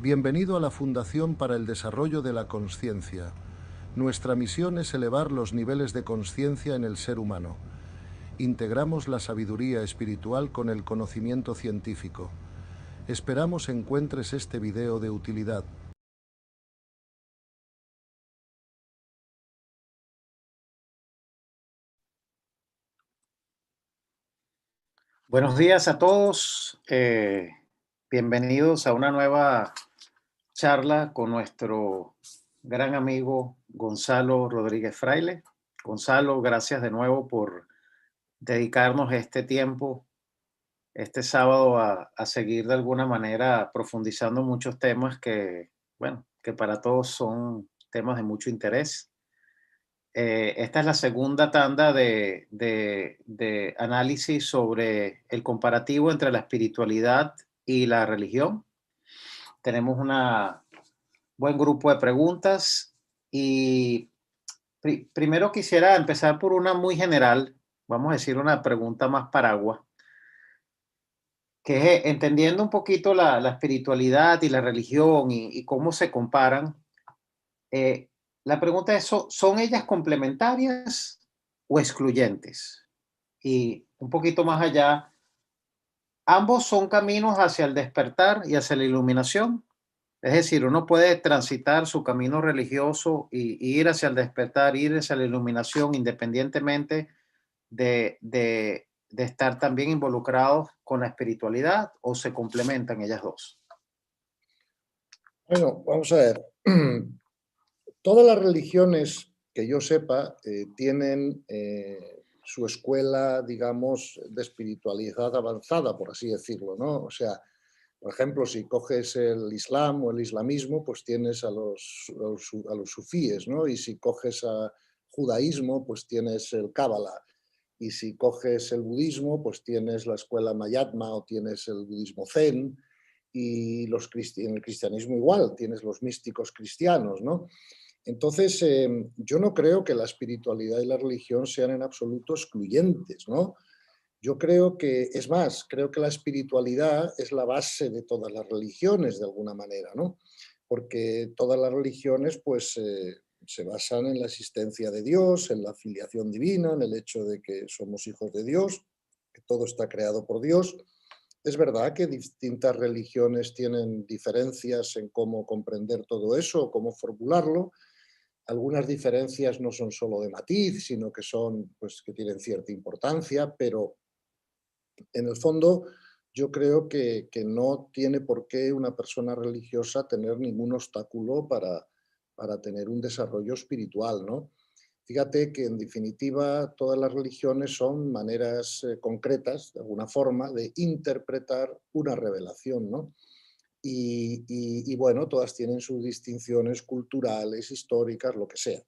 Bienvenido a la Fundación para el Desarrollo de la Consciencia. Nuestra misión es elevar los niveles de consciencia en el ser humano. Integramos la sabiduría espiritual con el conocimiento científico. Esperamos encuentres este video de utilidad. Buenos días a todos. Bienvenidos a una nueva charla con nuestro gran amigo Gonzalo Rodríguez Fraile. Gonzalo, gracias de nuevo por dedicarnos este tiempo, este sábado, a seguir de alguna manera profundizando muchos temas que, bueno, que para todos son temas de mucho interés. Esta es la segunda tanda de análisis sobre el comparativo entre la espiritualidad y la religión. Tenemos un buen grupo de preguntas y primero quisiera empezar por una muy general, vamos a decir una pregunta más paraguas, que es entendiendo un poquito la espiritualidad y la religión y cómo se comparan. Eh, la pregunta es, ¿son ellas complementarias o excluyentes? Y un poquito más allá, ambos son caminos hacia el despertar y hacia la iluminación. Es decir, uno puede transitar su camino religioso y ir hacia el despertar, ir hacia la iluminación, independientemente de estar también involucrados con la espiritualidad, o se complementan ellas dos. Bueno, vamos a ver. Todas las religiones que yo sepa tienen su escuela, digamos, de espiritualidad avanzada, por así decirlo, ¿no? O sea, por ejemplo, si coges el Islam o el islamismo, pues tienes a los sufíes, ¿no? Y si coges a judaísmo, pues tienes el Cábala. Y si coges el budismo, pues tienes la escuela Mayatma o tienes el budismo Zen. Y en el cristianismo igual, tienes los místicos cristianos, ¿no? Entonces, yo no creo que la espiritualidad y la religión sean en absoluto excluyentes, ¿no? Yo creo que, es más, creo que la espiritualidad es la base de todas las religiones, de alguna manera, ¿no? Porque todas las religiones, pues, se basan en la existencia de Dios, en la filiación divina, en el hecho de que somos hijos de Dios, que todo está creado por Dios. Es verdad que distintas religiones tienen diferencias en cómo comprender todo eso, o cómo formularlo. Algunas diferencias no son solo de matiz, sino que son, pues, que tienen cierta importancia, pero en el fondo yo creo que no tiene por qué una persona religiosa tener ningún obstáculo para tener un desarrollo espiritual, ¿no? Fíjate que, en definitiva, todas las religiones son maneras concretas, de alguna forma, de interpretar una revelación, ¿no? Bueno, todas tienen sus distinciones culturales, históricas, lo que sea.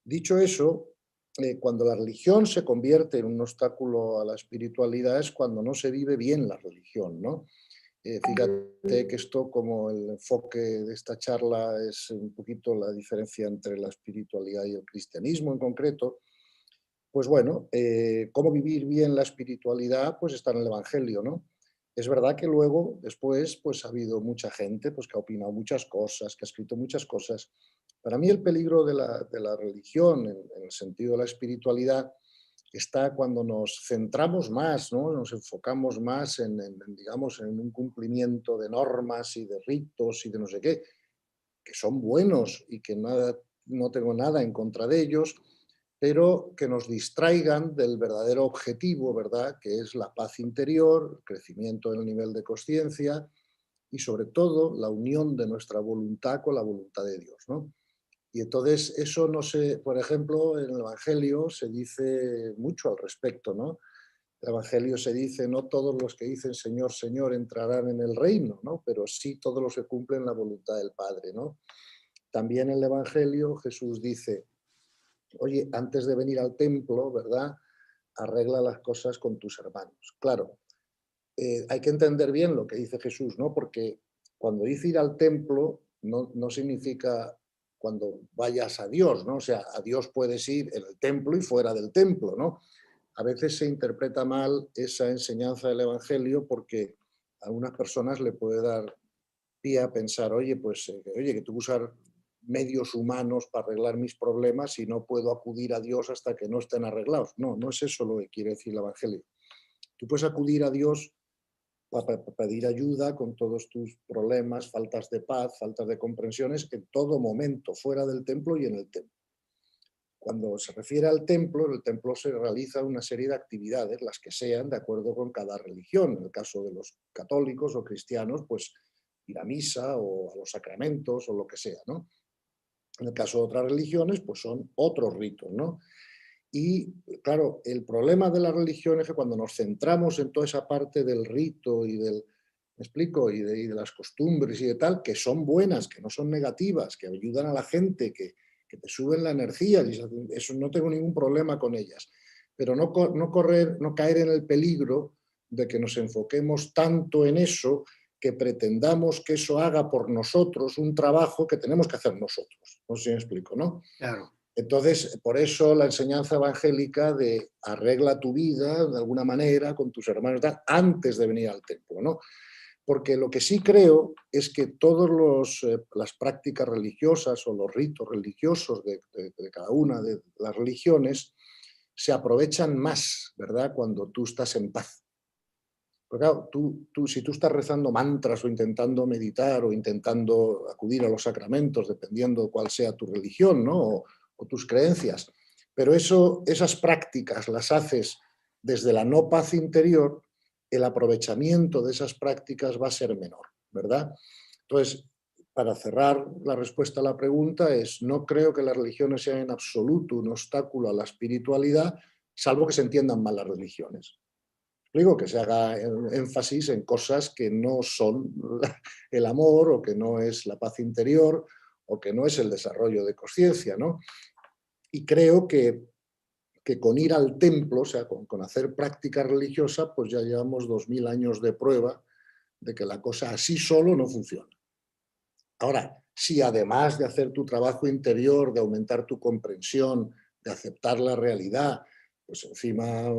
Dicho eso, cuando la religión se convierte en un obstáculo a la espiritualidad es cuando no se vive bien la religión, ¿no? Fíjate que esto, como el enfoque de esta charla es un poquito la diferencia entre la espiritualidad y el cristianismo en concreto, pues bueno, cómo vivir bien la espiritualidad, pues está en el Evangelio, ¿no? Es verdad que luego, después, pues ha habido mucha gente pues, que ha opinado muchas cosas, que ha escrito muchas cosas. Para mí el peligro de la religión, en el sentido de la espiritualidad, está cuando nos centramos más, ¿no? Nos enfocamos más digamos, en un cumplimiento de normas y de ritos y de no sé qué, que son buenos y que no tengo nada en contra de ellos, pero que nos distraigan del verdadero objetivo, ¿verdad? Que es la paz interior, el crecimiento del nivel de conciencia y, sobre todo, la unión de nuestra voluntad con la voluntad de Dios, ¿no? Y entonces eso no sé, por ejemplo, en el Evangelio se dice mucho al respecto, ¿no? El Evangelio se dice, no todos los que dicen Señor, Señor entrarán en el reino, ¿no? Pero sí todos los que cumplen la voluntad del Padre, ¿no? También en el Evangelio Jesús dice, oye, antes de venir al templo, ¿verdad? Arregla las cosas con tus hermanos. Claro, hay que entender bien lo que dice Jesús, ¿no? Porque cuando dice ir al templo, no significa cuando vayas a Dios, ¿no? O sea, a Dios puedes ir en el templo y fuera del templo, ¿no? A veces se interpreta mal esa enseñanza del Evangelio porque a algunas personas le puede dar pie a pensar, oye, pues, oye, que tengo que usar medios humanos para arreglar mis problemas y no puedo acudir a Dios hasta que no estén arreglados. No, no es eso lo que quiere decir el Evangelio. Tú puedes acudir a Dios para pedir ayuda con todos tus problemas, faltas de paz, faltas de comprensiones, en todo momento, fuera del templo y en el templo. Cuando se refiere al templo, en el templo se realiza una serie de actividades, las que sean, de acuerdo con cada religión. En el caso de los católicos o cristianos, pues ir a misa o a los sacramentos o lo que sea, ¿no? En el caso de otras religiones, pues son otros ritos, ¿no? Y claro, el problema de la religión es que cuando nos centramos en toda esa parte del rito y del, ¿me explico? Y de las costumbres y de tal, que son buenas, que no son negativas, que ayudan a la gente, que te suben la energía, y eso no tengo ningún problema con ellas. Pero no caer en el peligro de que nos enfoquemos tanto en eso que pretendamos que eso haga por nosotros un trabajo que tenemos que hacer nosotros. No sé si me explico, ¿no? Claro. Entonces, por eso la enseñanza evangélica de arregla tu vida de alguna manera con tus hermanos antes de venir al templo, ¿no? Porque lo que sí creo es que todas las prácticas religiosas o los ritos religiosos de cada una de las religiones se aprovechan más, ¿verdad?, cuando tú estás en paz. Porque claro, si tú estás rezando mantras o intentando meditar o intentando acudir a los sacramentos, dependiendo de cuál sea tu religión, ¿no?, o tus creencias, pero esas prácticas las haces desde la no paz interior, el aprovechamiento de esas prácticas va a ser menor, ¿verdad? Entonces, para cerrar la respuesta a la pregunta no creo que las religiones sean en absoluto un obstáculo a la espiritualidad, salvo que se entiendan mal las religiones. Digo, que se haga énfasis en cosas que no son el amor o que no es la paz interior o que no es el desarrollo de conciencia, ¿no? Y creo que con ir al templo, o sea, con hacer práctica religiosa, pues ya llevamos 2000 años de prueba de que la cosa así solo no funciona. Ahora, si además de hacer tu trabajo interior, de aumentar tu comprensión, de aceptar la realidad, pues encima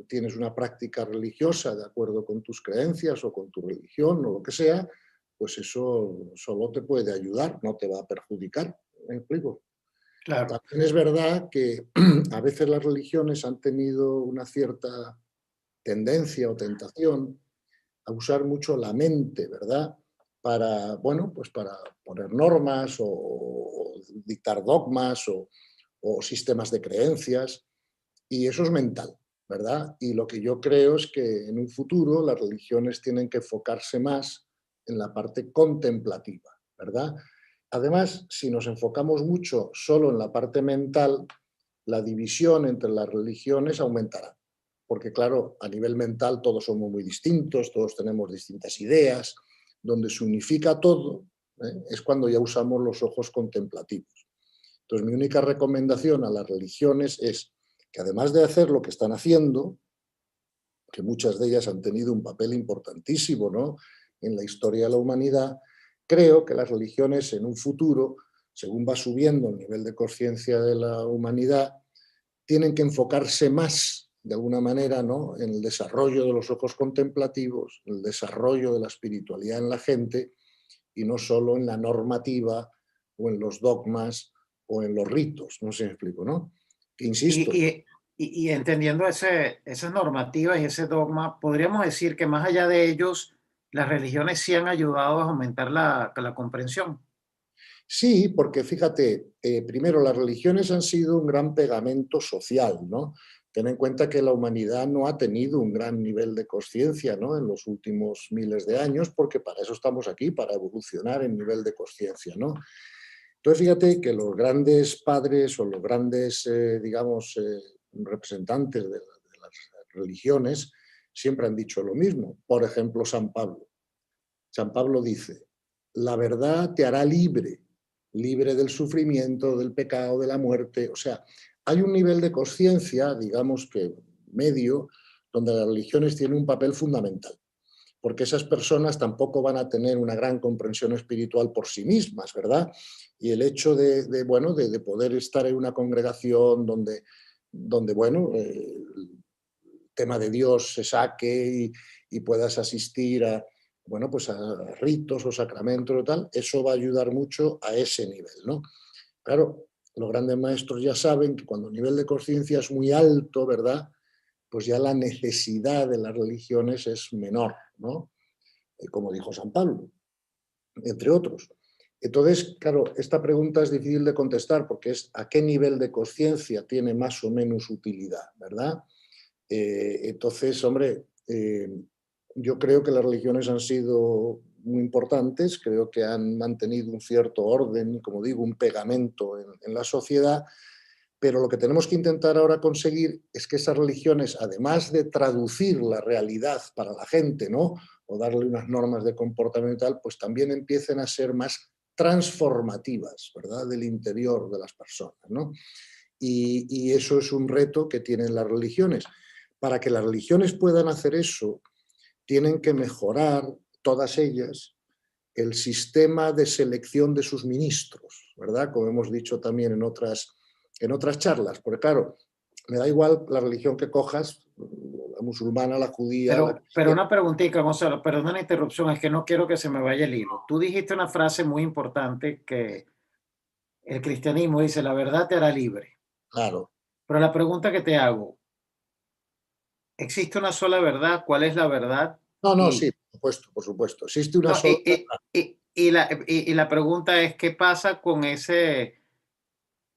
tienes una práctica religiosa de acuerdo con tus creencias o con tu religión o lo que sea, pues eso solo te puede ayudar, no te va a perjudicar. ¿Me explico? Claro. También es verdad que a veces las religiones han tenido una cierta tendencia o tentación a usar mucho la mente, ¿verdad? Para, bueno, pues para poner normas o dictar dogmas o sistemas de creencias, y eso es mental, ¿verdad? Y lo que yo creo es que en un futuro las religiones tienen que enfocarse más en la parte contemplativa, ¿verdad? Además, si nos enfocamos mucho solo en la parte mental, la división entre las religiones aumentará. Porque claro, a nivel mental todos somos muy distintos, todos tenemos distintas ideas, donde se unifica todo, es cuando ya usamos los ojos contemplativos. Entonces, mi única recomendación a las religiones es que además de hacer lo que están haciendo, que muchas de ellas han tenido un papel importantísimo, ¿no?, en la historia de la humanidad, creo que las religiones en un futuro, según va subiendo el nivel de conciencia de la humanidad, tienen que enfocarse más, de alguna manera, ¿no?, en el desarrollo de los ojos contemplativos, el desarrollo de la espiritualidad en la gente, y no solo en la normativa o en los dogmas o en los ritos, no sé si me explico, ¿no? Que insisto, Y, y, y entendiendo esas normativas y ese dogma, podríamos decir que más allá de ellos, las religiones sí han ayudado a aumentar la comprensión. sí, porque fíjate, primero las religiones han sido un gran pegamento social, ¿no? Ten en cuenta que la humanidad no ha tenido un gran nivel de conciencia, ¿no?, en los últimos miles de años, porque para eso estamos aquí, para evolucionar en nivel de conciencia, ¿no? Entonces, fíjate que los grandes padres o los grandes, digamos, representantes de las religiones siempre han dicho lo mismo. Por ejemplo, San Pablo. San Pablo dice, la verdad te hará libre, libre del sufrimiento, del pecado, de la muerte. O sea, hay un nivel de conciencia, digamos que medio, donde las religiones tienen un papel fundamental, porque esas personas tampoco van a tener una gran comprensión espiritual por sí mismas, ¿verdad? Y el hecho bueno, de poder estar en una congregación donde bueno, el tema de Dios se saque y puedas asistir bueno, pues a ritos o sacramentos o tal, eso va a ayudar mucho a ese nivel, ¿no? Claro, los grandes maestros ya saben que cuando el nivel de conciencia es muy alto, ¿verdad? Pues ya la necesidad de las religiones es menor, ¿no? Como dijo San Pablo, entre otros. Entonces, claro, esta pregunta es difícil de contestar porque es a qué nivel de conciencia tiene más o menos utilidad, ¿verdad? Entonces, hombre, yo creo que las religiones han sido muy importantes, creo que han mantenido un cierto orden, como digo, un pegamento en la sociedad, pero lo que tenemos que intentar ahora conseguir es que esas religiones, además de traducir la realidad para la gente, ¿no? O darle unas normas de comportamiento y tal, pues también empiecen a ser más transformativas, ¿verdad? Del interior de las personas, ¿no? Y eso es un reto que tienen las religiones. Para que las religiones puedan hacer eso, tienen que mejorar, todas ellas, el sistema de selección de sus ministros, ¿verdad? Como hemos dicho también en otras charlas, porque claro, me da igual la religión que cojas, la musulmana, la judía, la Pero cristiana. una preguntita, Gonzalo, perdona la interrupción, es que no quiero que se me vaya el hilo. Tú dijiste una frase muy importante que el cristianismo dice, la verdad te hará libre. Claro. Pero la pregunta que te hago, ¿existe una sola verdad? ¿Cuál es la verdad? No, no, sí, Y, por supuesto, por supuesto. Existe una no, sola. y la pregunta es, ¿qué pasa con ese,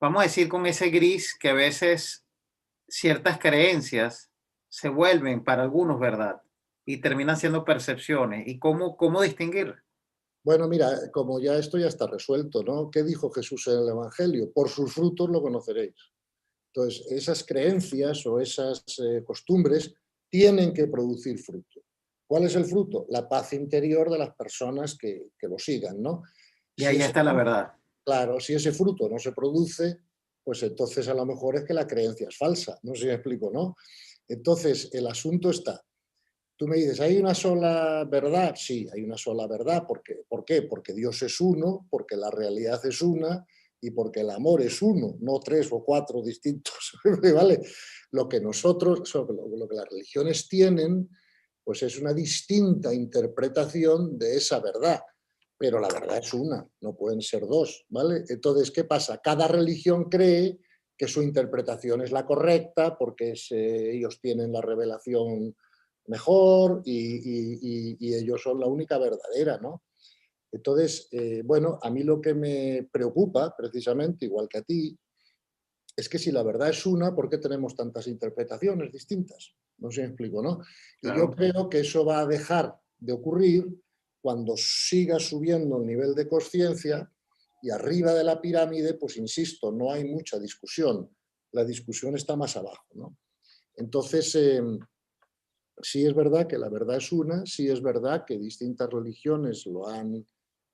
vamos a decir, con ese gris que a veces ciertas creencias se vuelven para algunos verdad y terminan siendo percepciones? ¿Y cómo distinguir? Bueno, mira, como ya esto ya está resuelto, ¿no? ¿Qué dijo Jesús en el Evangelio? Por sus frutos lo conoceréis. Entonces, esas creencias o esas costumbres tienen que producir fruto. ¿Cuál es el fruto? La paz interior de las personas que lo sigan, ¿no? Y Si ahí ese, está la verdad. claro, si ese fruto no se produce, pues entonces a lo mejor es que la creencia es falsa. No sé si me explico, ¿no? Entonces, el asunto está. Tú me dices, ¿hay una sola verdad? Sí, hay una sola verdad. ¿Por qué? Porque Dios es uno, porque la realidad es una y porque el amor es uno, no tres o cuatro distintos. ¿Vale? Lo que nosotros, lo que las religiones tienen, pues es una distinta interpretación de esa verdad. Pero la verdad es una, no pueden ser dos. ¿Vale? Entonces, ¿qué pasa? Cada religión cree que su interpretación es la correcta porque ellos tienen la revelación mejor y ellos son la única verdadera, ¿no? Entonces, bueno, a mí lo que me preocupa, precisamente, igual que a ti, es que si la verdad es una, ¿por qué tenemos tantas interpretaciones distintas? No sé si me explico, ¿no? Y yo Claro. creo que eso va a dejar de ocurrir cuando siga subiendo el nivel de conciencia y arriba de la pirámide, pues insisto, no hay mucha discusión. La discusión está más abajo, ¿no? Entonces, sí es verdad que la verdad es una, sí es verdad que distintas religiones lo han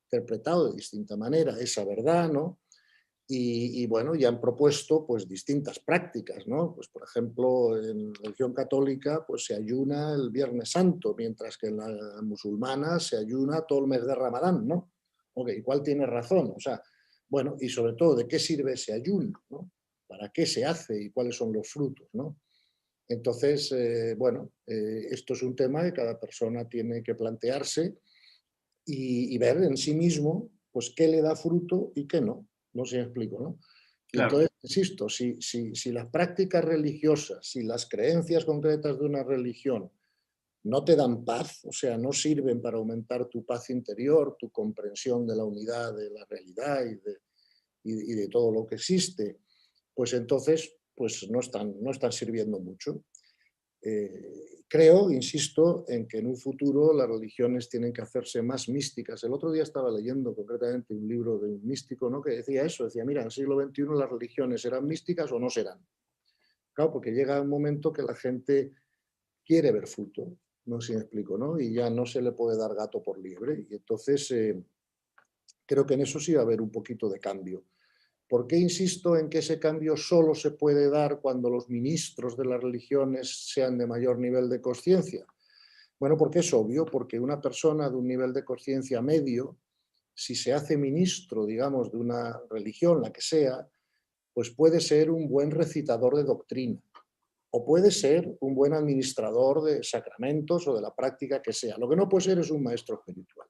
interpretado de distinta manera, esa verdad, ¿no? Y bueno, ya han propuesto pues distintas prácticas, ¿no? Pues por ejemplo, en la religión católica pues se ayuna el Viernes Santo, mientras que en la musulmana se ayuna todo el mes de Ramadán, ¿no? Ok, ¿cuál tiene razón? O sea, bueno, y sobre todo, ¿de qué sirve ese ayuno? ¿No? ¿Para qué se hace y cuáles son los frutos? ¿No? Entonces, bueno, esto es un tema que cada persona tiene que plantearse y ver en sí mismo, pues, qué le da fruto y qué no. No sé si me explico, ¿no? Y Claro. entonces, insisto, si las prácticas religiosas, si las creencias concretas de una religión no te dan paz, o sea, no sirven para aumentar tu paz interior, tu comprensión de la unidad de la realidad y de todo lo que existe, pues entonces pues no están sirviendo mucho. Creo, insisto, en que en un futuro las religiones tienen que hacerse más místicas. El otro día estaba leyendo concretamente un libro de un místico, ¿no? Que decía eso, decía, mira, en el siglo XXI las religiones serán místicas o no serán. Claro, porque llega un momento que la gente quiere ver fruto, no sé si me explico, ¿no? Y ya no se le puede dar gato por liebre. Y entonces creo que en eso sí va a haber un poquito de cambio. ¿Por qué insisto en que ese cambio solo se puede dar cuando los ministros de las religiones sean de mayor nivel de conciencia? Bueno, porque es obvio, porque una persona de un nivel de conciencia medio, si se hace ministro, digamos, de una religión, la que sea, pues puede ser un buen recitador de doctrina, o puede ser un buen administrador de sacramentos o de la práctica que sea. Lo que no puede ser es un maestro espiritual.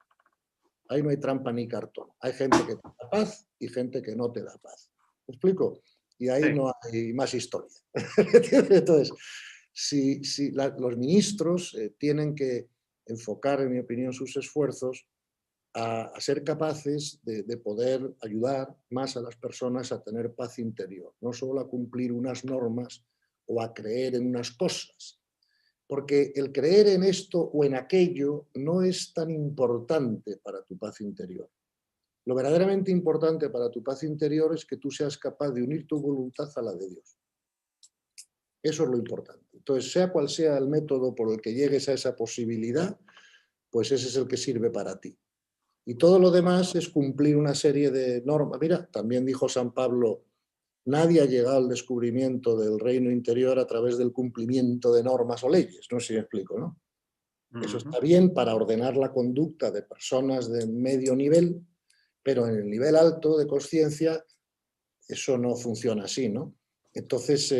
Ahí no hay trampa ni cartón. Hay gente que te da paz y gente que no te da paz. ¿Me explico? Y ahí Sí. no hay más historia. Entonces, los ministros tienen que enfocar, en mi opinión, sus esfuerzos a ser capaces de poder ayudar más a las personas a tener paz interior, no solo a cumplir unas normas o a creer en unas cosas, porque el creer en esto o en aquello no es tan importante para tu paz interior. Lo verdaderamente importante para tu paz interior es que tú seas capaz de unir tu voluntad a la de Dios. Eso es lo importante. Entonces, sea cual sea el método por el que llegues a esa posibilidad, pues ese es el que sirve para ti. Y todo lo demás es cumplir una serie de normas. Mira, también dijo San Pablo, nadie ha llegado al descubrimiento del reino interior a través del cumplimiento de normas o leyes. No sé si me explico, ¿no? Eso está bien para ordenar la conducta de personas de medio nivel, pero en el nivel alto de conciencia eso no funciona así, ¿no? Entonces,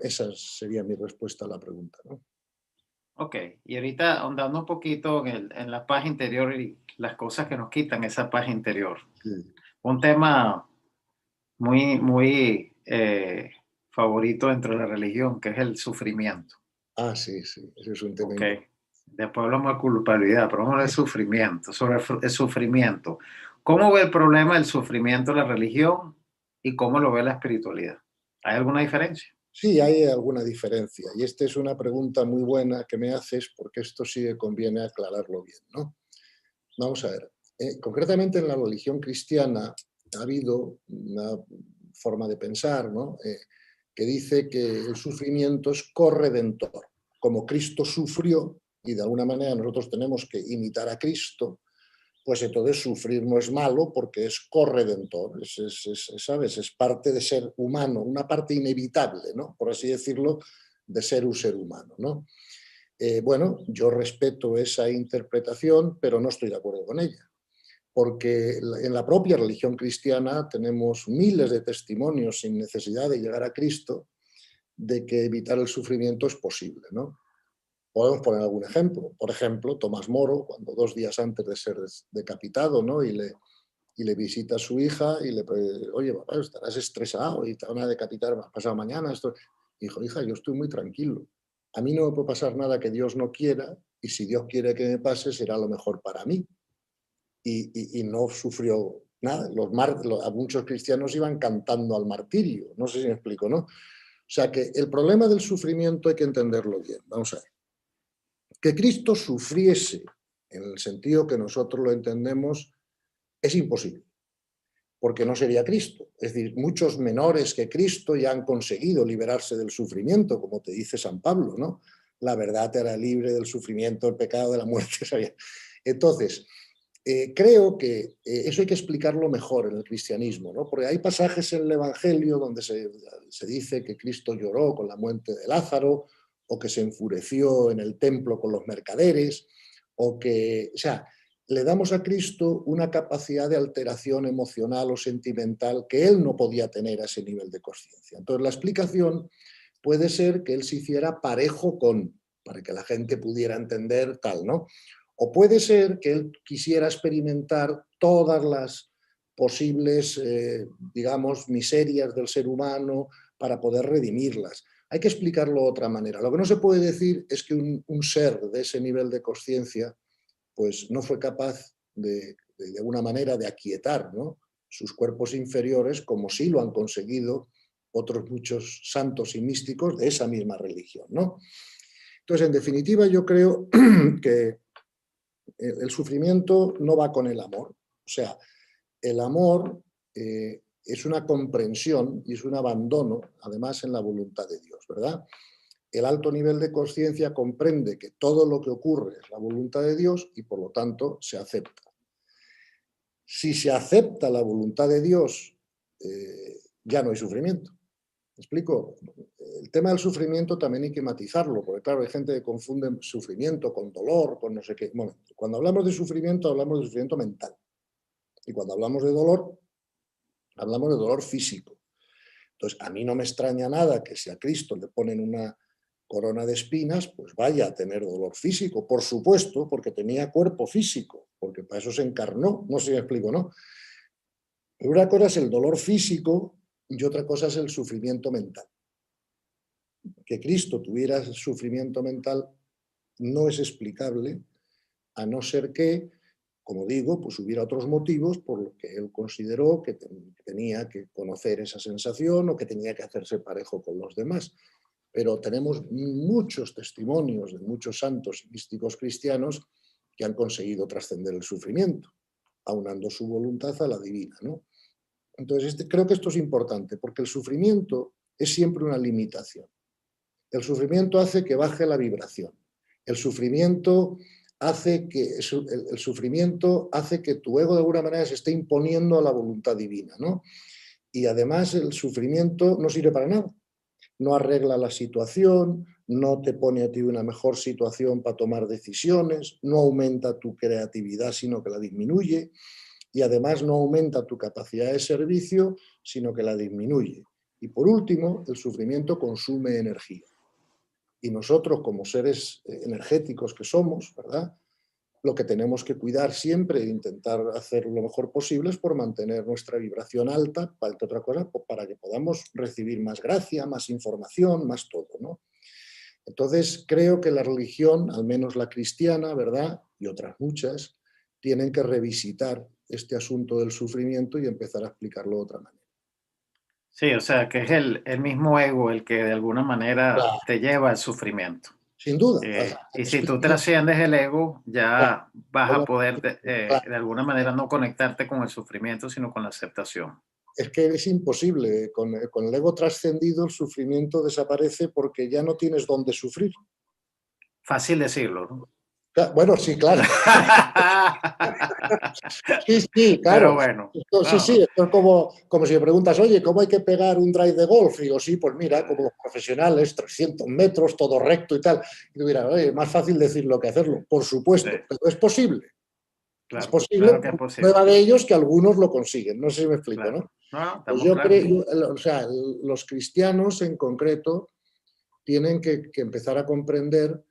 esa sería mi respuesta a la pregunta, ¿no? Ok, y ahorita ahondando un poquito en la paz interior y las cosas que nos quitan esa paz interior. Sí. Un tema muy favorito dentro de la religión, que es el sufrimiento. Ah, sí, sí, ese es un tema Ok, importante. después hablamos de culpabilidad, pero vamos del sufrimiento, sobre el sufrimiento. ¿Cómo ve el problema del sufrimiento la religión y cómo lo ve la espiritualidad? ¿Hay alguna diferencia? Sí, hay alguna diferencia y esta es una pregunta muy buena que me haces porque esto sí que conviene aclararlo bien, ¿no? Vamos a ver, concretamente en la religión cristiana ha habido una forma de pensar, ¿no? Que dice que el sufrimiento es corredentor. Como Cristo sufrió y de alguna manera nosotros tenemos que imitar a Cristo, pues entonces sufrir no es malo porque es corredentor, ¿sabes? Es parte de ser humano, una parte inevitable, ¿no? Por así decirlo, de ser un ser humano, ¿no? Bueno, yo respeto esa interpretación, pero no estoy de acuerdo con ella, porque en la propia religión cristiana tenemos miles de testimonios sin necesidad de llegar a Cristo de que evitar el sufrimiento es posible, ¿no? Podemos poner algún ejemplo. Por ejemplo, Tomás Moro, cuando 2 días antes de ser decapitado, ¿no? y le visita a su hija y le dice, oye, papá, estarás estresado y te van a decapitar pasado mañana. Esto. Dijo, hija, yo estoy muy tranquilo. A mí no me puede pasar nada que Dios no quiera y si Dios quiere que me pase será lo mejor para mí. Y no sufrió nada. A muchos cristianos iban cantando al martirio. No sé si me explico, ¿no? O sea que el problema del sufrimiento hay que entenderlo bien. Vamos a ver. Que Cristo sufriese, en el sentido que nosotros lo entendemos, es imposible, porque no sería Cristo. Es decir, muchos menores que Cristo ya han conseguido liberarse del sufrimiento, como te dice San Pablo, ¿no? La verdad te hará libre del sufrimiento, del pecado, de la muerte. Entonces, creo que eso hay que explicarlo mejor en el cristianismo, ¿no? Porque hay pasajes en el Evangelio donde se dice que Cristo lloró con la muerte de Lázaro, o que se enfureció en el templo con los mercaderes, o sea, le damos a Cristo una capacidad de alteración emocional o sentimental que él no podía tener a ese nivel de conciencia. Entonces, la explicación puede ser que él se hiciera parejo para que la gente pudiera entender tal, ¿no? O puede ser que él quisiera experimentar todas las posibles, digamos, miserias del ser humano para poder redimirlas. Hay que explicarlo de otra manera. Lo que no se puede decir es que un ser de ese nivel de conciencia pues no fue capaz de alguna manera de aquietar, ¿no? Sus cuerpos inferiores, como sí lo han conseguido otros muchos santos y místicos de esa misma religión, ¿no? Entonces, en definitiva, yo creo que el sufrimiento no va con el amor. O sea, el amor es una comprensión y es un abandono, además, en la voluntad de Dios, ¿verdad? El alto nivel de conciencia comprende que todo lo que ocurre es la voluntad de Dios y, por lo tanto, se acepta. Si se acepta la voluntad de Dios, ya no hay sufrimiento. ¿Me explico? El tema del sufrimiento también hay que matizarlo, porque claro, hay gente que confunde sufrimiento con dolor, con no sé qué. Bueno, cuando hablamos de sufrimiento mental. Y cuando hablamos de dolor físico. Entonces, a mí no me extraña nada que si a Cristo le ponen una corona de espinas, pues vaya a tener dolor físico, por supuesto, porque tenía cuerpo físico, porque para eso se encarnó, no sé si me explico, ¿no? Pero una cosa es el dolor físico y otra cosa es el sufrimiento mental. Que Cristo tuviera sufrimiento mental no es explicable, a no ser que, como digo, pues hubiera otros motivos por los que él consideró que tenía que conocer esa sensación o que tenía que hacerse parejo con los demás. Pero tenemos muchos testimonios de muchos santos y místicos cristianos que han conseguido trascender el sufrimiento, aunando su voluntad a la divina, ¿no? Entonces, creo que esto es importante, porque el sufrimiento es siempre una limitación. El sufrimiento hace que baje la vibración. El sufrimiento hace que, el sufrimiento hace que tu ego de alguna manera se esté imponiendo a la voluntad divina, ¿no? Y además el sufrimiento no sirve para nada. No arregla la situación, no te pone a ti una mejor situación para tomar decisiones, no aumenta tu creatividad, sino que la disminuye, y además no aumenta tu capacidad de servicio, sino que la disminuye. Y por último, el sufrimiento consume energía. Y nosotros, como seres energéticos que somos, ¿verdad?, lo que tenemos que cuidar siempre e intentar hacer lo mejor posible es por mantener nuestra vibración alta, para otra cosa, para que podamos recibir más gracia, más información, más todo, ¿no? Entonces, creo que la religión, al menos la cristiana, ¿verdad?, y otras muchas, tienen que revisitar este asunto del sufrimiento y empezar a explicarlo de otra manera. Sí, o sea, que es el mismo ego el que de alguna manera Claro, te lleva al sufrimiento. sin duda. Y si tú trasciendes el ego, Claro, ya vas a poder claro. de alguna manera no conectarte con el sufrimiento, sino con la aceptación. Es que es imposible. Con el ego trascendido, el sufrimiento desaparece porque ya no tienes dónde sufrir. Fácil decirlo, ¿no? Bueno, sí, claro. Sí, sí, Pero claro. bueno, Sí, no, sí, no. esto es como si me preguntas, oye, ¿cómo hay que pegar un drive de golf? Y digo, sí, pues mira, como los profesionales, 300 metros, todo recto y tal. Y tú dirás, oye, más fácil decirlo que hacerlo. Por Sí, supuesto, pero es posible. Es claro, posible, claro que es prueba posible. de ellos que algunos lo consiguen. No sé si me explico, Claro. ¿no? No, no, Pues estamos yo claros. creo, o sea, los cristianos en concreto tienen que empezar a comprender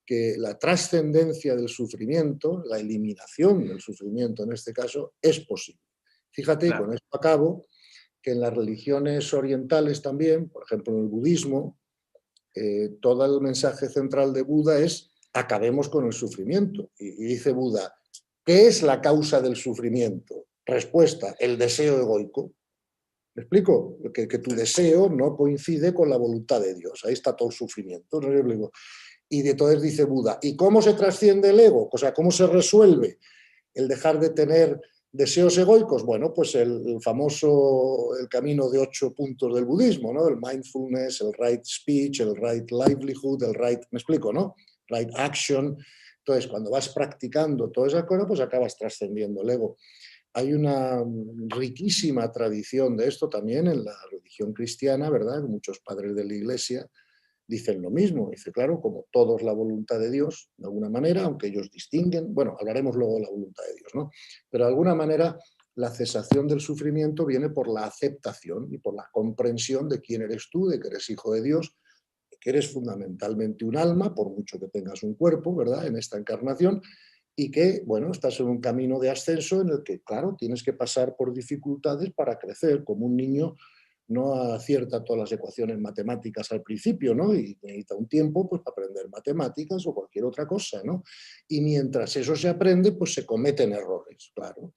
que la trascendencia del sufrimiento, la eliminación del sufrimiento en este caso, es posible. Fíjate, y con Claro, esto acabo, que en las religiones orientales también, por ejemplo en el budismo, todo el mensaje central de Buda es acabemos con el sufrimiento. Y dice Buda, ¿qué es la causa del sufrimiento? Respuesta, el deseo egoico. ¿Me explico? Que tu sí, deseo no coincide con la voluntad de Dios. Ahí está todo el sufrimiento. ¿No? Y de entonces dice Buda, ¿y cómo se trasciende el ego? O sea, ¿cómo se resuelve el dejar de tener deseos egoicos? Bueno, pues el famoso, el camino de 8 puntos del budismo, ¿no? El mindfulness, el right speech, el right livelihood, el right, me explico, ¿no? Right action. Entonces, cuando vas practicando todas esas cosas, pues acabas trascendiendo el ego. Hay una riquísima tradición de esto también en la religión cristiana, ¿verdad? Muchos padres de la Iglesia dicen lo mismo. Dice, claro, como todos la voluntad de Dios, de alguna manera, aunque ellos distinguen, bueno, hablaremos luego de la voluntad de Dios, ¿no? Pero de alguna manera la cesación del sufrimiento viene por la aceptación y por la comprensión de quién eres tú, de que eres hijo de Dios, de que eres fundamentalmente un alma, por mucho que tengas un cuerpo, ¿verdad?, en esta encarnación, y que, bueno, estás en un camino de ascenso en el que, claro, tienes que pasar por dificultades para crecer, como un niño no acierta todas las ecuaciones matemáticas al principio, ¿no? Y necesita un tiempo, pues, para aprender matemáticas o cualquier otra cosa, ¿no? Y mientras eso se aprende, pues se cometen errores, claro.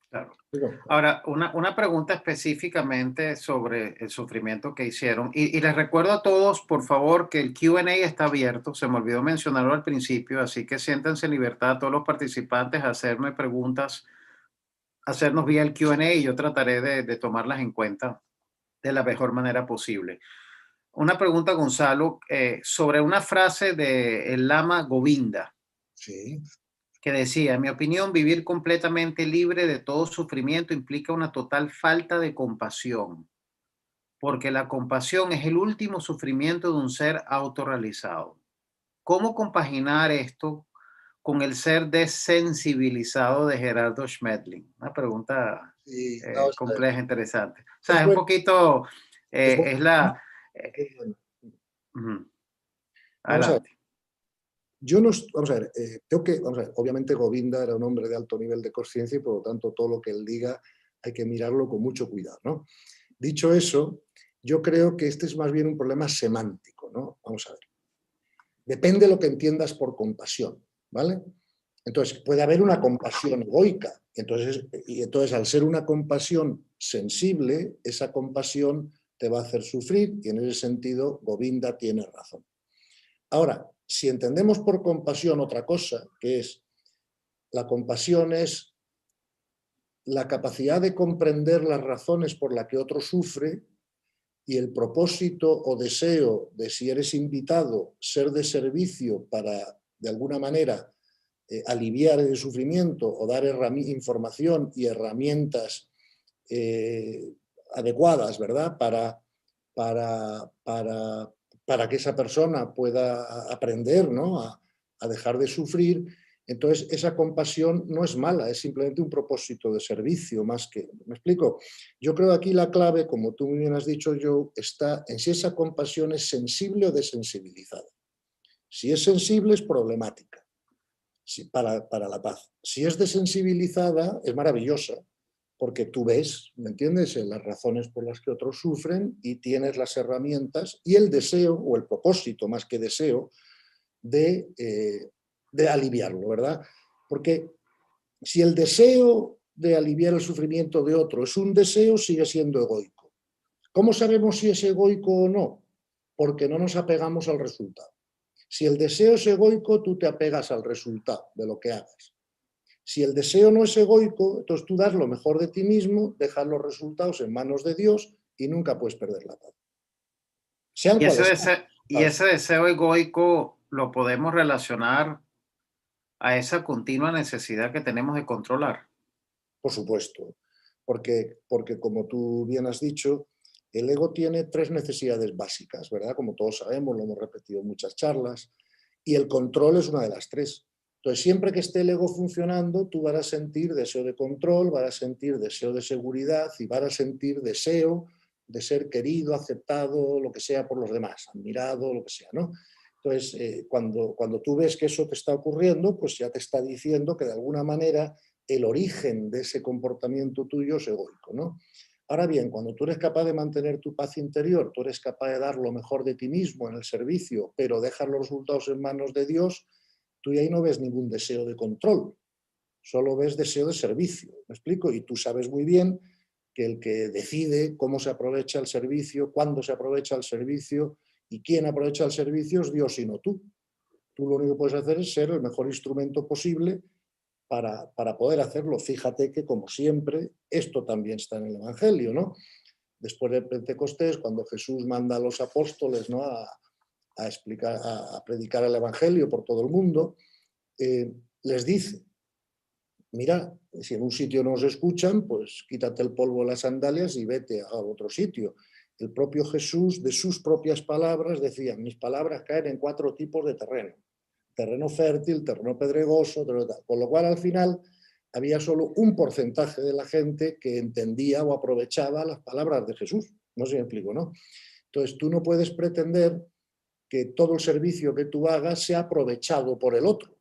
claro. Digo, Ahora, una pregunta específicamente sobre el sufrimiento que hicieron. Y les recuerdo a todos, por favor, que el Q&A está abierto. Se me olvidó mencionarlo al principio, así que siéntanse en libertad todos los participantes a hacerme preguntas, hacernos vía el Q&A y yo trataré de tomarlas en cuenta de la mejor manera posible. Una pregunta, Gonzalo, sobre una frase de el Lama Govinda sí, que decía, en mi opinión, vivir completamente libre de todo sufrimiento implica una total falta de compasión, porque la compasión es el último sufrimiento de un ser autorrealizado. ¿Cómo compaginar esto con el ser desensibilizado de Gerardo Schmetling? Una pregunta sí, no, es, compleja, interesante. O sea, es es un bueno, poquito, es bueno, es la... es bueno. ujú. Vamos a ver. Adelante. Vamos a ver, vamos a ver, obviamente Govinda era un hombre de alto nivel de conciencia y por lo tanto todo lo que él diga hay que mirarlo con mucho cuidado, ¿no? Dicho eso, yo creo que este es más bien un problema semántico, ¿no? Vamos a ver. Depende de lo que entiendas por compasión, ¿vale? Entonces, puede haber una compasión egoica, y entonces al ser una compasión sensible, esa compasión te va a hacer sufrir y en ese sentido Govinda tiene razón. Ahora, si entendemos por compasión otra cosa, que es la compasión es la capacidad de comprender las razones por las que otro sufre y el propósito o deseo de, si eres invitado, ser de servicio para, de alguna manera, aliviar el sufrimiento o dar información y herramientas adecuadas, ¿verdad? Para que esa persona pueda aprender, ¿no? a dejar de sufrir. Entonces, esa compasión no es mala, es simplemente un propósito de servicio, más que... ¿Me explico? Yo creo que aquí la clave, como tú muy bien has dicho, Joe, está en si esa compasión es sensible o desensibilizada. Si es sensible, es problemática para la paz. Si es desensibilizada, es maravillosa, porque tú ves, ¿me entiendes?, las razones por las que otros sufren y tienes las herramientas y el deseo, o el propósito más que deseo, de aliviarlo, ¿verdad? Porque si el deseo de aliviar el sufrimiento de otro es un deseo, sigue siendo egoico. ¿Cómo sabemos si es egoico o no? Porque no nos apegamos al resultado. Si el deseo es egoico, tú te apegas al resultado de lo que hagas. Si el deseo no es egoico, entonces tú das lo mejor de ti mismo, dejas los resultados en manos de Dios y nunca puedes perder la paz. Sean cuales sean. Y ese deseo egoico lo podemos relacionar a esa continua necesidad que tenemos de controlar. Por supuesto, porque como tú bien has dicho, el ego tiene tres necesidades básicas, ¿verdad? Como todos sabemos, lo hemos repetido en muchas charlas, y el control es una de las tres. Entonces, siempre que esté el ego funcionando, tú vas a sentir deseo de control, vas a sentir deseo de seguridad y vas a sentir deseo de ser querido, aceptado, lo que sea por los demás, admirado, lo que sea, ¿no? Entonces, cuando tú ves que eso te está ocurriendo, pues ya te está diciendo que de alguna manera el origen de ese comportamiento tuyo es egoico, ¿no? Ahora bien, cuando tú eres capaz de mantener tu paz interior, tú eres capaz de dar lo mejor de ti mismo en el servicio, pero dejas los resultados en manos de Dios, tú ahí no ves ningún deseo de control, solo ves deseo de servicio, ¿me explico? Y tú sabes muy bien que el que decide cómo se aprovecha el servicio, cuándo se aprovecha el servicio y quién aprovecha el servicio es Dios y no tú. Tú lo único que puedes hacer es ser el mejor instrumento posible para poder hacerlo. Fíjate que, como siempre, esto también está en el Evangelio, ¿no? Después de Pentecostés, cuando Jesús manda a los apóstoles, ¿no?, a predicar el Evangelio por todo el mundo, les dice, mira, si en un sitio no os escuchan, pues quítate el polvo de las sandalias y vete a otro sitio. El propio Jesús, de sus propias palabras, decía, mis palabras caen en 4 tipos de terreno. Terreno fértil, terreno pedregoso, con lo cual al final había solo un porcentaje de la gente que entendía o aprovechaba las palabras de Jesús. No sé si me explico, ¿no? Entonces tú no puedes pretender que todo el servicio que tú hagas sea aprovechado por el otro.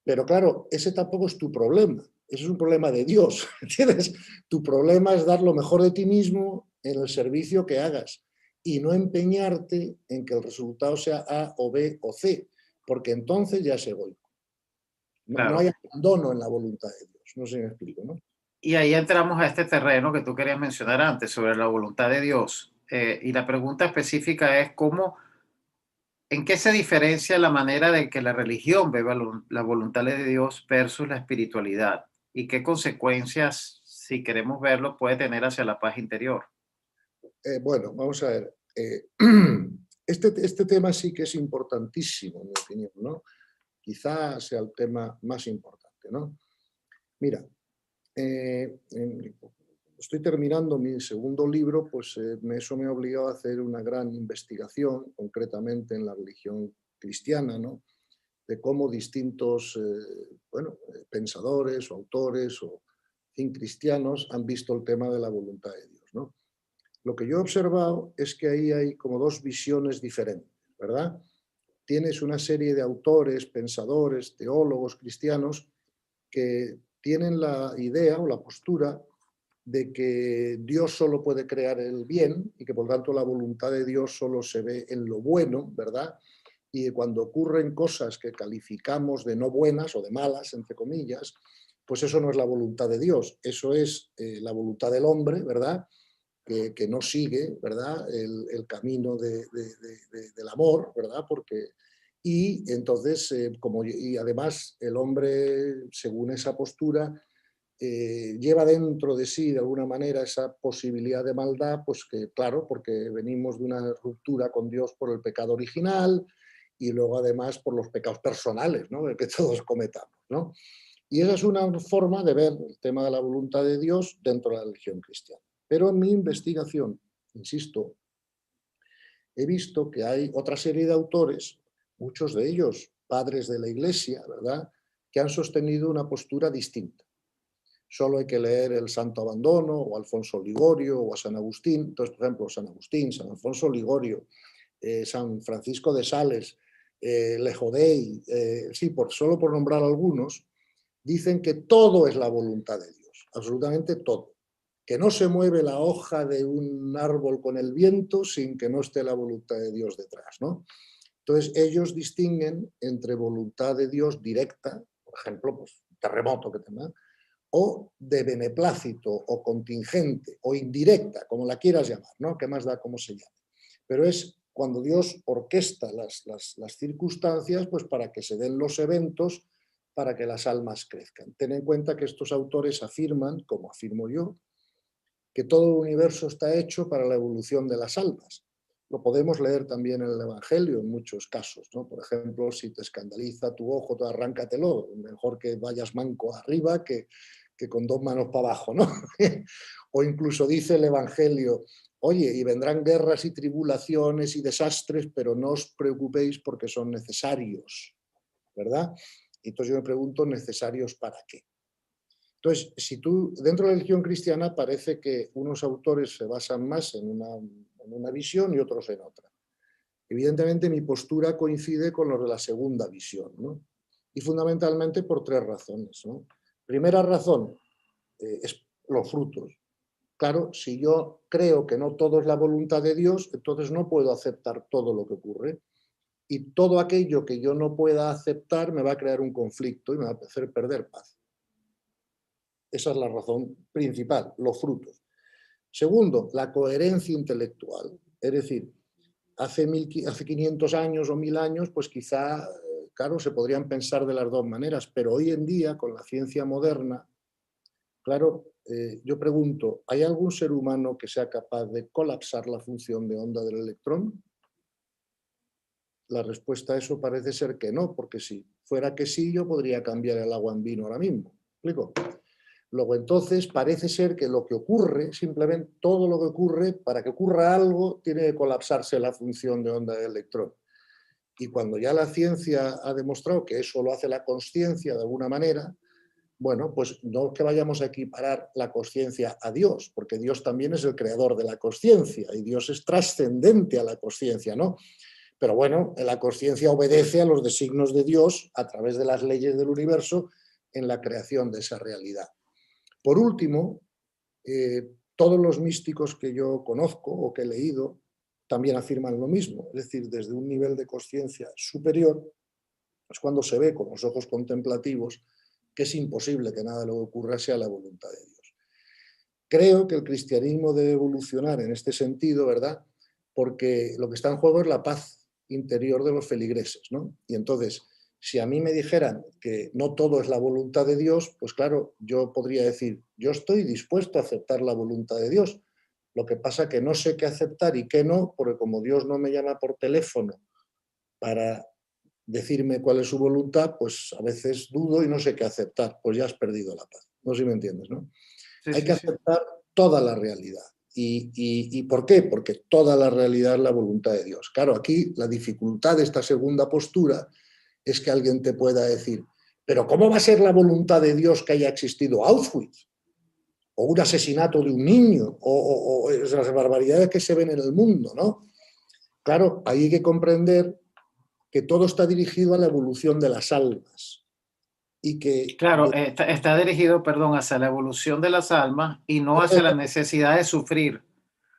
Pero claro, ese tampoco es tu problema, ese es un problema de Dios, ¿entiendes? Tu problema es dar lo mejor de ti mismo en el servicio que hagas y no empeñarte en que el resultado sea A o B o C, porque entonces ya es egoico. No hay Claro. abandono en la voluntad de Dios, no sé si me explico, ¿no? Y ahí entramos a este terreno que tú querías mencionar antes, sobre la voluntad de Dios. Y la pregunta específica es ¿en qué se diferencia la manera de que la religión ve la voluntad de Dios versus la espiritualidad? ¿Y qué consecuencias, si queremos verlo, puede tener hacia la paz interior? Bueno, vamos a ver. Este tema sí que es importantísimo, en mi opinión, ¿no? Quizás sea el tema más importante, ¿no? Mira, estoy terminando mi segundo libro, pues eso me ha obligado a hacer una gran investigación, concretamente en la religión cristiana, ¿no?, de cómo distintos pensadores o autores o cristianos han visto el tema de la voluntad de Dios, ¿no? Lo que yo he observado es que ahí hay como 2 visiones diferentes, ¿verdad? tienes una serie de autores, pensadores, teólogos cristianos que tienen la idea o la postura de que Dios solo puede crear el bien y que por tanto la voluntad de Dios solo se ve en lo bueno, ¿verdad? Y cuando ocurren cosas que calificamos de no buenas o de malas, entre comillas, pues eso no es la voluntad de Dios, eso es la voluntad del hombre, ¿verdad? Que no sigue, ¿verdad? El camino del amor, ¿verdad? Y entonces, y además el hombre, según esa postura, lleva dentro de sí de alguna manera esa posibilidad de maldad, pues que claro, porque venimos de una ruptura con Dios por el pecado original y luego además por los pecados personales, ¿no? Que todos cometamos, ¿no? Y esa es una forma de ver el tema de la voluntad de Dios dentro de la religión cristiana. Pero en mi investigación, insisto, he visto que hay otra serie de autores, muchos de ellos padres de la Iglesia, ¿verdad?, que han sostenido una postura distinta. Solo hay que leer el Santo Abandono o Alfonso Ligorio o a San Agustín. Entonces, por ejemplo, San Agustín, San Alfonso Ligorio, San Francisco de Sales, Lejodei, sí, solo por nombrar algunos, dicen que todo es la voluntad de Dios, absolutamente todo. Que no se mueve la hoja de un árbol con el viento sin que no esté la voluntad de Dios detrás, ¿no? Entonces, ellos distinguen entre voluntad de Dios directa, por ejemplo, pues, terremoto que tenga, o de beneplácito, o contingente, o indirecta, como la quieras llamar, ¿no? ¿Qué más da cómo se llama? Pero es cuando Dios orquesta las circunstancias, pues para que se den los eventos, para que las almas crezcan. Ten en cuenta que estos autores afirman, como afirmo yo, que todo el universo está hecho para la evolución de las almas. Lo podemos leer también en el Evangelio en muchos casos, ¿no? Por ejemplo, si te escandaliza tu ojo, tú arráncatelo. Mejor que vayas manco arriba que con dos manos para abajo, ¿no? O incluso dice el Evangelio, oye, y vendrán guerras y tribulaciones y desastres, pero no os preocupéis porque son necesarios, ¿verdad? Entonces yo me pregunto, ¿necesarios para qué? Entonces, si tú, dentro de la religión cristiana parece que unos autores se basan más en una visión y otros en otra. Evidentemente mi postura coincide con los de la segunda visión, ¿no? Y fundamentalmente por tres razones, ¿no? Primera razón, es los frutos. Claro, si yo creo que no todo es la voluntad de Dios, entonces no puedo aceptar todo lo que ocurre. Y todo aquello que yo no pueda aceptar me va a crear un conflicto y me va a hacer perder paz. Esa es la razón principal, los frutos. Segundo, la coherencia intelectual. Es decir, hace 500 años o 1000 años, pues quizá, claro, se podrían pensar de las dos maneras, pero hoy en día, con la ciencia moderna, claro, yo pregunto, ¿hay algún ser humano que sea capaz de colapsar la función de onda del electrón? La respuesta a eso parece ser que no, porque si fuera que sí, yo podría cambiar el agua en vino ahora mismo. ¿Me explico? Luego, entonces, parece ser que lo que ocurre, simplemente todo lo que ocurre, para que ocurra algo, tiene que colapsarse la función de onda del electrón. Y cuando ya la ciencia ha demostrado que eso lo hace la consciencia de alguna manera, bueno, pues no es que vayamos a equiparar la consciencia a Dios, porque Dios también es el creador de la consciencia y Dios es trascendente a la consciencia, ¿no? Pero bueno, la consciencia obedece a los designios de Dios a través de las leyes del universo en la creación de esa realidad. Por último, todos los místicos que yo conozco o que he leído también afirman lo mismo, es decir, desde un nivel de consciencia superior, es cuando se ve con los ojos contemplativos que es imposible que nada lo que ocurra sea la voluntad de Dios. Creo que el cristianismo debe evolucionar en este sentido, ¿verdad? Porque lo que está en juego es la paz interior de los feligreses, ¿no? Y entonces, si a mí me dijeran que no todo es la voluntad de Dios, pues claro, yo podría decir, yo estoy dispuesto a aceptar la voluntad de Dios. Lo que pasa que no sé qué aceptar y qué no, porque como Dios no me llama por teléfono para decirme cuál es su voluntad, pues a veces dudo y no sé qué aceptar, pues ya has perdido la paz. No sé si me entiendes, ¿no? Sí, Hay sí, que sí. aceptar toda la realidad. ¿Y por qué? Porque toda la realidad es la voluntad de Dios. Claro, aquí la dificultad de esta segunda postura es que alguien te pueda decir, pero ¿cómo va a ser la voluntad de Dios que haya existido Auschwitz? O un asesinato de un niño, o las barbaridades que se ven en el mundo, ¿no? Claro, hay que comprender que todo está dirigido a la evolución de las almas. Y que... Claro, está dirigido, perdón, hacia la evolución de las almas y no hacia la necesidad de sufrir.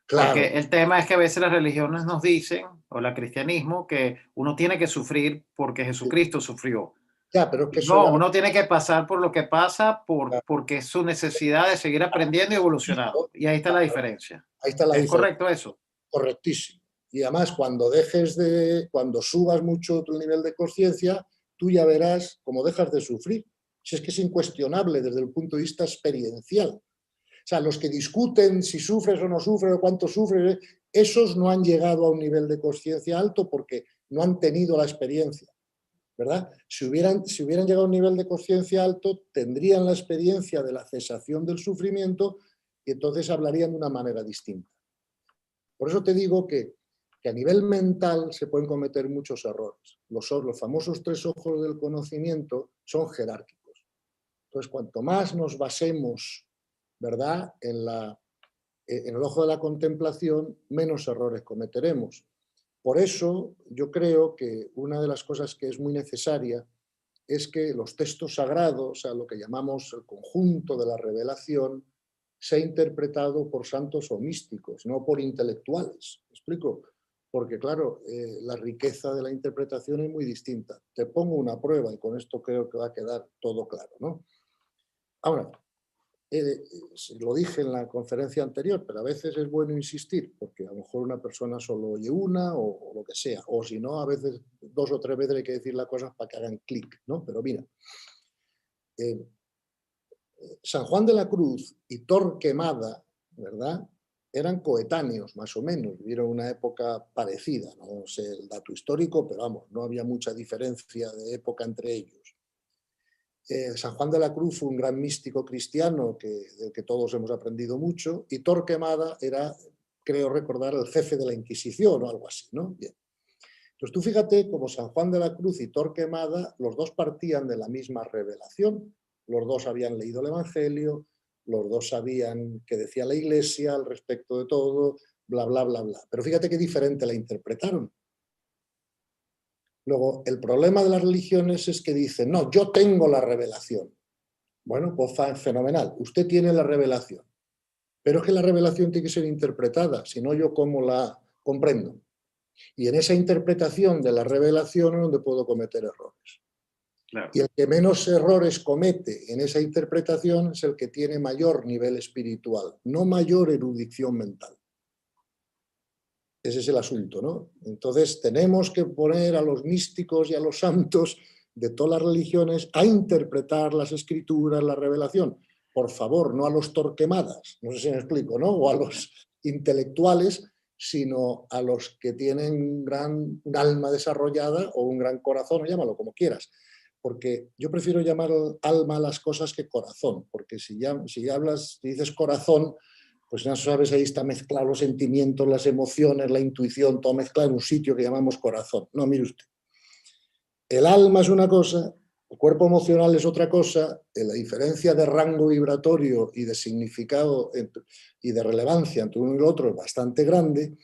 Claro. Porque el tema es que a veces las religiones nos dicen, o el cristianismo, que uno tiene que sufrir porque Jesucristo sufrió. Ya, pero es que eso No, ya... uno tiene que pasar por lo que pasa porque es su necesidad de seguir aprendiendo y evolucionando. Y ahí está la diferencia. Ahí está la ¿Es diferencia. correcto eso? Correctísimo. Y además, cuando subas mucho tu nivel de conciencia, tú ya verás cómo dejas de sufrir. Si es que es incuestionable desde el punto de vista experiencial. O sea, los que discuten si sufres o no sufres o cuánto sufres, esos no han llegado a un nivel de conciencia alto porque no han tenido la experiencia, ¿verdad? Si hubieran llegado a un nivel de conciencia alto, tendrían la experiencia de la cesación del sufrimiento y entonces hablarían de una manera distinta. Por eso te digo que a nivel mental se pueden cometer muchos errores. Los famosos 3 ojos del conocimiento son jerárquicos. Entonces, cuanto más nos basemos, ¿verdad?, en el ojo de la contemplación, menos errores cometeremos. Por eso yo creo que una de las cosas que es muy necesaria es que los textos sagrados, o sea, lo que llamamos el conjunto de la revelación, sea interpretado por santos o místicos, no por intelectuales. ¿Me explico? Porque, claro, la riqueza de la interpretación es muy distinta. Te pongo una prueba y con esto creo que va a quedar todo claro, ¿no? Ahora, lo dije en la conferencia anterior, pero a veces es bueno insistir, porque a lo mejor una persona solo oye una o lo que sea, o si no, a veces 2 o 3 veces hay que decir las cosas para que hagan clic, ¿no? Pero mira, San Juan de la Cruz y Torquemada, ¿verdad?, eran coetáneos, más o menos, vivieron una época parecida, no sé el dato histórico, pero vamos, no había mucha diferencia de época entre ellos. San Juan de la Cruz fue un gran místico cristiano del que todos hemos aprendido mucho, y Torquemada era, creo recordar, el jefe de la Inquisición o algo así, ¿no? Bien. Entonces tú fíjate como San Juan de la Cruz y Torquemada, los dos partían de la misma revelación, los dos habían leído el Evangelio, los dos sabían qué decía la Iglesia al respecto de todo, bla, bla, bla, bla. Pero fíjate qué diferente la interpretaron. Luego, el problema de las religiones es que dicen, no, yo tengo la revelación. Bueno, pues fenomenal, usted tiene la revelación. Pero es que la revelación tiene que ser interpretada, si no yo cómo la comprendo. Y en esa interpretación de la revelación es donde puedo cometer errores. Claro. Y el que menos errores comete en esa interpretación es el que tiene mayor nivel espiritual, no mayor erudición mental. Ese es el asunto, ¿no? Entonces tenemos que poner a los místicos y a los santos de todas las religiones a interpretar las escrituras, la revelación. Por favor, no a los Torquemadas, no sé si me explico, ¿no? O a los intelectuales, sino a los que tienen un alma desarrollada o un gran corazón, llámalo como quieras. Porque yo prefiero llamar alma a las cosas que corazón, porque si dices corazón, pues ya sabes, ahí está mezclado los sentimientos, las emociones, la intuición, todo mezclado en un sitio que llamamos corazón. No, mire usted. El alma es una cosa, el cuerpo emocional es otra cosa, la diferencia de rango vibratorio y de significado y de relevancia entre uno y el otro es bastante grande,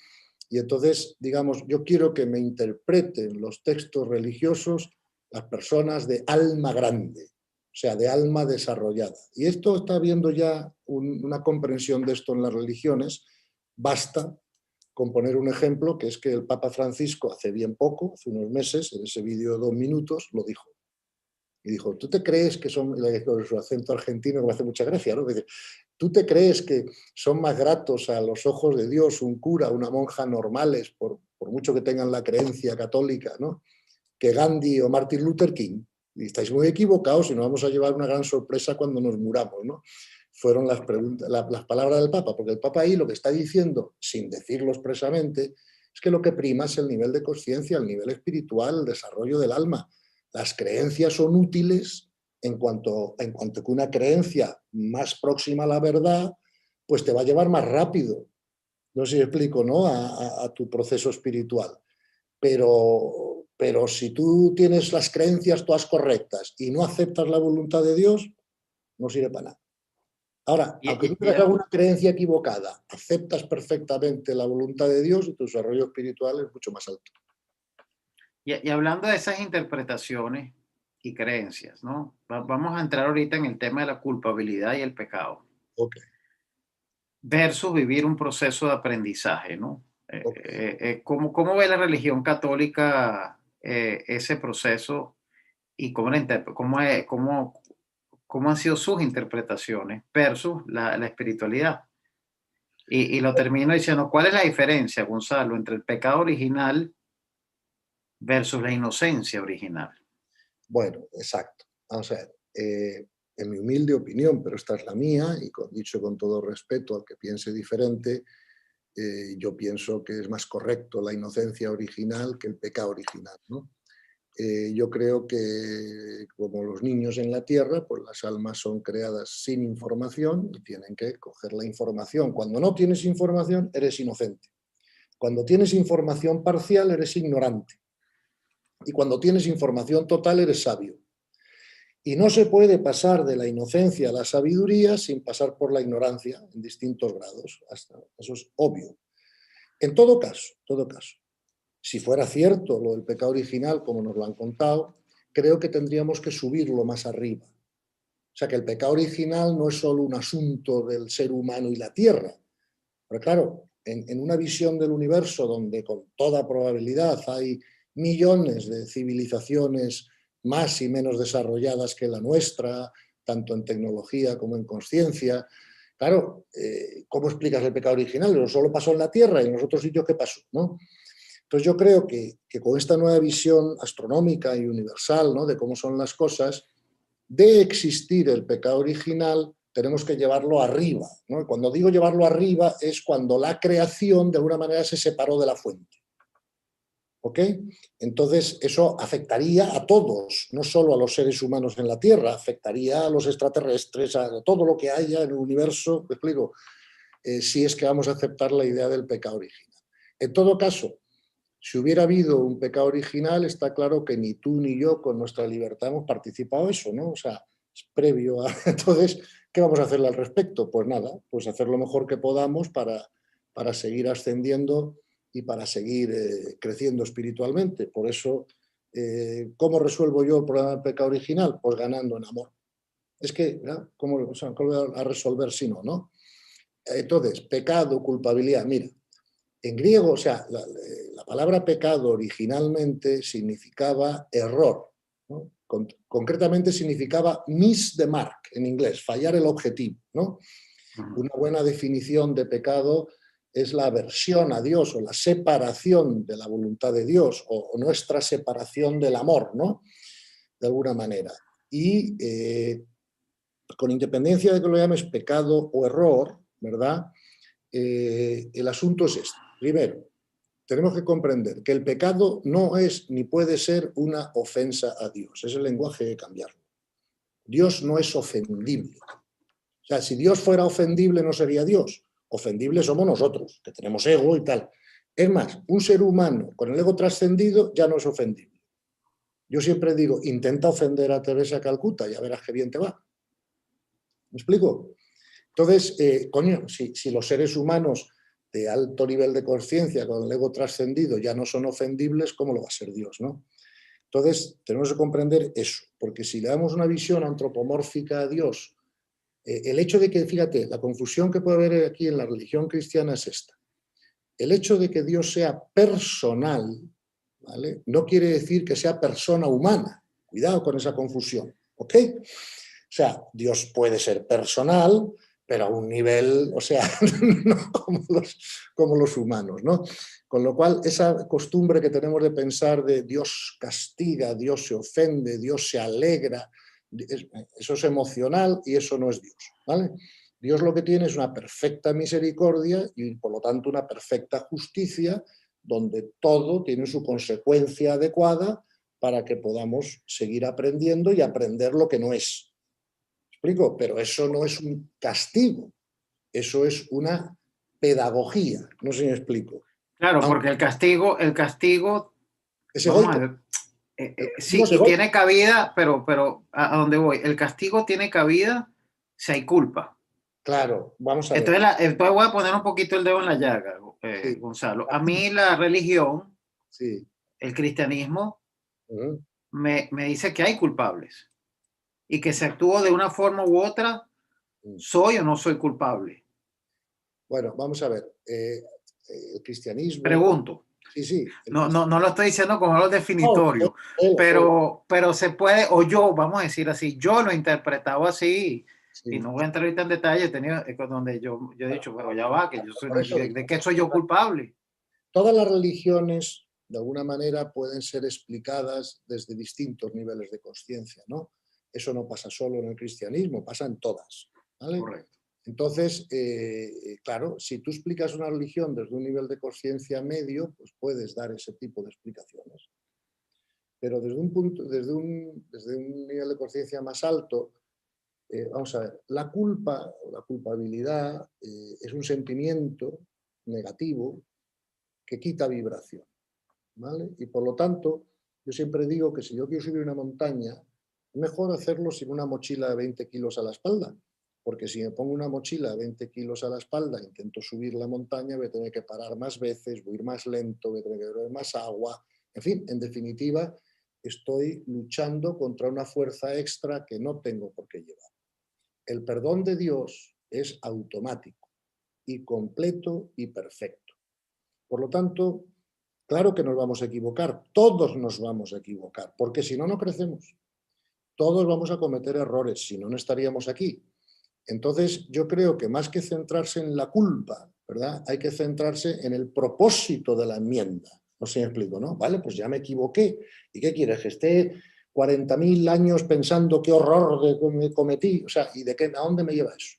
y entonces, digamos, yo quiero que me interpreten los textos religiosos las personas de alma grande, o sea, de alma desarrollada. Y esto está habiendo ya una comprensión de esto en las religiones. Basta con poner un ejemplo, que es que el Papa Francisco hace bien poco, hace unos meses, en ese vídeo de 2 minutos, lo dijo. Y dijo, ¿tú te crees que son, con su acento argentino, que me hace mucha gracia, ¿no? Dice, ¿tú te crees que son más gratos a los ojos de Dios un cura, una monja normales, por mucho que tengan la creencia católica, ¿no?, que Gandhi o Martin Luther King? Y estáis muy equivocados y nos vamos a llevar una gran sorpresa cuando nos muramos, ¿no? Fueron las palabras del Papa, porque el Papa ahí lo que está diciendo, sin decirlo expresamente, es que lo que prima es el nivel de conciencia, el nivel espiritual, el desarrollo del alma. Las creencias son útiles en cuanto que una creencia más próxima a la verdad, pues te va a llevar más rápido, no sé si explico, ¿no?, a tu proceso espiritual. Pero si tú tienes las creencias todas correctas y no aceptas la voluntad de Dios, no sirve para nada. Ahora, aunque tú tengas alguna creencia equivocada, aceptas perfectamente la voluntad de Dios y tu desarrollo espiritual es mucho más alto. Y hablando de esas interpretaciones y creencias, ¿no? Vamos a entrar ahorita en el tema de la culpabilidad y el pecado. Ok, Versus vivir un proceso de aprendizaje, ¿no? ok. ¿Cómo ve la religión católica ese proceso y cómo han sido sus interpretaciones versus la espiritualidad? Y lo termino diciendo, ¿cuál es la diferencia, Gonzalo, entre el pecado original versus la inocencia original? Bueno, exacto. Vamos a ver. En mi humilde opinión, pero esta es la mía, y dicho con todo respeto al que piense diferente, yo pienso que es más correcto la inocencia original que el pecado original, ¿no? Yo creo que, como los niños en la tierra, pues las almas son creadas sin información y tienen que coger la información. Cuando no tienes información, eres inocente. Cuando tienes información parcial, eres ignorante. Y cuando tienes información total, eres sabio. Y no se puede pasar de la inocencia a la sabiduría sin pasar por la ignorancia en distintos grados. Eso es obvio. En todo caso, si fuera cierto lo del pecado original, como nos lo han contado, creo que tendríamos que subirlo más arriba. O sea, que el pecado original no es solo un asunto del ser humano y la tierra. Pero claro, en una visión del universo donde con toda probabilidad hay millones de civilizaciones más y menos desarrolladas que la nuestra, tanto en tecnología como en conciencia, claro, ¿cómo explicas el pecado original? No solo pasó en la Tierra y en los otros sitios, ¿qué pasó? ¿No? Entonces yo creo que con esta nueva visión astronómica y universal, ¿no?, de cómo son las cosas, de existir el pecado original, tenemos que llevarlo arriba, ¿no? Y cuando digo llevarlo arriba es cuando la creación de alguna manera se separó de la fuente. ¿Ok? Entonces eso afectaría a todos, no solo a los seres humanos en la Tierra, afectaría a los extraterrestres, a todo lo que haya en el universo, me explico, si es que vamos a aceptar la idea del pecado original. En todo caso, si hubiera habido un pecado original, está claro que ni tú ni yo con nuestra libertad hemos participado en eso, ¿no? O sea, es previo a... Entonces, ¿qué vamos a hacerle al respecto? Pues nada, pues hacer lo mejor que podamos para seguir ascendiendo y para seguir creciendo espiritualmente. Por eso, ¿cómo resuelvo yo el problema del pecado original? Pues ganando en amor. Es que, ¿no? ¿Cómo voy a resolver si no, no? Entonces, pecado, culpabilidad, mira, en griego, o sea, la palabra pecado originalmente significaba error, ¿no? Concretamente significaba miss the mark en inglés, fallar el objetivo, ¿no? Una buena definición de pecado es la aversión a Dios o la separación de la voluntad de Dios o nuestra separación del amor, ¿no? De alguna manera. Y con independencia de que lo llames pecado o error, ¿verdad? El asunto es este. Primero, tenemos que comprender que el pecado no es ni puede ser una ofensa a Dios. Es el lenguaje de cambiarlo. Dios no es ofendible. O sea, si Dios fuera ofendible no sería Dios. Ofendible somos nosotros, que tenemos ego y tal. Es más, un ser humano con el ego trascendido ya no es ofendible. Yo siempre digo, intenta ofender a Teresa Calcuta, ya verás qué bien te va. ¿Me explico? Entonces, coño, si los seres humanos de alto nivel de conciencia, con el ego trascendido, ya no son ofendibles, ¿cómo lo va a ser Dios, no? Entonces, tenemos que comprender eso, porque si le damos una visión antropomórfica a Dios, el hecho de que, fíjate, la confusión que puede haber aquí en la religión cristiana es esta. El hecho de que Dios sea personal, ¿vale?, no quiere decir que sea persona humana. Cuidado con esa confusión, ¿ok? O sea, Dios puede ser personal, pero a un nivel, o sea, no como los humanos, ¿no? Con lo cual, esa costumbre que tenemos de pensar de Dios castiga, Dios se ofende, Dios se alegra, eso es emocional y eso no es Dios, ¿vale? Dios lo que tiene es una perfecta misericordia y, por lo tanto, una perfecta justicia, donde todo tiene su consecuencia adecuada para que podamos seguir aprendiendo y aprender lo que no es. ¿Explico? Pero eso no es un castigo, eso es una pedagogía, no sé si me explico. Claro, Aunque porque el castigo, es vamos a egoico. ver, sí, Es y egoico. tiene cabida, pero ¿a dónde voy? El castigo tiene cabida si hay culpa. Claro, vamos a ver. Entonces voy a poner un poquito el dedo en la llaga, Sí, Gonzalo. A mí la religión sí, el cristianismo Ujú. me dice que hay culpables y que si actúo de una forma u otra, Mm. soy o no soy culpable. Bueno, vamos a ver. El cristianismo, Pregunto. sí, sí, el No lo estoy diciendo como algo no, definitorio, pero se puede, o yo, vamos a decir así, yo lo he interpretado así, y sí, no voy a entrar ahorita en detalle, he tenido donde yo he dicho, pero ya va, que yo soy, por eso ¿de qué soy yo culpable? todas las religiones, de alguna manera, pueden ser explicadas desde distintos niveles de conciencia, ¿no? Eso no pasa solo en el cristianismo, pasa en todas, ¿vale? Correcto. Entonces, claro, si tú explicas una religión desde un nivel de conciencia medio, pues puedes dar ese tipo de explicaciones. Pero desde un nivel de conciencia más alto, vamos a ver, la culpa o la culpabilidad es un sentimiento negativo que quita vibración, ¿vale? Y por lo tanto, yo siempre digo que si yo quiero subir una montaña, es mejor hacerlo sin una mochila de 20 kilos a la espalda, porque si me pongo una mochila de 20 kilos a la espalda, intento subir la montaña, voy a tener que parar más veces, voy a ir más lento, voy a tener que beber más agua, en fin, en definitiva, estoy luchando contra una fuerza extra que no tengo por qué llevar. El perdón de Dios es automático y completo y perfecto. Por lo tanto, claro que nos vamos a equivocar, todos nos vamos a equivocar, porque si no, no crecemos. Todos vamos a cometer errores, si no, no estaríamos aquí. Entonces, yo creo que más que centrarse en la culpa, ¿verdad? Hay que centrarse en el propósito de la enmienda. No sé si me explico, ¿no? Vale, pues ya me equivoqué. ¿Y qué quieres? Que esté 40.000 años pensando qué horror me cometí. O sea, ¿y a dónde me lleva eso?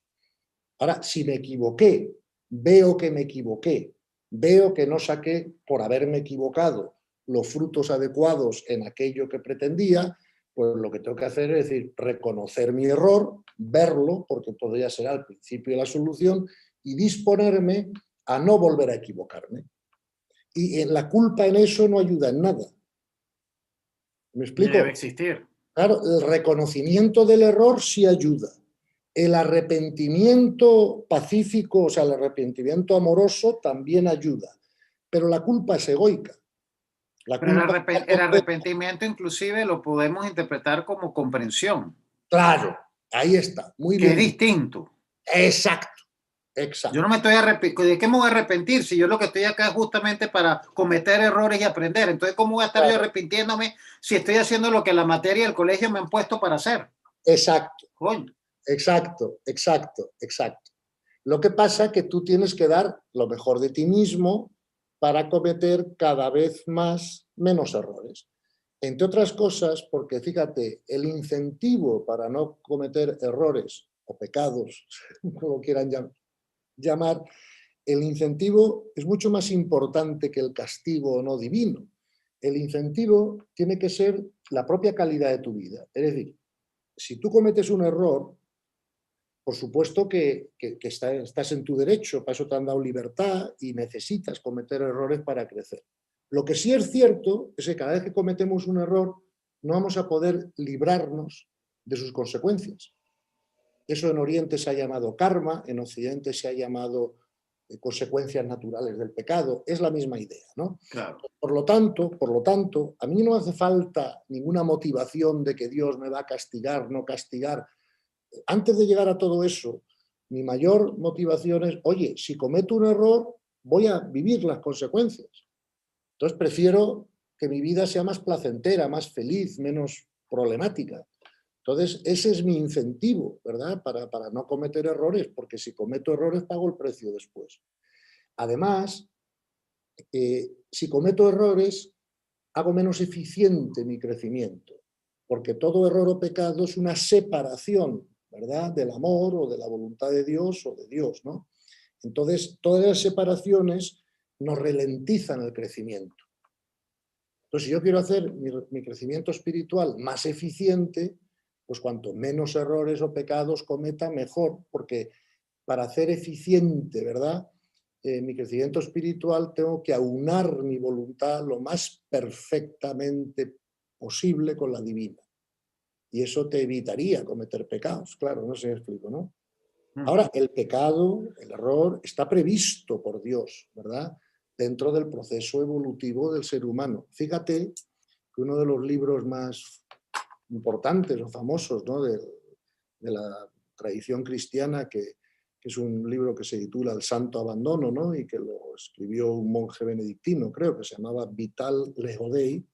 Ahora, si me equivoqué, veo que me equivoqué, veo que no saqué, por haberme equivocado, los frutos adecuados en aquello que pretendía, pues lo que tengo que hacer es decir, reconocer mi error, verlo, porque todavía será el principio de la solución, y disponerme a no volver a equivocarme. Y la culpa en eso no ayuda en nada. ¿Me Ni debe explico? existir. Claro, el reconocimiento del error sí ayuda. El arrepentimiento pacífico, o sea, el arrepentimiento amoroso también ayuda. Pero la culpa es egoica. La Pero culpa el arrepentimiento inclusive lo podemos interpretar como comprensión, claro, ahí está, muy que es bien. distinto. Exacto, Yo exacto. no me estoy arrepintiendo. ¿De qué me voy a arrepentir si yo lo que estoy acá es justamente para cometer errores y aprender? Entonces, ¿cómo voy a estar yo Claro, arrepintiéndome si estoy haciendo lo que la materia del colegio me han puesto para hacer? exacto, Coño. exacto, exacto, exacto. Lo que pasa es que tú tienes que dar lo mejor de ti mismo para cometer cada vez menos errores. Entre otras cosas, porque fíjate, el incentivo para no cometer errores o pecados, como lo quieran llamar, el incentivo es mucho más importante que el castigo no divino. El incentivo tiene que ser la propia calidad de tu vida. Es decir, si tú cometes un error, por supuesto que estás en tu derecho, para eso te han dado libertad y necesitas cometer errores para crecer. Lo que sí es cierto es que cada vez que cometemos un error no vamos a poder librarnos de sus consecuencias. Eso en Oriente se ha llamado karma, en Occidente se ha llamado consecuencias naturales del pecado. Es la misma idea, ¿no? Claro. Por lo tanto, a mí no hace falta ninguna motivación de que Dios me va a castigar, no castigar. Antes de llegar a todo eso, mi mayor motivación es, oye, si cometo un error, voy a vivir las consecuencias. Entonces prefiero que mi vida sea más placentera, más feliz, menos problemática. Entonces, ese es mi incentivo, ¿verdad? Para no cometer errores, porque si cometo errores pago el precio después. Además, si cometo errores, hago menos eficiente mi crecimiento, porque todo error o pecado es una separación, ¿verdad? Del amor o de la voluntad de Dios o de Dios, ¿no? Entonces, todas las separaciones nos ralentizan el crecimiento. Entonces, si yo quiero hacer mi crecimiento espiritual más eficiente, pues cuanto menos errores o pecados cometa, mejor, porque para hacer eficiente, ¿verdad? Mi crecimiento espiritual tengo que aunar mi voluntad lo más perfectamente posible con la divina. Y eso te evitaría cometer pecados, claro, no sé si me explico, ¿no? Ahora, el pecado, el error, está previsto por Dios, ¿verdad? dentro del proceso evolutivo del ser humano. Fíjate que uno de los libros más importantes o famosos, ¿no?, de la tradición cristiana, que es un libro que se titula El Santo Abandono, ¿no?, y que lo escribió un monje benedictino, creo, que se llamaba Vital Lego Dei,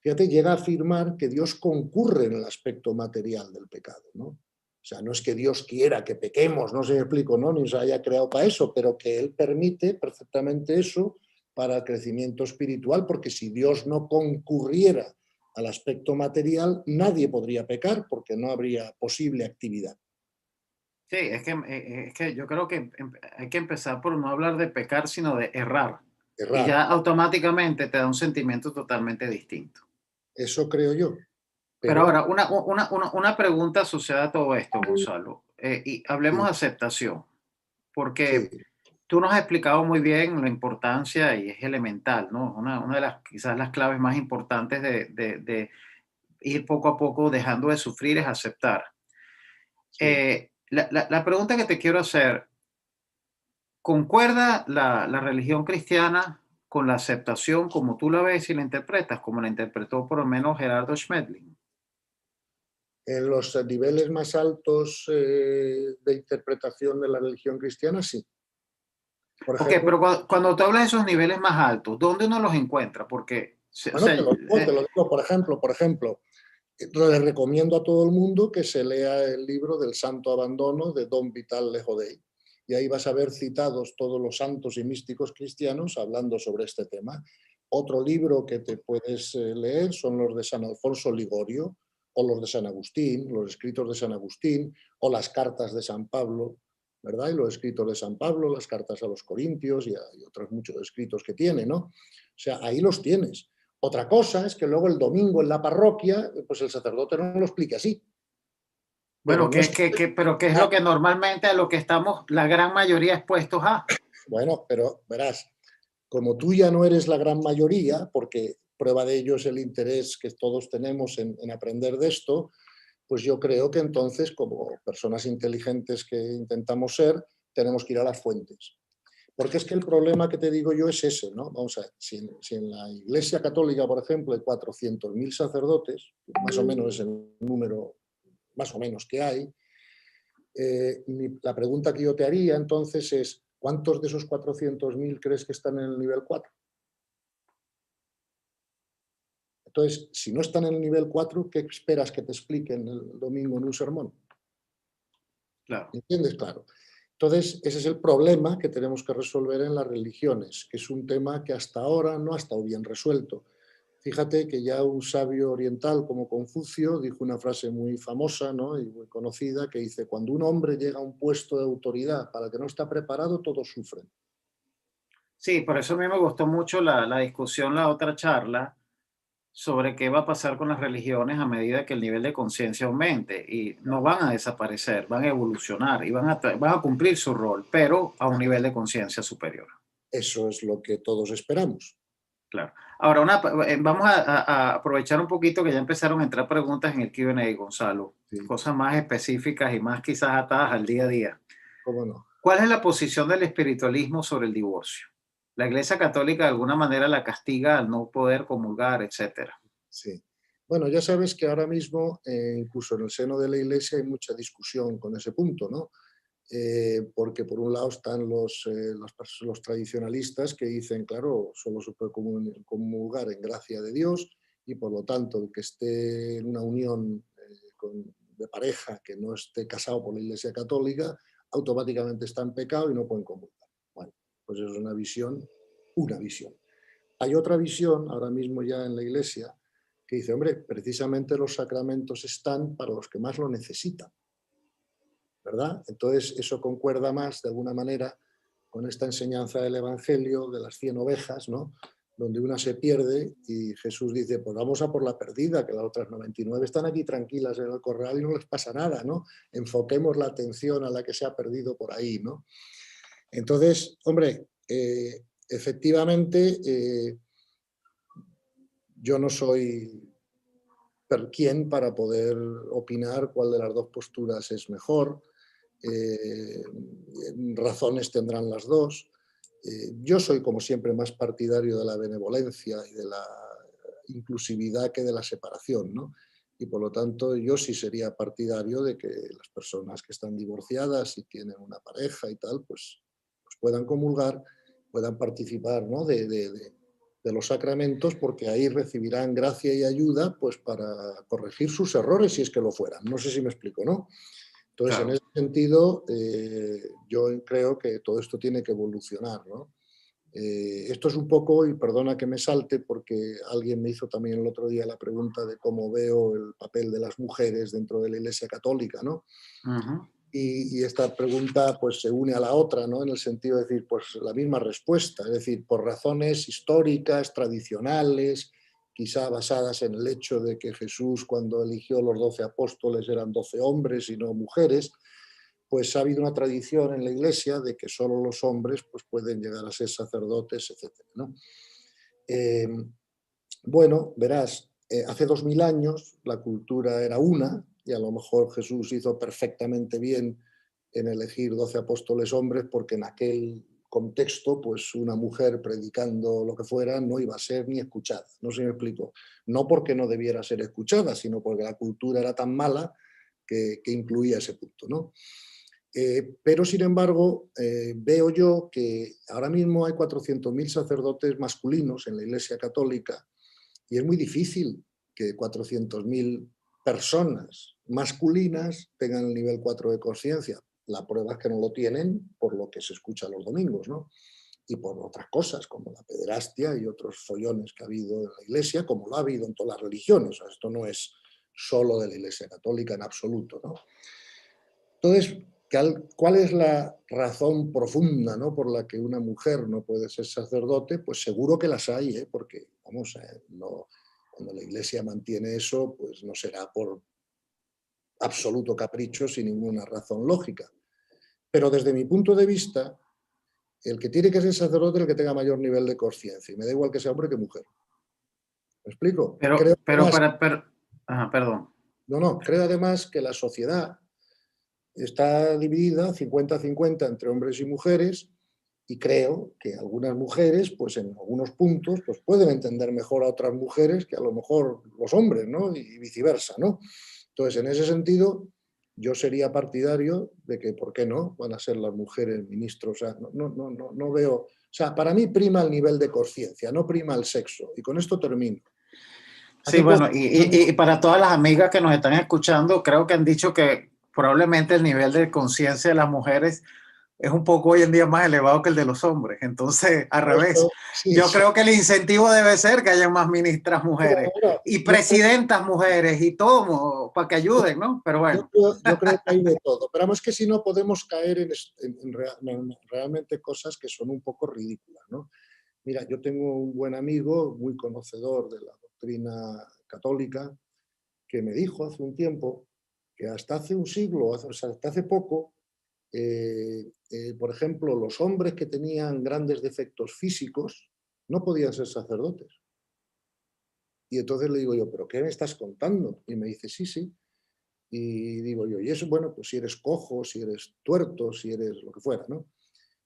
fíjate, llega a afirmar que Dios concurre en el aspecto material del pecado, ¿no? O sea, no es que Dios quiera que pequemos, no sé si me explico, ¿no?, ni se haya creado para eso, pero que Él permite perfectamente eso para el crecimiento espiritual, porque si Dios no concurriera al aspecto material, nadie podría pecar porque no habría posible actividad. Sí, es que yo creo que hay que empezar por no hablar de pecar, sino de errar. Y Errar, ya automáticamente te da un sentimiento totalmente distinto. eso creo yo. Pero Pero ahora, una pregunta asociada a todo esto, Gonzalo. Y hablemos sí, de aceptación, sí, porque tú nos has explicado muy bien la importancia y es elemental, ¿no? Una de las, quizás las claves más importantes de ir poco a poco dejando de sufrir es aceptar. sí. La pregunta que te quiero hacer, ¿concuerda la religión cristiana con la aceptación como tú la ves y la interpretas, como la interpretó por lo menos Gerardo Schmedlin? En los niveles más altos de interpretación de la religión cristiana, sí. Por Ok, ejemplo, pero cuando tú hablas de esos niveles más altos, ¿dónde uno los encuentra? Porque, o bueno, sea, te lo digo, por ejemplo, le recomiendo a todo el mundo que se lea el libro del Santo Abandono de Don Vital Lego Dei. Y ahí vas a ver citados todos los santos y místicos cristianos hablando sobre este tema. Otro libro que te puedes leer son los de San Alfonso Ligorio o los de San Agustín, los escritos de San Agustín o las cartas de San Pablo, ¿verdad? Y los escritos de San Pablo, las cartas a los Corintios y otros muchos escritos que tiene, ¿no? O sea, ahí los tienes. Otra cosa es que luego el domingo en la parroquia, pues el sacerdote no lo explique así. Pero bueno, no es pero ¿qué es ah, lo que normalmente a lo que estamos la gran mayoría expuestos a? bueno, pero verás, como tú ya no eres la gran mayoría, porque prueba de ello es el interés que todos tenemos en aprender de esto, pues yo creo que entonces, como personas inteligentes que intentamos ser, tenemos que ir a las fuentes. Porque es que el problema que te digo yo es ese, ¿no? Vamos a ver, si en la Iglesia Católica, por ejemplo, hay 400.000 sacerdotes, más o menos es el número más o menos que hay, la pregunta que yo te haría entonces es, ¿cuántos de esos 400.000 crees que están en el nivel 4? Entonces, si no están en el nivel 4, ¿qué esperas que te expliquen el domingo en un sermón? Claro. ¿Entiendes? Claro. Entonces, ese es el problema que tenemos que resolver en las religiones, que es un tema que hasta ahora no ha estado bien resuelto. Fíjate que ya un sabio oriental como Confucio dijo una frase muy famosa, ¿no?, y muy conocida, que dice: cuando un hombre llega a un puesto de autoridad para el que no está preparado, todos sufren. Sí, por eso a mí me gustó mucho la discusión, la otra charla, sobre qué va a pasar con las religiones a medida que el nivel de conciencia aumente. Y no van a desaparecer, van a evolucionar y van a cumplir su rol, pero a un nivel de conciencia superior. Eso es lo que todos esperamos. Claro. Ahora, vamos a aprovechar un poquito que ya empezaron a entrar preguntas en el Q&A, Gonzalo. Sí, Cosas más específicas y más quizás atadas al día a día. cómo no. ¿Cuál es la posición del espiritualismo sobre el divorcio? La Iglesia Católica de alguna manera la castiga al no poder comulgar, etcétera. Sí. Bueno, ya sabes que ahora mismo, incluso en el seno de la Iglesia, hay mucha discusión con ese punto, ¿no? Porque por un lado están los tradicionalistas que dicen, claro, solo se puede comulgar en gracia de Dios y por lo tanto el que esté en una unión de pareja que no esté casado por la Iglesia Católica automáticamente está en pecado y no pueden comulgar. Bueno, pues eso es una visión, una visión. Hay otra visión ahora mismo ya en la Iglesia que dice, hombre, precisamente los sacramentos están para los que más lo necesitan, ¿verdad? Entonces eso concuerda más de alguna manera con esta enseñanza del Evangelio de las 100 ovejas, ¿no?, donde una se pierde y Jesús dice, pues vamos a por la perdida, que las otras 99 están aquí tranquilas en el corral y no les pasa nada, ¿no? Enfoquemos la atención a la que se ha perdido por ahí, ¿no? Entonces, hombre, efectivamente, yo no soy quien para poder opinar cuál de las dos posturas es mejor. Razones tendrán las dos. Yo soy, como siempre, más partidario de la benevolencia y de la inclusividad que de la separación, ¿no? Y por lo tanto yo sí sería partidario de que las personas que están divorciadas y tienen una pareja y tal, pues puedan comulgar, puedan participar, ¿no?, de los sacramentos, porque ahí recibirán gracia y ayuda pues para corregir sus errores si es que lo fueran. No sé si me explico, ¿no? Entonces, Claro. en ese sentido, yo creo que todo esto tiene que evolucionar, ¿no? Esto es un poco, y perdona que me salte, porque alguien me hizo también el otro día la pregunta de cómo veo el papel de las mujeres dentro de la Iglesia Católica, ¿no? Ujú. Y esta pregunta pues se une a la otra, ¿no? En el sentido de decir, pues la misma respuesta, es decir, por razones históricas, tradicionales, quizá basadas en el hecho de que Jesús, cuando eligió los 12 apóstoles, eran 12 hombres y no mujeres, pues ha habido una tradición en la Iglesia de que solo los hombres pues, pueden llegar a ser sacerdotes, etcétera, ¿no? Eh, bueno, verás, hace 2000 años la cultura era una, y a lo mejor Jesús hizo perfectamente bien en elegir 12 apóstoles hombres, porque en aquel contexto, pues una mujer predicando lo que fuera no iba a ser ni escuchada. No sé si me explico. No porque no debiera ser escuchada, sino porque la cultura era tan mala que incluía ese punto, ¿no? Pero, sin embargo, veo yo que ahora mismo hay 400.000 sacerdotes masculinos en la Iglesia Católica, y es muy difícil que 400.000 personas masculinas tengan el nivel 4 de conciencia. La prueba es que no lo tienen por lo que se escucha los domingos, ¿no? Y por otras cosas, como la pederastia y otros follones que ha habido en la Iglesia, como lo ha habido en todas las religiones. O sea, esto no es solo de la Iglesia Católica en absoluto, ¿no? Entonces, ¿cuál es la razón profunda, ¿no?, por la que una mujer no puede ser sacerdote? Pues seguro que las hay, ¿eh? Porque, vamos, no, cuando la Iglesia mantiene eso, pues no será por absoluto capricho, sin ninguna razón lógica. Pero desde mi punto de vista, el que tiene que ser sacerdote es el que tenga mayor nivel de conciencia, y me da igual que sea hombre que mujer. ¿Me explico? Creo Pero además, para... Ajá, perdón. creo además que la sociedad está dividida 50-50 entre hombres y mujeres, y creo que algunas mujeres, pues en algunos puntos, pues pueden entender mejor a otras mujeres que a lo mejor los hombres, ¿no? Y viceversa, ¿no? Entonces, en ese sentido, yo sería partidario de que, ¿por qué no?, van a ser las mujeres ministros. O sea, no veo... O sea, para mí prima el nivel de conciencia, no prima el sexo. Y con esto termino. Sí, Hace poco... bueno, y para todas las amigas que nos están escuchando, creo que han dicho que probablemente el nivel de conciencia de las mujeres es un poco hoy en día más elevado que el de los hombres. Entonces, al revés, Sí, yo sí. creo que el incentivo debe ser que haya más ministras mujeres Bueno, y presidentas mujeres y todo para que ayuden, ¿no? Pero bueno. Yo creo que hay de todo, pero vamos, que si no podemos caer en realmente cosas que son un poco ridículas, ¿no? Mira, yo tengo un buen amigo, muy conocedor de la doctrina católica, que me dijo hace un tiempo que hasta hace un siglo, o sea, hasta hace poco, por ejemplo, los hombres que tenían grandes defectos físicos no podían ser sacerdotes. Y entonces le digo yo, ¿pero qué me estás contando? Y me dice, sí, sí. Y digo yo, y eso, bueno, pues si eres cojo, si eres tuerto, si eres lo que fuera, ¿no?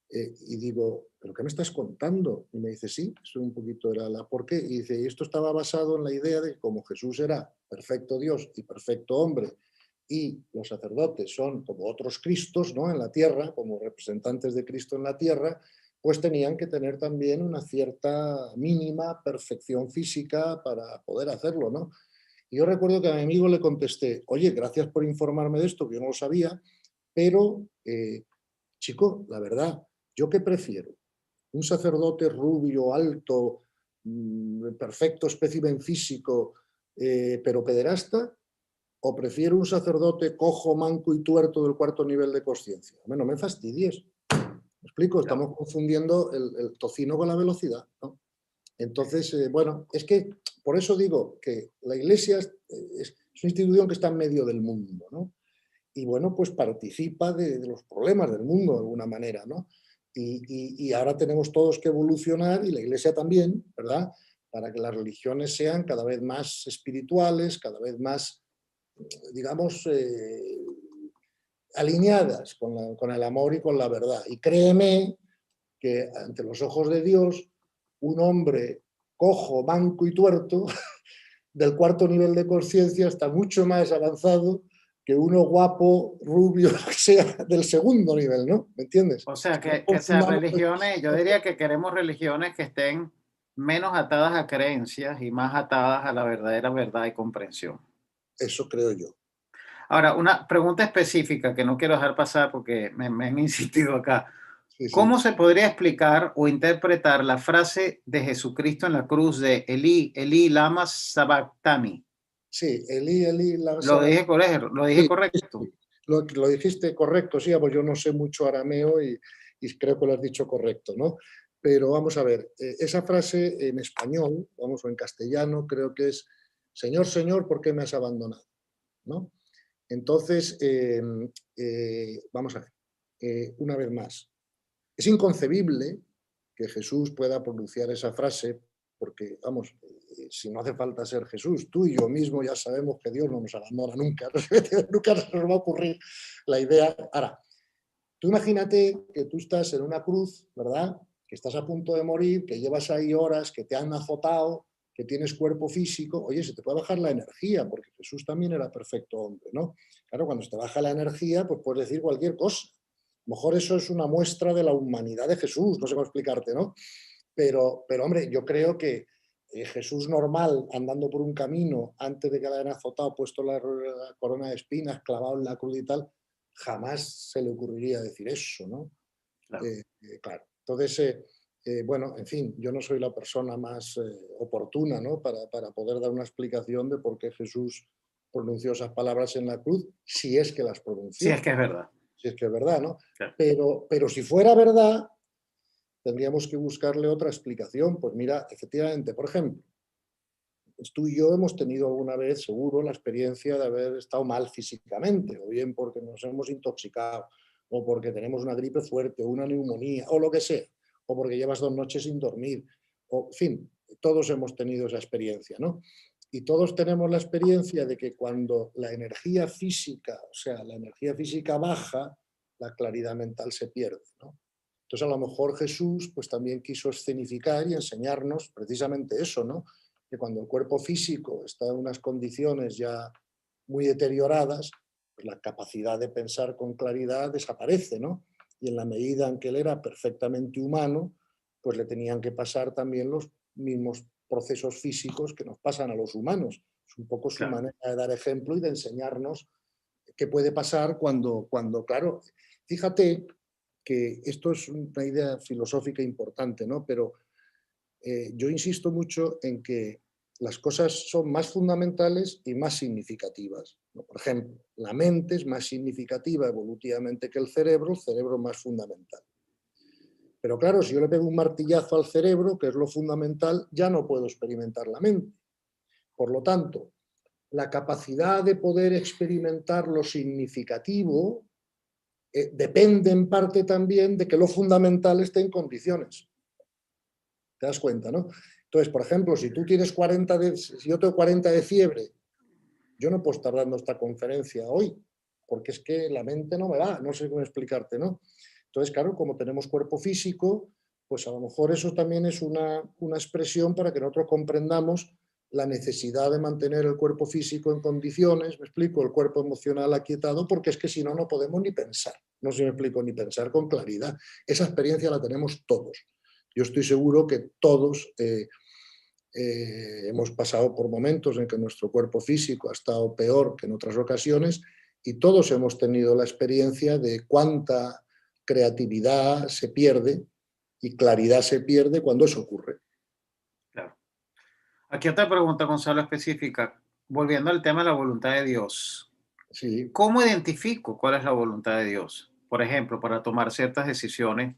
Y digo, ¿pero qué me estás contando? Y me dice, sí, eso un poquito era la... ¿Por qué? Y dice, y esto estaba basado en la idea de que como Jesús era perfecto Dios y perfecto hombre, y los sacerdotes son como otros Cristos, ¿no?, en la tierra, como representantes de Cristo en la tierra, pues tenían que tener también una cierta mínima perfección física para poder hacerlo, ¿no? Y yo recuerdo que a mi amigo le contesté, oye, gracias por informarme de esto, que yo no lo sabía, pero, chico, la verdad, ¿yo qué prefiero? ¿Un sacerdote rubio, alto, perfecto espécimen físico, pero pederasta? ¿O prefiero un sacerdote cojo, manco y tuerto del cuarto nivel de conciencia? No me fastidies. ¿Me explico? Estamos confundiendo el tocino con la velocidad, ¿no? Entonces, bueno, es que por eso digo que la Iglesia es una institución que está en medio del mundo, ¿no? Y bueno, pues participa de los problemas del mundo de alguna manera, ¿no? Y ahora tenemos todos que evolucionar, y la Iglesia también, ¿verdad?, para que las religiones sean cada vez más espirituales, cada vez más, digamos, alineadas con el amor y con la verdad. Y créeme que ante los ojos de Dios, un hombre cojo, manco y tuerto, del cuarto nivel de conciencia está mucho más avanzado que uno guapo, rubio, que sea del segundo nivel, ¿no? ¿Me entiendes? O sea, No que sean confundamos. religiones, yo diría que queremos religiones que estén menos atadas a creencias y más atadas a la verdadera verdad y comprensión. Eso creo yo. Ahora, una pregunta específica que no quiero dejar pasar porque me han insistido acá. Sí, ¿Cómo sí. se podría explicar o interpretar la frase de Jesucristo en la cruz de Elí, Elí, lama sabactani? Sí, Elí, Lo dije correcto, lo dije sí, correcto. sí. Lo dijiste correcto, sí, pues yo no sé mucho arameo y creo que lo has dicho correcto, ¿no? Pero vamos a ver, esa frase en español, vamos, o en castellano, creo que es Señor, Señor, ¿por qué me has abandonado? ¿No? Entonces, vamos a ver, una vez más, es inconcebible que Jesús pueda pronunciar esa frase porque, vamos, si no hace falta ser Jesús, tú y yo mismo ya sabemos que Dios no nos abandona nunca, nunca se nos va a ocurrir la idea. Ahora, tú imagínate que tú estás en una cruz, ¿verdad? Que estás a punto de morir, que llevas ahí horas, que te han azotado, que tienes cuerpo físico. Oye, se te puede bajar la energía, porque Jesús también era perfecto hombre, ¿no? Claro, cuando se te baja la energía, pues puedes decir cualquier cosa. A lo mejor eso es una muestra de la humanidad de Jesús, no sé cómo explicarte, ¿no? Pero hombre, yo creo que Jesús normal, andando por un camino, antes de que le hayan azotado, puesto la corona de espinas, clavado en la cruz y tal, jamás se le ocurriría decir eso, ¿no? Claro. Claro. Entonces, bueno, en fin, yo no soy la persona más oportuna, ¿no? Para poder dar una explicación de por qué Jesús pronunció esas palabras en la cruz, si es que las Si es pronunció, que es verdad. si es que es verdad, ¿no? Claro. Pero si fuera verdad, tendríamos que buscarle otra explicación. Pues mira, efectivamente, por ejemplo, tú y yo hemos tenido alguna vez, seguro, la experiencia de haber estado mal físicamente, o bien porque nos hemos intoxicado, o porque tenemos una gripe fuerte, o una neumonía, o lo que sea, o porque llevas 2 noches sin dormir, o, en fin, todos hemos tenido esa experiencia, ¿no? Y todos tenemos la experiencia de que cuando la energía física, o sea, la energía física baja, la claridad mental se pierde, ¿no? Entonces, a lo mejor Jesús pues también quiso escenificar y enseñarnos precisamente eso, ¿no? Que cuando el cuerpo físico está en unas condiciones ya muy deterioradas, pues la capacidad de pensar con claridad desaparece, ¿no? Y en la medida en que él era perfectamente humano, pues le tenían que pasar también los mismos procesos físicos que nos pasan a los humanos. Es un poco su Claro. manera de dar ejemplo y de enseñarnos qué puede pasar cuando claro, fíjate que esto es una idea filosófica importante, ¿no? Pero yo insisto mucho en que las cosas son más fundamentales y más significativas, ¿no? Por ejemplo, la mente es más significativa evolutivamente que el cerebro más fundamental. Pero claro, si yo le pego un martillazo al cerebro, que es lo fundamental, ya no puedo experimentar la mente. Por lo tanto, la capacidad de poder experimentar lo significativo depende en parte también de que lo fundamental esté en condiciones. ¿Te das cuenta, no? Entonces, por ejemplo, si yo tengo 40 de fiebre, yo no puedo estar dando esta conferencia hoy, porque es que la mente no me va, no sé cómo explicarte, ¿no? Entonces, claro, como tenemos cuerpo físico, pues a lo mejor eso también es una expresión para que nosotros comprendamos la necesidad de mantener el cuerpo físico en condiciones, me explico, el cuerpo emocional aquietado, porque es que si no, no podemos ni pensar, no sé si me explico, ni pensar con claridad. Esa experiencia la tenemos todos. Yo estoy seguro que todos hemos pasado por momentos en que nuestro cuerpo físico ha estado peor que en otras ocasiones y todos hemos tenido la experiencia de cuánta creatividad se pierde y claridad se pierde cuando eso ocurre. Claro. Aquí otra pregunta, Gonzalo, específica. Volviendo al tema de la voluntad de Dios. Sí. ¿Cómo identifico cuál es la voluntad de Dios? Por ejemplo, para tomar ciertas decisiones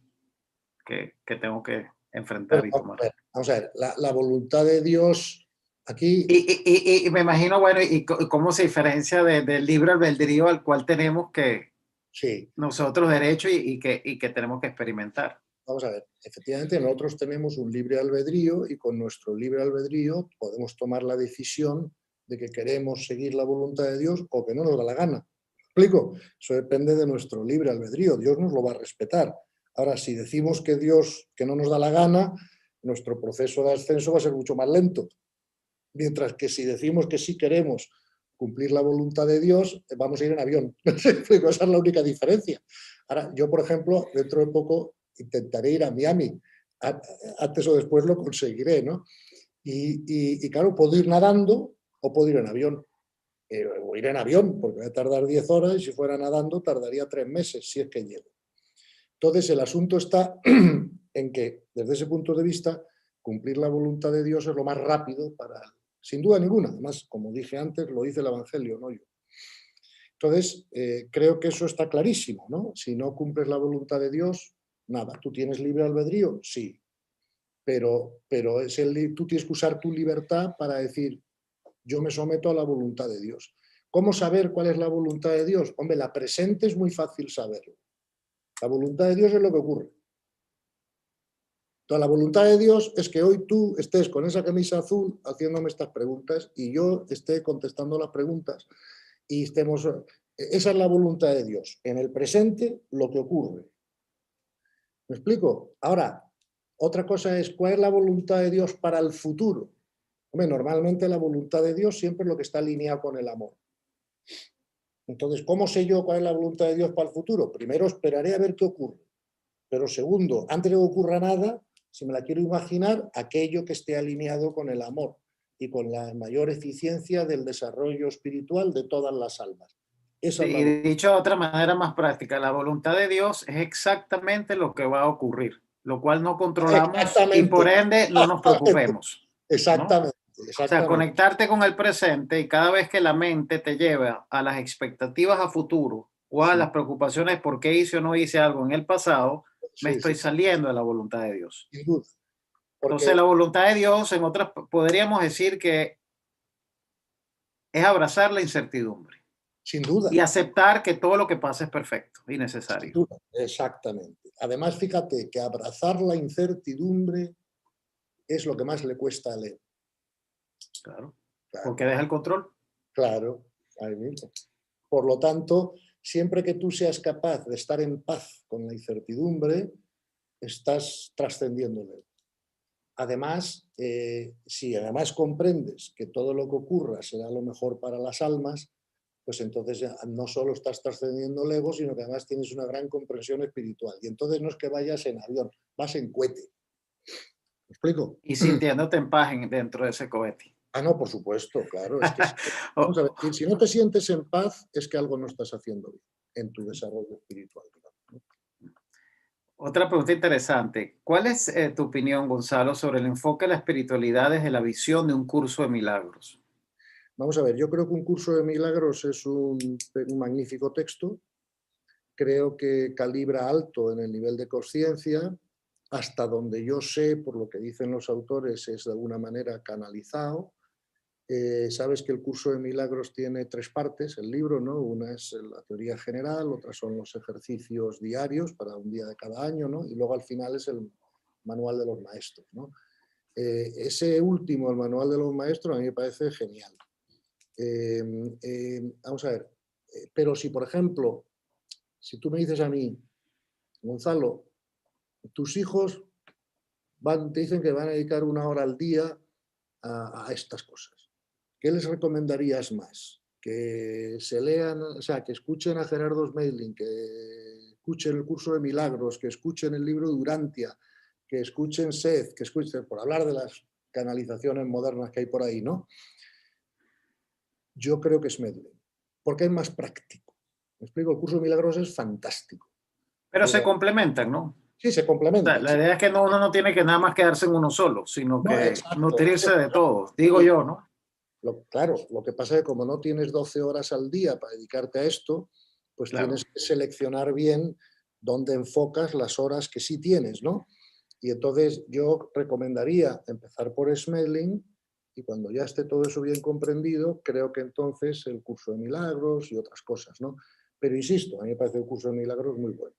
que tengo que enfrentar Bueno, y tomar. vamos a ver, la voluntad de Dios aquí... Y me imagino, bueno, cómo se diferencia del libre albedrío al cual tenemos que Sí, nosotros derecho y que tenemos que experimentar. vamos a ver, efectivamente nosotros tenemos un libre albedrío y con nuestro libre albedrío podemos tomar la decisión de que queremos seguir la voluntad de Dios o que no nos da la gana. ¿Me explico? Eso depende de nuestro libre albedrío, Dios nos lo va a respetar. Ahora, si decimos que Dios, que no nos da la gana, nuestro proceso de ascenso va a ser mucho más lento. Mientras que si decimos que sí queremos cumplir la voluntad de Dios, vamos a ir en avión. Esa es la única diferencia. Ahora, yo, por ejemplo, dentro de poco intentaré ir a Miami. Antes o después lo conseguiré, ¿no? Y claro, puedo ir nadando o puedo ir en avión. O ir en avión, porque voy a tardar 10 horas, y si fuera nadando tardaría 3 meses, si es que llego. Entonces, el asunto está en que, desde ese punto de vista, cumplir la voluntad de Dios es lo más rápido para, sin duda ninguna. Además, como dije antes, lo dice el Evangelio, no yo. Entonces, creo que eso está clarísimo, ¿no? Si no cumples la voluntad de Dios, nada. ¿Tú tienes libre albedrío? Sí. Pero tú tienes que usar tu libertad para decir, yo me someto a la voluntad de Dios. ¿Cómo saber cuál es la voluntad de Dios? Hombre, la presente es muy fácil saberlo. La voluntad de Dios es lo que ocurre. Entonces, la voluntad de Dios es que hoy tú estés con esa camisa azul haciéndome estas preguntas y yo esté contestando las preguntas y estemos... Esa es la voluntad de Dios. En el presente, lo que ocurre. ¿Me explico? Ahora, otra cosa es, ¿cuál es la voluntad de Dios para el futuro? Hombre, normalmente la voluntad de Dios siempre es lo que está alineado con el amor. Entonces, ¿cómo sé yo cuál es la voluntad de Dios para el futuro? Primero, esperaré a ver qué ocurre. Pero segundo, antes de que ocurra nada, si me la quiero imaginar, aquello que esté alineado con el amor y con la mayor eficiencia del desarrollo espiritual de todas las almas. Esa es Sí, la... y dicho de otra manera más práctica, la voluntad de Dios es exactamente lo que va a ocurrir, lo cual no controlamos y por Exactamente, ende no nos preocupemos, ¿no? exactamente, O sea, exactamente. conectarte con el presente y cada vez que la mente te lleva a las expectativas a futuro o a Sí, las preocupaciones por qué hice o no hice algo en el pasado, me sí, estoy sí, saliendo de la voluntad de Dios. sin duda. Entonces, Porque, la voluntad de Dios, en otras, podríamos decir que es abrazar la incertidumbre sin duda, y aceptar que todo lo que pasa es perfecto y sin necesario. duda, exactamente. Además, fíjate que abrazar la incertidumbre es lo que más le cuesta a leer. Claro, Claro, porque deja el control. claro, ahí mismo. Por lo tanto, siempre que tú seas capaz de estar en paz con la incertidumbre, estás trascendiéndole. Además, si además comprendes que todo lo que ocurra será lo mejor para las almas, pues entonces ya no solo estás trascendiendo el ego, sino que además tienes una gran comprensión espiritual. Y entonces no es que vayas en avión, vas en cohete. ¿Me explico? Y sintiéndote en paz dentro de ese cohete. Ah, no, por supuesto, claro. Es que vamos a ver, si no te sientes en paz, es que algo no estás haciendo bien en tu desarrollo espiritual. ¿No? Otra pregunta interesante. ¿Cuál es tu opinión, Gonzalo, sobre el enfoque de la espiritualidad desde la visión de un curso de milagros? Vamos a ver, yo creo que un curso de milagros es un magnífico texto. Creo que calibra alto en el nivel de conciencia. Hasta donde yo sé, por lo que dicen los autores, es de alguna manera canalizado. Sabes que el curso de milagros tiene 3 partes, el libro, ¿no? Una es la teoría general, otras son los ejercicios diarios para un día de cada año, ¿no? Y luego al final es el manual de los maestros, ¿no? Ese último, el manual de los maestros, a mí me parece genial. Vamos a ver, pero si por ejemplo, si tú me dices a mí, Gonzalo, tus hijos te dicen que van a dedicar 1 hora al día a estas cosas. ¿Qué les recomendarías más? Que se lean, o sea, que escuchen a Gerardo Smeidling, que escuchen el curso de milagros, que escuchen el libro de Durantia, que escuchen Seth, que escuchen, por hablar de las canalizaciones modernas que hay por ahí, ¿no? Yo creo que Smeidling, porque es más práctico. Me explico, el curso de milagros es fantástico. Pero se Pero complementan, ¿no? sí, se O sea, complementan. la Sí. idea es que uno no tiene que nada más quedarse en uno solo, sino No, que exacto. nutrirse de todo, digo yo, ¿no? Claro, lo que pasa es que como no tienes 12 horas al día para dedicarte a esto, pues Claro. tienes que seleccionar bien dónde enfocas las horas que sí tienes, ¿no? Y entonces yo recomendaría empezar por Smeidling y cuando ya esté todo eso bien comprendido, creo que entonces el curso de milagros y otras cosas, ¿no? Pero insisto, a mí me parece el curso de milagros muy bueno.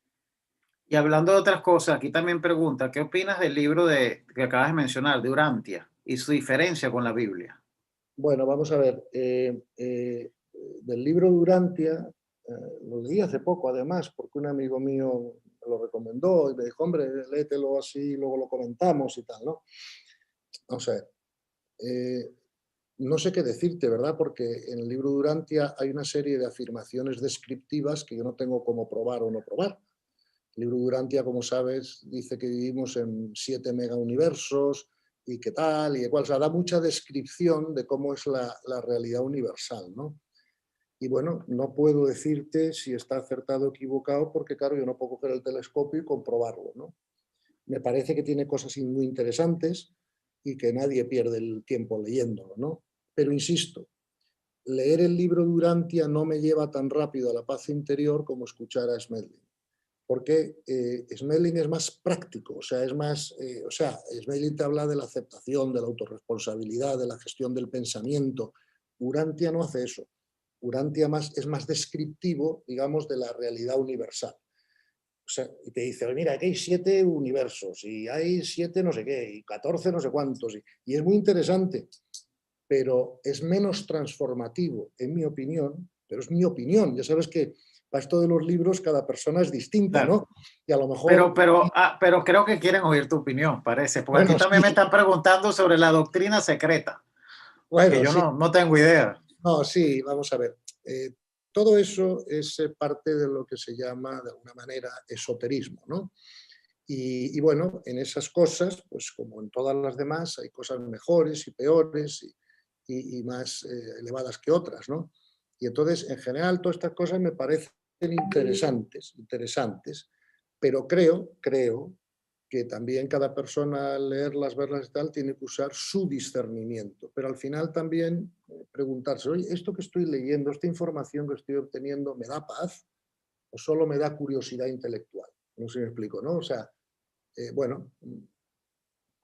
Y hablando de otras cosas, aquí también pregunta, ¿qué opinas del libro que acabas de mencionar, de Urantia, y su diferencia con la Biblia? Bueno, vamos a ver, del libro Durantia, lo leí hace poco además, porque un amigo mío me lo recomendó y me dijo, hombre, léetelo así, luego lo comentamos y tal, ¿no? O sea, no sé qué decirte, ¿verdad? Porque en el libro de Urantia hay una serie de afirmaciones descriptivas que yo no tengo cómo probar o no probar. El libro de Urantia, como sabes, dice que vivimos en 7 megauniversos y qué tal y de cuál. O sea, da mucha descripción de cómo es la realidad universal, ¿no? Y bueno, no puedo decirte si está acertado o equivocado porque, claro, yo no puedo coger el telescopio y comprobarlo, ¿no? Me parece que tiene cosas muy interesantes y que nadie pierde el tiempo leyéndolo, ¿no? Pero insisto, leer el libro de Urantia no me lleva tan rápido a la paz interior como escuchar a Smedley. Porque Smedley es más práctico, o sea, Smedley te habla de la aceptación, de la autorresponsabilidad, de la gestión del pensamiento. Urantia no hace eso. Urantia es más descriptivo, digamos, de la realidad universal. O sea, y te dice, mira, aquí hay 7 universos y hay 7 no sé qué y 14 no sé cuántos. Y es muy interesante, pero es menos transformativo, en mi opinión, pero es mi opinión. Ya sabes que para esto de los libros cada persona es distinta, Claro. ¿no? Y a lo mejor... Pero creo que quieren oír tu opinión, parece. Porque Bueno, aquí también sí, me están preguntando sobre la doctrina secreta, que bueno, yo sí, no tengo idea. no, sí, vamos a ver. Todo eso es parte de lo que se llama, de alguna manera, esoterismo, ¿no? Y bueno, en esas cosas, pues como en todas las demás, hay cosas mejores y peores y más elevadas que otras, ¿no? Y entonces, en general, todas estas cosas me parecen interesantes, pero creo que también cada persona al leerlas, verlas y tal, tiene que usar su discernimiento, pero al final también preguntarse, oye, esto que estoy leyendo, esta información que estoy obteniendo, ¿me da paz o solo me da curiosidad intelectual? No sé si me explico, ¿no? O sea, bueno,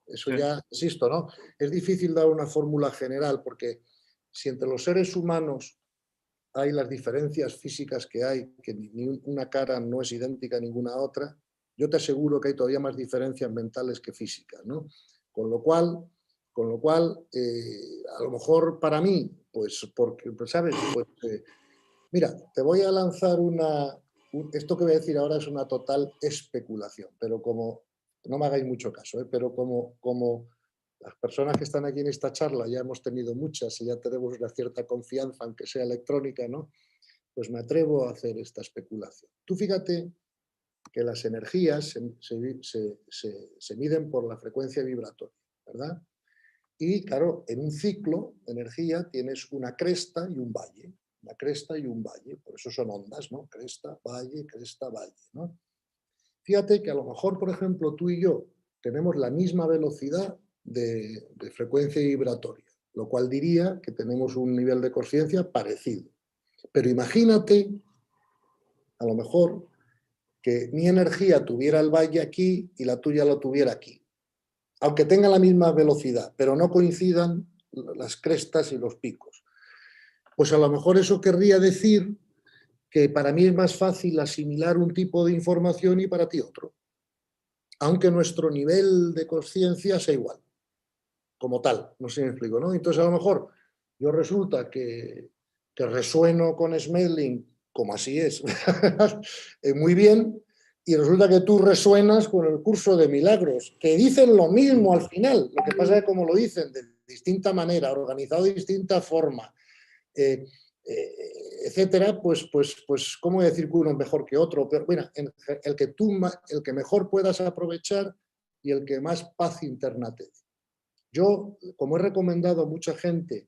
eso Sí. ya, insisto, ¿no? Es difícil dar una fórmula general porque si entre los seres humanos hay las diferencias físicas que hay, que ni una cara no es idéntica a ninguna otra, yo te aseguro que hay todavía más diferencias mentales que físicas, ¿no? Con lo cual a lo mejor para mí, pues porque, pues, ¿sabes? Pues, mira, te voy a lanzar esto que voy a decir ahora es una total especulación, pero como, no me hagáis mucho caso, pero como las personas que están aquí en esta charla ya hemos tenido muchas y ya tenemos una cierta confianza, aunque sea electrónica, ¿no? Pues me atrevo a hacer esta especulación. Tú fíjate que las energías se miden por la frecuencia vibratoria, ¿verdad? Y claro, en un ciclo de energía tienes una cresta y un valle, una cresta y un valle, por eso son ondas, ¿no? Cresta, valle, ¿no? Fíjate que a lo mejor, por ejemplo, tú y yo tenemos la misma velocidad de frecuencia vibratoria, lo cual diría que tenemos un nivel de conciencia parecido. Pero imagínate, a lo mejor, que mi energía tuviera el valle aquí y la tuya lo tuviera aquí. Aunque tengan la misma velocidad, pero no coincidan las crestas y los picos. Pues a lo mejor eso querría decir que para mí es más fácil asimilar un tipo de información y para ti otro, aunque nuestro nivel de conciencia sea igual, como tal, no sé si me explico, ¿no? Entonces a lo mejor yo resulta que resueno con Smedley, como así es, muy bien, y resulta que tú resuenas con el curso de milagros, que dicen lo mismo al final, lo que pasa es que como lo dicen de distinta manera, organizado de distinta forma, etcétera, pues, ¿cómo decir que uno es mejor que otro? Pero bueno, el que mejor puedas aprovechar y el que más paz interna te dé. Yo, como he recomendado a mucha gente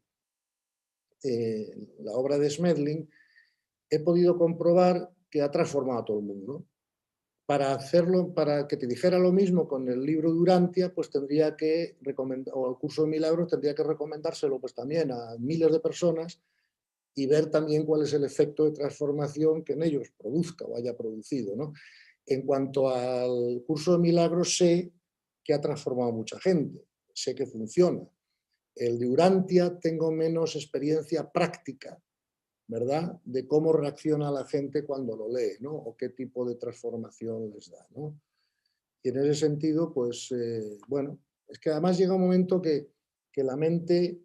la obra de Smedley, he podido comprobar que ha transformado a todo el mundo. Para hacerlo, para que te dijera lo mismo con el libro de Urantia, pues tendría que recomendar, o el curso de milagros, tendría que recomendárselo pues también a miles de personas y ver también cuál es el efecto de transformación que en ellos produzca o haya producido, ¿no? En cuanto al curso de milagros, sé que ha transformado a mucha gente, sé que funciona. El de Urantia tengo menos experiencia práctica, ¿verdad? De cómo reacciona la gente cuando lo lee, ¿no? O qué tipo de transformación les da, ¿no? Y en ese sentido, pues, bueno, es que además llega un momento que la mente,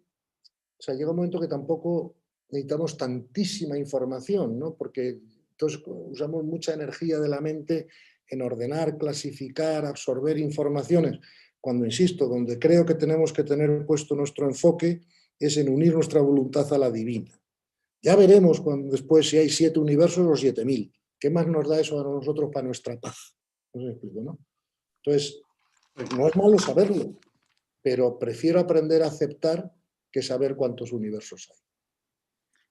o sea, llega un momento que tampoco necesitamos tantísima información, ¿no? Porque entonces usamos mucha energía de la mente en ordenar, clasificar, absorber informaciones, cuando, insisto, donde creo que tenemos que tener puesto nuestro enfoque es en unir nuestra voluntad a la divina. Ya veremos después si hay 7 universos o 7000. ¿Qué más nos da eso a nosotros para nuestra paz? No sé si me explico, ¿no? Entonces, no es malo saberlo, pero prefiero aprender a aceptar que saber cuántos universos hay.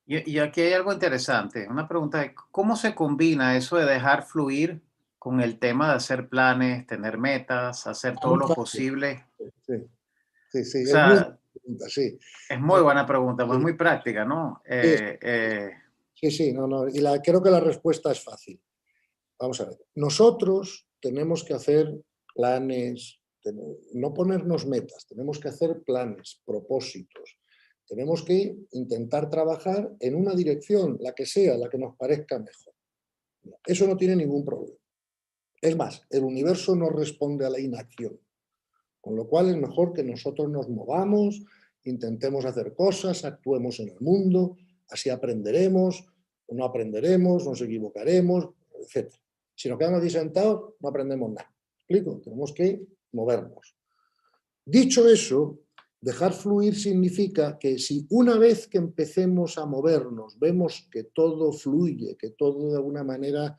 Y aquí hay algo interesante, una pregunta de cómo se combina eso de dejar fluir con el tema de hacer planes, tener metas, hacer todo lo posible. Sí, sí, sí, O es muy sea, pregunta, sí. es muy buena pregunta, es muy práctica, ¿no? Sí, sí, no, y creo que la respuesta es fácil. Vamos a ver, nosotros tenemos que hacer planes, no ponernos metas, tenemos que hacer planes, propósitos. Tenemos que intentar trabajar en una dirección, la que sea, la que nos parezca mejor. Eso no tiene ningún problema. Es más, el universo no responde a la inacción, con lo cual es mejor que nosotros nos movamos, intentemos hacer cosas, actuemos en el mundo, así aprenderemos, o no aprenderemos, nos equivocaremos, etc. Si nos quedamos aquí sentados, no aprendemos nada. ¿Me explico? Tenemos que movernos. Dicho eso, dejar fluir significa que si una vez que empecemos a movernos vemos que todo fluye, que todo de alguna manera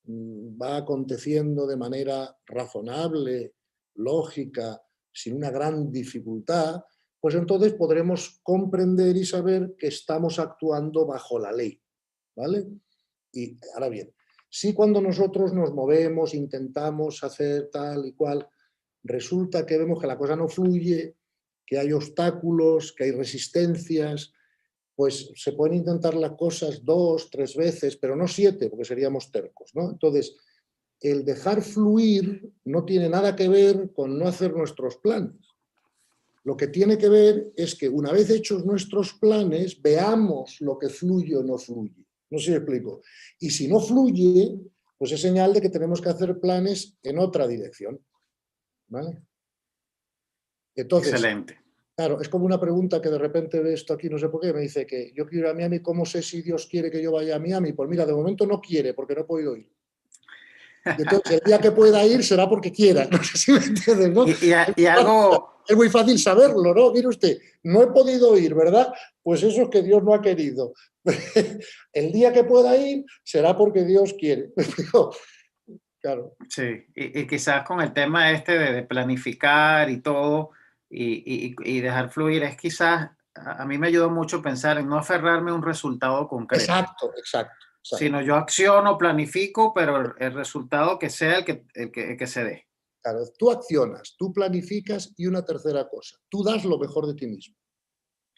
va aconteciendo de manera razonable, lógica, sin una gran dificultad, pues entonces podremos comprender y saber que estamos actuando bajo la ley, ¿vale? Y ahora bien, si cuando nosotros nos movemos, intentamos hacer tal y cual, resulta que vemos que la cosa no fluye, que hay obstáculos, que hay resistencias, pues se pueden intentar las cosas 2, 3 veces, pero no 7, porque seríamos tercos, ¿no? Entonces, el dejar fluir no tiene nada que ver con no hacer nuestros planes. Lo que tiene que ver es que una vez hechos nuestros planes, veamos lo que fluye o no fluye. No sé si me explico. Y si no fluye, pues es señal de que tenemos que hacer planes en otra dirección. ¿Vale? Entonces, excelente. claro, es como una pregunta que de repente ve esto aquí, no sé por qué, me dice que yo quiero ir a Miami, ¿cómo sé si Dios quiere que yo vaya a Miami? Pues mira, de momento no quiere, porque no he podido ir. Y entonces, el día que pueda ir será porque quiera. No sé si me entiendes, ¿no? Y algo... Es muy fácil saberlo, ¿no? Mire usted, no he podido ir, ¿verdad? Pues eso es que Dios no ha querido. El día que pueda ir será porque Dios quiere. Claro. Sí, y quizás con el tema este de planificar y todo y dejar fluir, es quizás, a mí me ayudó mucho pensar en no aferrarme a un resultado concreto. Exacto, exacto. Sino yo acciono, planifico, pero el resultado que sea el que se dé. Claro, tú accionas, tú planificas y una tercera cosa, tú das lo mejor de ti mismo.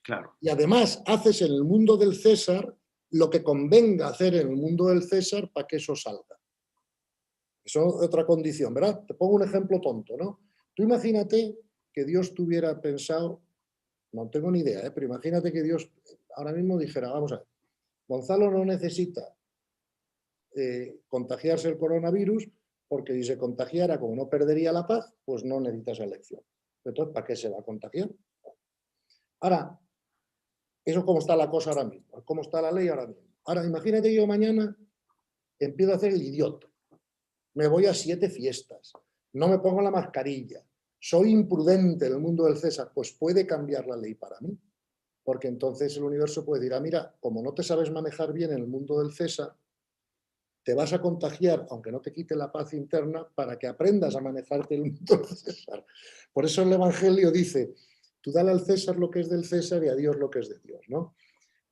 Claro. Y además haces en el mundo del César lo que convenga hacer en el mundo del César para que eso salga. Eso es otra condición, ¿verdad? Te pongo un ejemplo tonto, ¿no? Tú imagínate que Dios tuviera pensado, no tengo ni idea, pero imagínate que Dios ahora mismo dijera, vamos a ver, Gonzalo no necesita contagiarse el coronavirus porque si se contagiara, como no perdería la paz, pues no necesita esa elección. Entonces, ¿para qué se va a contagiar? Ahora, eso es como está la cosa ahora mismo, cómo está la ley ahora mismo. Ahora, imagínate yo mañana empiezo a hacer el idiota. Me voy a 7 fiestas, no me pongo la mascarilla, soy imprudente en el mundo del César, pues puede cambiar la ley para mí. Porque entonces el universo puede decir, mira, como no te sabes manejar bien en el mundo del César, te vas a contagiar, aunque no te quite la paz interna, para que aprendas a manejarte el mundo del César. Por eso el Evangelio dice, tú dale al César lo que es del César y a Dios lo que es de Dios, ¿no?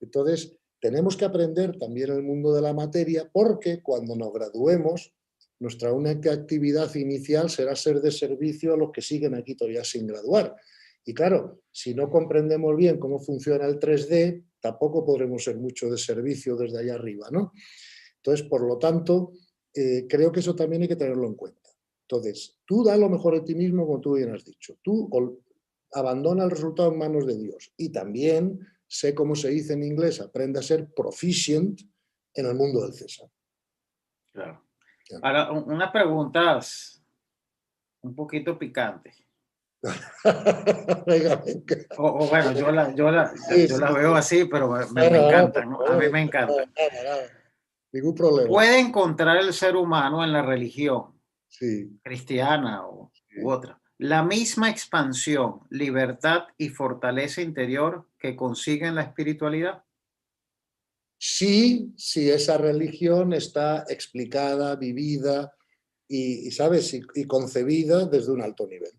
Entonces, tenemos que aprender también el mundo de la materia porque cuando nos graduemos, nuestra única actividad inicial será ser de servicio a los que siguen aquí todavía sin graduar. Y claro, si no comprendemos bien cómo funciona el 3D, tampoco podremos ser mucho de servicio desde allá arriba, ¿no? Entonces, por lo tanto, creo que eso también hay que tenerlo en cuenta. Entonces, tú da lo mejor de ti mismo, como tú bien has dicho. Tú abandona el resultado en manos de Dios. Y también, sé cómo se dice en inglés, aprende a ser proficient en el mundo del César. Claro. Ahora, unas preguntas un poquito picantes. Venga, venga. O bueno, yo la veo así, pero me encantan, ¿no? A mí me encantan. Ningún problema. ¿Puede encontrar el ser humano en la religión Sí. cristiana u otra. La misma expansión, libertad y fortaleza interior que consigue en la espiritualidad. Sí, si esa religión está explicada, vivida ¿sabes? Y concebida desde un alto nivel.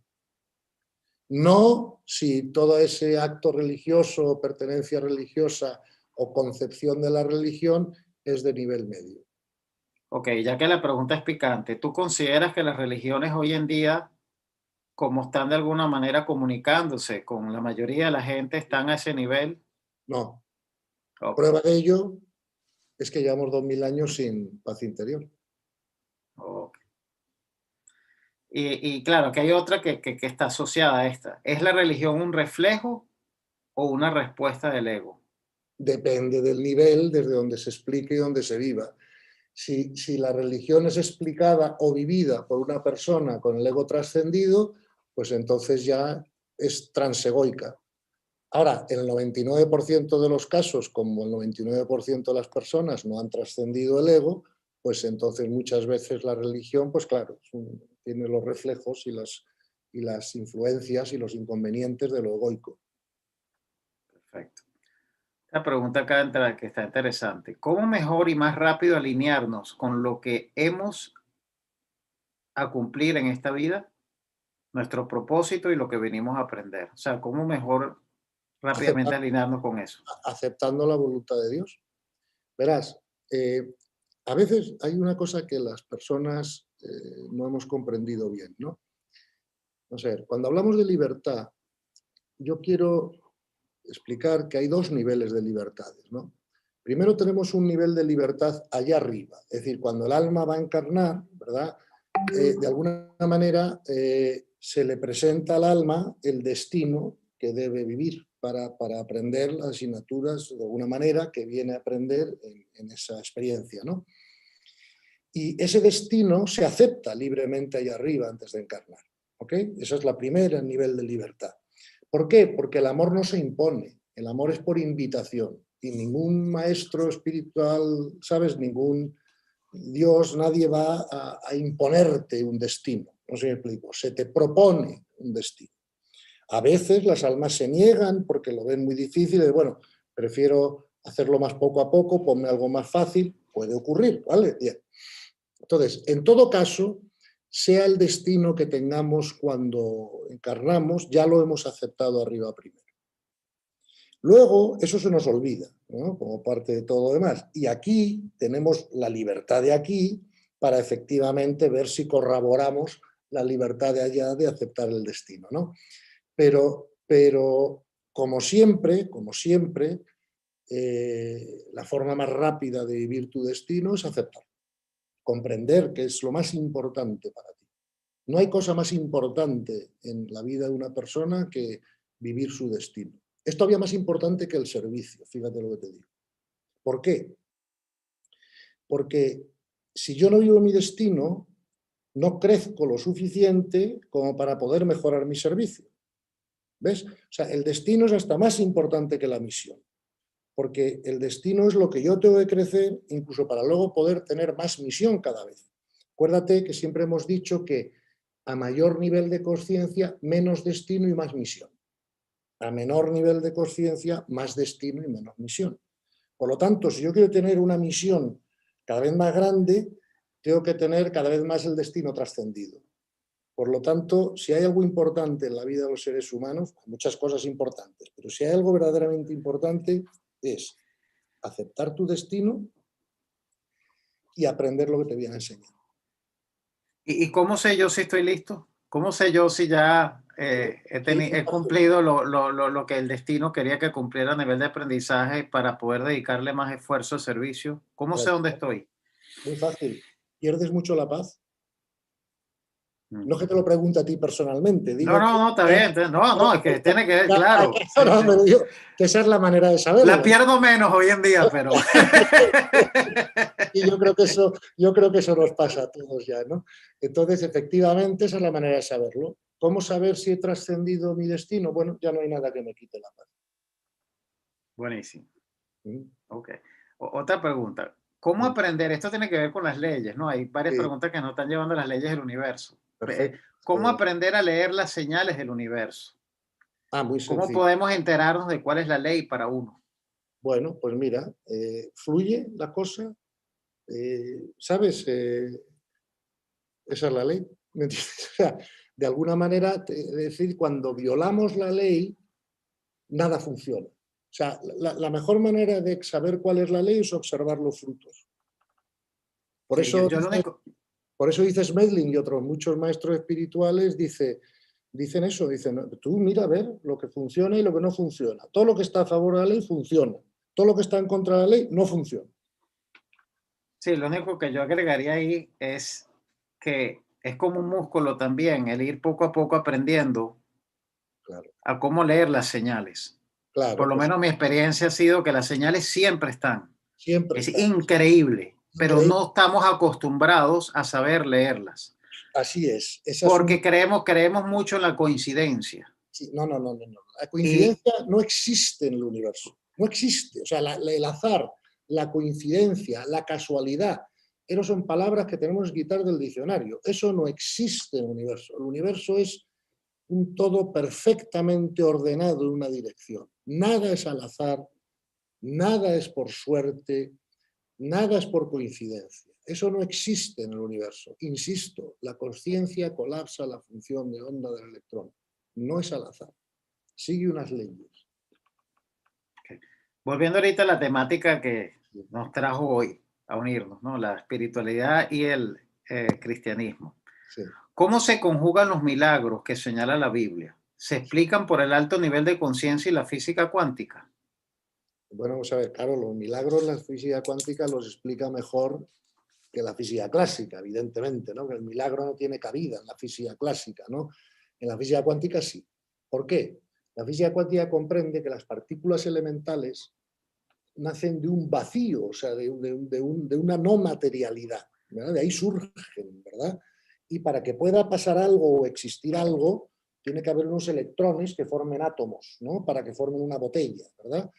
No si todo ese acto religioso, pertenencia religiosa o concepción de la religión es de nivel medio. Ok, ya que la pregunta es picante, ¿tú consideras que las religiones hoy en día, como están de alguna manera comunicándose con la mayoría de la gente, están a ese nivel? No. Ok, Prueba de ello es que llevamos 2000 años sin paz interior. ok. Y claro, que hay otra que está asociada a esta. ¿Es la religión un reflejo o una respuesta del ego? Depende del nivel desde donde se explique y donde se viva. Si la religión es explicada o vivida por una persona con el ego trascendido, pues entonces ya es transegoica. Ahora, el 99% de los casos, como el 99% de las personas no han trascendido el ego, pues entonces muchas veces la religión, pues claro, tiene los reflejos y las influencias y los inconvenientes de lo egoico. Perfecto. Esta pregunta acá entra, que está interesante. ¿Cómo mejor y más rápido alinearnos con lo que hemos a cumplir en esta vida, nuestro propósito y lo que venimos a aprender? O sea, ¿cómo mejor rápidamente alinearnos con eso? Aceptando la voluntad de Dios. Verás, a veces hay una cosa que las personas no hemos comprendido bien, ¿no? O sea, cuando hablamos de libertad, yo quiero explicar que hay dos niveles de libertades, ¿no? Primero tenemos un nivel de libertad allá arriba, es decir, cuando el alma va a encarnar, ¿verdad? De alguna manera se le presenta al alma el destino que debe vivir para aprender las asignaturas de alguna manera que viene a aprender en esa experiencia, ¿no? Y ese destino se acepta libremente allá arriba antes de encarnar, ¿ok? Esa es la primera nivel de libertad. ¿Por qué? Porque el amor no se impone, el amor es por invitación y ningún maestro espiritual, ¿sabes? Ningún Dios, nadie va a imponerte un destino, no sé si me explico, se te propone un destino. A veces las almas se niegan porque lo ven muy difícil y bueno, prefiero hacerlo más poco a poco, ponme algo más fácil, puede ocurrir, ¿vale? Bien. Entonces, en todo caso, sea el destino que tengamos cuando encarnamos, ya lo hemos aceptado arriba primero. Luego, eso se nos olvida, ¿no? Como parte de todo lo demás. Y aquí tenemos la libertad de aquí para efectivamente ver si corroboramos la libertad de allá de aceptar el destino, ¿no? Pero como siempre, la forma más rápida de vivir tu destino es aceptar, comprender que es lo más importante para ti. No hay cosa más importante en la vida de una persona que vivir su destino. Es todavía más importante que el servicio, fíjate lo que te digo. ¿Por qué? Porque si yo no vivo mi destino, no crezco lo suficiente como para poder mejorar mi servicio. ¿Ves? O sea, el destino es hasta más importante que la misión, porque el destino es lo que yo tengo que crecer incluso para luego poder tener más misión cada vez. Acuérdate que siempre hemos dicho que a mayor nivel de conciencia, menos destino y más misión. A menor nivel de conciencia, más destino y menos misión. Por lo tanto, si yo quiero tener una misión cada vez más grande, tengo que tener cada vez más el destino trascendido. Por lo tanto, si hay algo importante en la vida de los seres humanos, hay muchas cosas importantes, pero si hay algo verdaderamente importante es aceptar tu destino y aprender lo que te viene a enseñar. ¿Y cómo sé yo si estoy listo? ¿Cómo sé yo si ya he cumplido lo que el destino quería que cumpliera a nivel de aprendizaje para poder dedicarle más esfuerzo al servicio? ¿Cómo sé dónde estoy? Muy fácil. ¿Pierdes mucho la paz? Mm. No que te lo pregunte a ti personalmente, No, digo no, no, está bien. No, no, es que tiene que ver, claro. Sí, no, sí. pero digo que esa es la manera de saberlo. La pierdo menos hoy en día, pero... Y yo creo que eso nos pasa a todos ya, ¿no? Entonces, efectivamente, esa es la manera de saberlo. ¿Cómo saber si he trascendido mi destino? Bueno, ya no hay nada que me quite la paz. Buenísimo. ¿Mm? Ok. Otra pregunta. ¿Cómo aprender? Esto tiene que ver con las leyes, ¿no? Hay varias Sí, preguntas que nos están llevando a las leyes del universo. perfecto. ¿Cómo aprender a leer las señales del universo? Muy ¿Cómo sencillo. podemos enterarnos de cuál es la ley para uno? Bueno, pues mira, fluye la cosa, ¿sabes? Esa es la ley, ¿me entiendes? O sea, de alguna manera, es decir, cuando violamos la ley, nada funciona. O sea, la mejor manera de saber cuál es la ley es observar los frutos. Por Sí, eso yo lo único, Por eso dice Smedlin y otros muchos maestros espirituales, dicen eso, dicen, tú mira a ver lo que funciona y lo que no funciona. Todo lo que está a favor de la ley funciona. Todo lo que está en contra de la ley no funciona. sí, lo único que yo agregaría ahí es que es como un músculo también, el ir poco a poco aprendiendo Claro, a cómo leer las señales. Por claro, lo pues menos mi experiencia ha sido que las señales siempre están. siempre Es está. increíble, pero Increíble. no estamos acostumbrados a saber leerlas, Así es. Esa es un... porque creemos mucho en la coincidencia. Sí, no, no, no, no, no. La Y coincidencia no existe en el universo. No existe. O sea, el azar, la coincidencia, la casualidad, esas son palabras que tenemos que quitar del diccionario. Eso no existe en el universo. El universo es un todo perfectamente ordenado en una dirección. Nada es al azar, nada es por suerte, nada es por coincidencia. Eso no existe en el universo. Insisto, la conciencia colapsa la función de onda del electrón. No es al azar. Sigue unas leyes. volviendo ahorita a la temática que nos trajo hoy a unirnos, ¿no? La espiritualidad y el cristianismo. Sí. ¿Cómo se conjugan los milagros que señala la Biblia? ¿Se explican por el alto nivel de conciencia y la física cuántica? Bueno, vamos a ver, claro, los milagros la física cuántica los explica mejor que la física clásica, evidentemente, ¿no? Que el milagro no tiene cabida en la física clásica, ¿no? En la física cuántica sí. ¿Por qué? La física cuántica comprende que las partículas elementales nacen de un vacío, o sea, de una no materialidad, ¿verdad? De ahí surgen, ¿verdad? Y para que pueda pasar algo o existir algo, tiene que haber unos electrones que formen átomos, ¿no? Para que formen una botella, ¿verdad?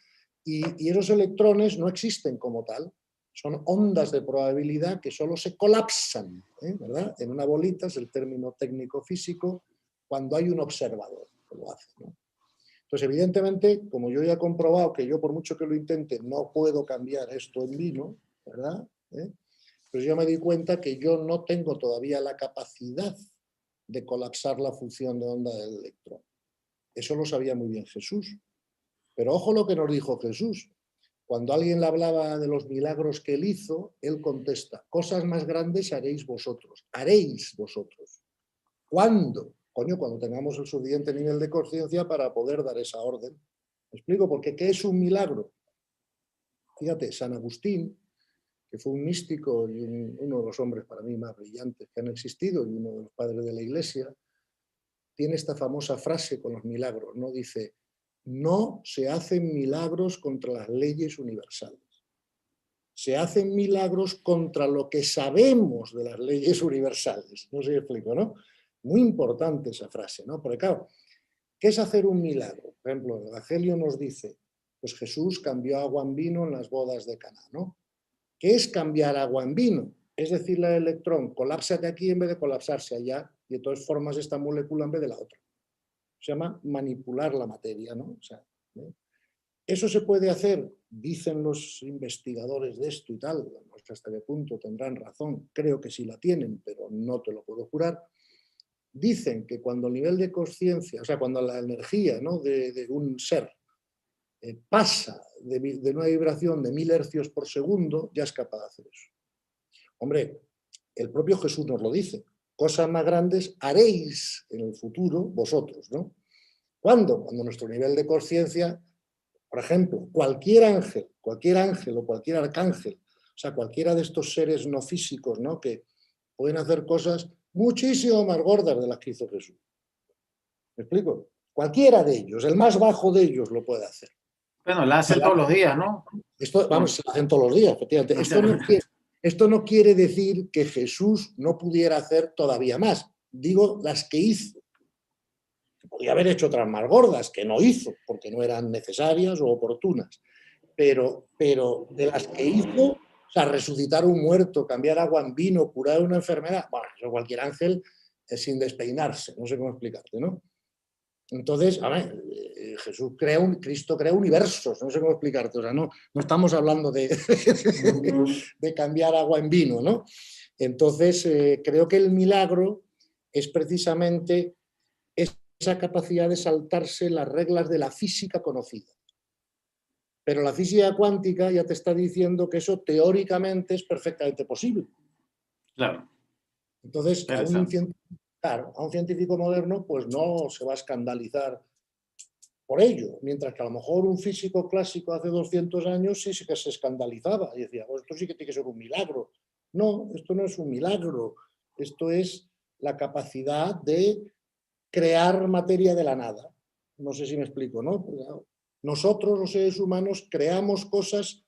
Y esos electrones no existen como tal, son ondas de probabilidad que solo se colapsan, ¿verdad? En una bolita, es el término técnico físico, cuando hay un observador que lo hace, ¿no? Entonces, evidentemente, como yo ya he comprobado que yo, por mucho que lo intente, no puedo cambiar esto en vino, ¿verdad? Pues yo me di cuenta que yo no tengo todavía la capacidad de colapsar la función de onda del electrón. Eso lo sabía muy bien Jesús. Pero ojo lo que nos dijo Jesús. Cuando alguien le hablaba de los milagros que él hizo, él contesta, cosas más grandes haréis vosotros. Haréis vosotros. ¿Cuándo? Coño, cuando tengamos el suficiente nivel de conciencia para poder dar esa orden. ¿Me explico? Porque ¿qué es un milagro? Fíjate, San Agustín, que fue un místico y uno de los hombres para mí más brillantes que han existido y uno de los padres de la Iglesia, tiene esta famosa frase con los milagros, ¿no? Dice, no se hacen milagros contra las leyes universales. Se hacen milagros contra lo que sabemos de las leyes universales. No sé si explico, ¿no? Muy importante esa frase, ¿no? Porque claro, ¿qué es hacer un milagro? Por ejemplo, el Evangelio nos dice, pues Jesús cambió agua en vino en las bodas de Caná, ¿no? ¿Qué es cambiar agua en vino? Es decirle al electrón, colápsate aquí en vez de colapsarse allá, y entonces formas esta molécula en vez de la otra. Se llama manipular la materia, ¿no? O sea, ¿eh? Eso se puede hacer, dicen los investigadores de esto y tal, no sé hasta qué punto tendrán razón, creo que sí la tienen, pero no te lo puedo jurar. Dicen que cuando el nivel de conciencia, o sea, cuando la energía, ¿no? de un ser pasa de una vibración de 1000 hercios por segundo, ya es capaz de hacer eso. Hombre, el propio Jesús nos lo dice, cosas más grandes haréis en el futuro vosotros, ¿no? ¿Cuándo? Cuando nuestro nivel de conciencia, por ejemplo, cualquier ángel o cualquier arcángel, o sea, cualquiera de estos seres no físicos, ¿no? Que pueden hacer cosas muchísimo más gordas de las que hizo Jesús. ¿Me explico? Cualquiera de ellos, el más bajo de ellos lo puede hacer. Bueno, la hacen todos los días, ¿no? Esto, vamos, se lo hacen todos los días, efectivamente. Esto no quiere decir que Jesús no pudiera hacer todavía más. Digo, las que hizo. Podría haber hecho otras más gordas, que no hizo, porque no eran necesarias o oportunas. Pero de las que hizo, sea, resucitar un muerto, cambiar agua en vino, curar una enfermedad, bueno, eso cualquier ángel sin despeinarse, no sé cómo explicarte, ¿no? Entonces, a ver, Cristo crea universos, no sé cómo explicarte, o sea, no estamos hablando de cambiar agua en vino, ¿no? Entonces, creo que el milagro es precisamente esa capacidad de saltarse las reglas de la física conocida. Pero la física cuántica ya te está diciendo que eso teóricamente es perfectamente posible. Claro. Entonces, a un científico moderno pues no se va a escandalizar por ello, mientras que a lo mejor un físico clásico hace 200 años sí que se escandalizaba y decía, pues esto sí que tiene que ser un milagro. No, esto no es un milagro, esto es la capacidad de crear materia de la nada. No sé si me explico, ¿no? Nosotros, los seres humanos, creamos cosas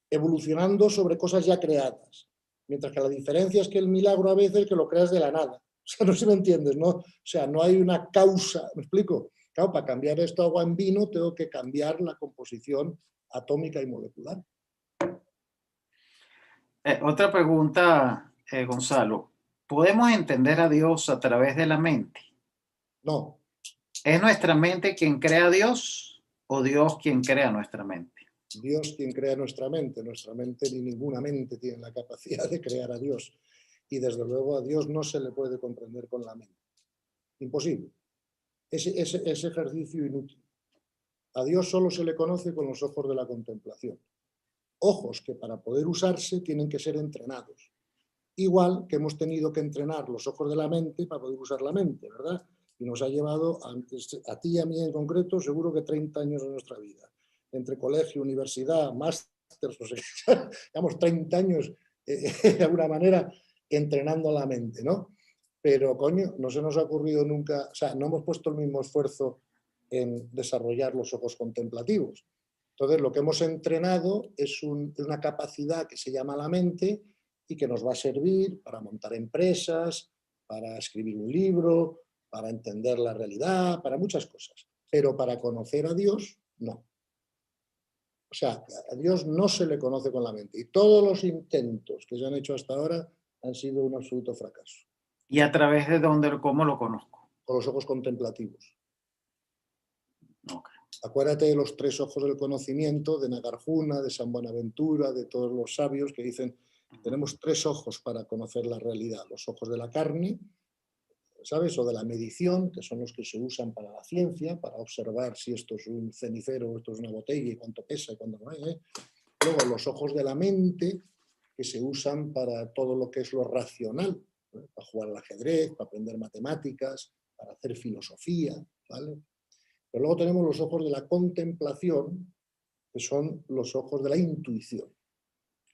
evolucionando sobre cosas ya creadas, mientras que la diferencia es que el milagro a veces que lo creas de la nada. O sea, no sé si me entiendes, ¿no? O sea, no hay una causa, ¿me explico? Claro, para cambiar esto a agua en vino tengo que cambiar la composición atómica y molecular. Otra pregunta, Gonzalo. ¿Podemos entender a Dios a través de la mente? No. ¿Es nuestra mente quien crea a Dios o Dios quien crea nuestra mente? Dios quien crea nuestra mente ni ninguna mente tiene la capacidad de crear a Dios. Y desde luego a Dios no se le puede comprender con la mente. Imposible. Es ejercicio inútil. A Dios solo se le conoce con los ojos de la contemplación. Ojos que para poder usarse tienen que ser entrenados. Igual que hemos tenido que entrenar los ojos de la mente para poder usar la mente, ¿verdad? Y nos ha llevado, a ti y a mí en concreto, seguro que 30 años de nuestra vida. Entre colegio, universidad, máster, no sé, digamos 30 años de alguna manera entrenando la mente, ¿no? Pero, coño, no se nos ha ocurrido nunca, o sea, no hemos puesto el mismo esfuerzo en desarrollar los ojos contemplativos. Entonces, lo que hemos entrenado es una capacidad que se llama la mente y que nos va a servir para montar empresas, para escribir un libro, para entender la realidad, para muchas cosas. Pero para conocer a Dios, no. O sea, a Dios no se le conoce con la mente. Y todos los intentos que se han hecho hasta ahora han sido un absoluto fracaso. ¿Y a través de dónde, cómo lo conozco? Con los ojos contemplativos. Okay. Acuérdate de los 3 ojos del conocimiento, de Nagarjuna, de San Buenaventura, de todos los sabios que dicen tenemos 3 ojos para conocer la realidad. Los ojos de la carne, ¿sabes? O de la medición, que son los que se usan para la ciencia, para observar si esto es un cenicero o esto es una botella y cuánto pesa y cuánto no es. Luego los ojos de la mente, que se usan para todo lo que es lo racional, ¿no? Para jugar al ajedrez, para aprender matemáticas, para hacer filosofía, ¿vale? Pero luego tenemos los ojos de la contemplación, que son los ojos de la intuición.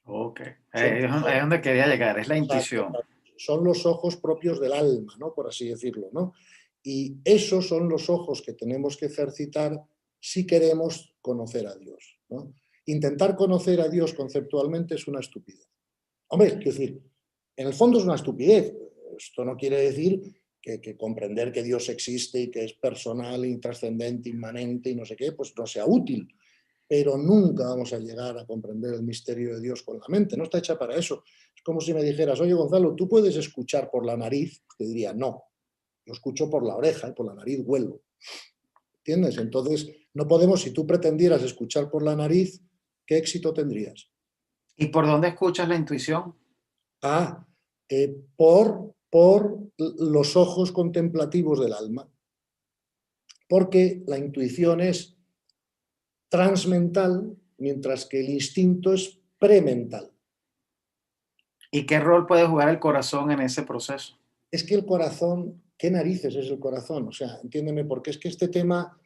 Ok, es donde quería llegar, es la intuición. Son los ojos propios del alma, ¿no? Por así decirlo, ¿no? Y esos son los ojos que tenemos que ejercitar si queremos conocer a Dios, ¿no? Intentar conocer a Dios conceptualmente es una estupidez. Hombre, quiero decir, en el fondo es una estupidez. Esto no quiere decir que comprender que Dios existe y que es personal, intrascendente, inmanente y no sé qué, pues no sea útil. Pero nunca vamos a llegar a comprender el misterio de Dios con la mente. No está hecha para eso. Es como si me dijeras, oye Gonzalo, ¿tú puedes escuchar por la nariz? Te diría, no. Yo escucho por la oreja y por la nariz huelo. ¿Entiendes? Entonces, no podemos, si tú pretendieras escuchar por la nariz, ¿qué éxito tendrías? ¿Y por dónde escuchas la intuición? Por los ojos contemplativos del alma. Porque la intuición es transmental, mientras que el instinto es premental. ¿Y qué rol puede jugar el corazón en ese proceso? Es que el corazón, ¿qué narices es el corazón? O sea, entiéndeme, porque es que este tema,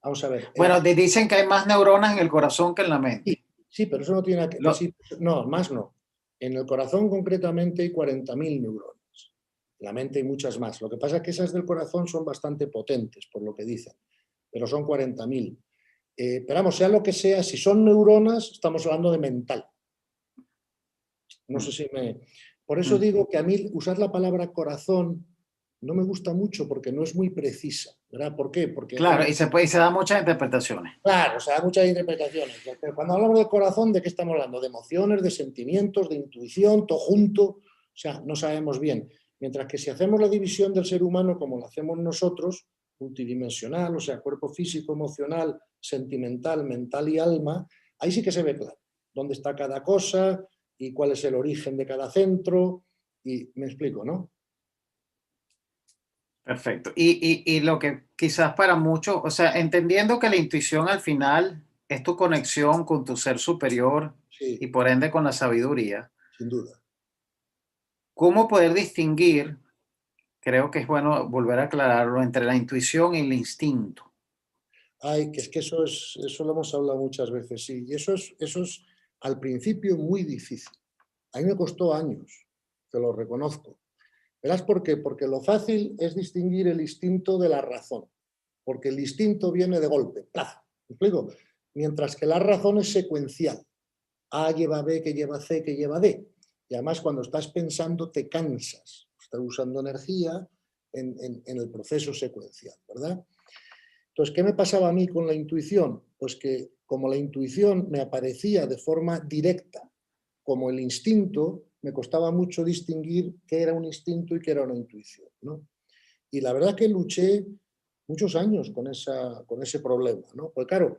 vamos a ver. Bueno, dicen que hay más neuronas en el corazón que en la mente. Sí, pero eso no tiene que ver. Sí, no, más no. En el corazón concretamente hay 40.000 neuronas. En la mente hay muchas más. Lo que pasa es que esas del corazón son bastante potentes, por lo que dicen, pero son 40.000. Pero vamos, sea lo que sea, si son neuronas, estamos hablando de mental. No sé si me... Por eso digo que a mí usar la palabra corazón no me gusta mucho porque no es muy precisa, ¿verdad? ¿Por qué? Porque Claro, y se da muchas interpretaciones. claro, o sea, hay muchas interpretaciones. Pero cuando hablamos del corazón, ¿de qué estamos hablando? De emociones, de sentimientos, de intuición, todo junto. O sea, no sabemos bien. Mientras que si hacemos la división del ser humano como lo hacemos nosotros, multidimensional, o sea, cuerpo físico, emocional, sentimental, mental y alma, ahí sí que se ve claro dónde está cada cosa y cuál es el origen de cada centro. Y me explico, ¿no? Perfecto. Y lo que quizás para muchos, o sea, entendiendo que la intuición al final es tu conexión con tu ser superior y Sí, por ende con la sabiduría, sin duda. ¿cómo poder distinguir? Creo que es bueno volver a aclararlo entre la intuición y el instinto. Ay, que es que eso lo hemos hablado muchas veces, sí. Y eso es al principio muy difícil. A mí me costó años, te lo reconozco. ¿Verás por qué? Porque lo fácil es distinguir el instinto de la razón. Porque el instinto viene de golpe, ¡plaf! ¿Me explico? Mientras que la razón es secuencial. A lleva B, que lleva C, que lleva D. Y además cuando estás pensando te cansas. Estás usando energía en el proceso secuencial, ¿verdad? Entonces, ¿qué me pasaba a mí con la intuición? Pues que como la intuición me aparecía de forma directa, como el instinto, me costaba mucho distinguir qué era un instinto y qué era una intuición, ¿no? Y la verdad que luché muchos años con ese problema, ¿no? Pues claro,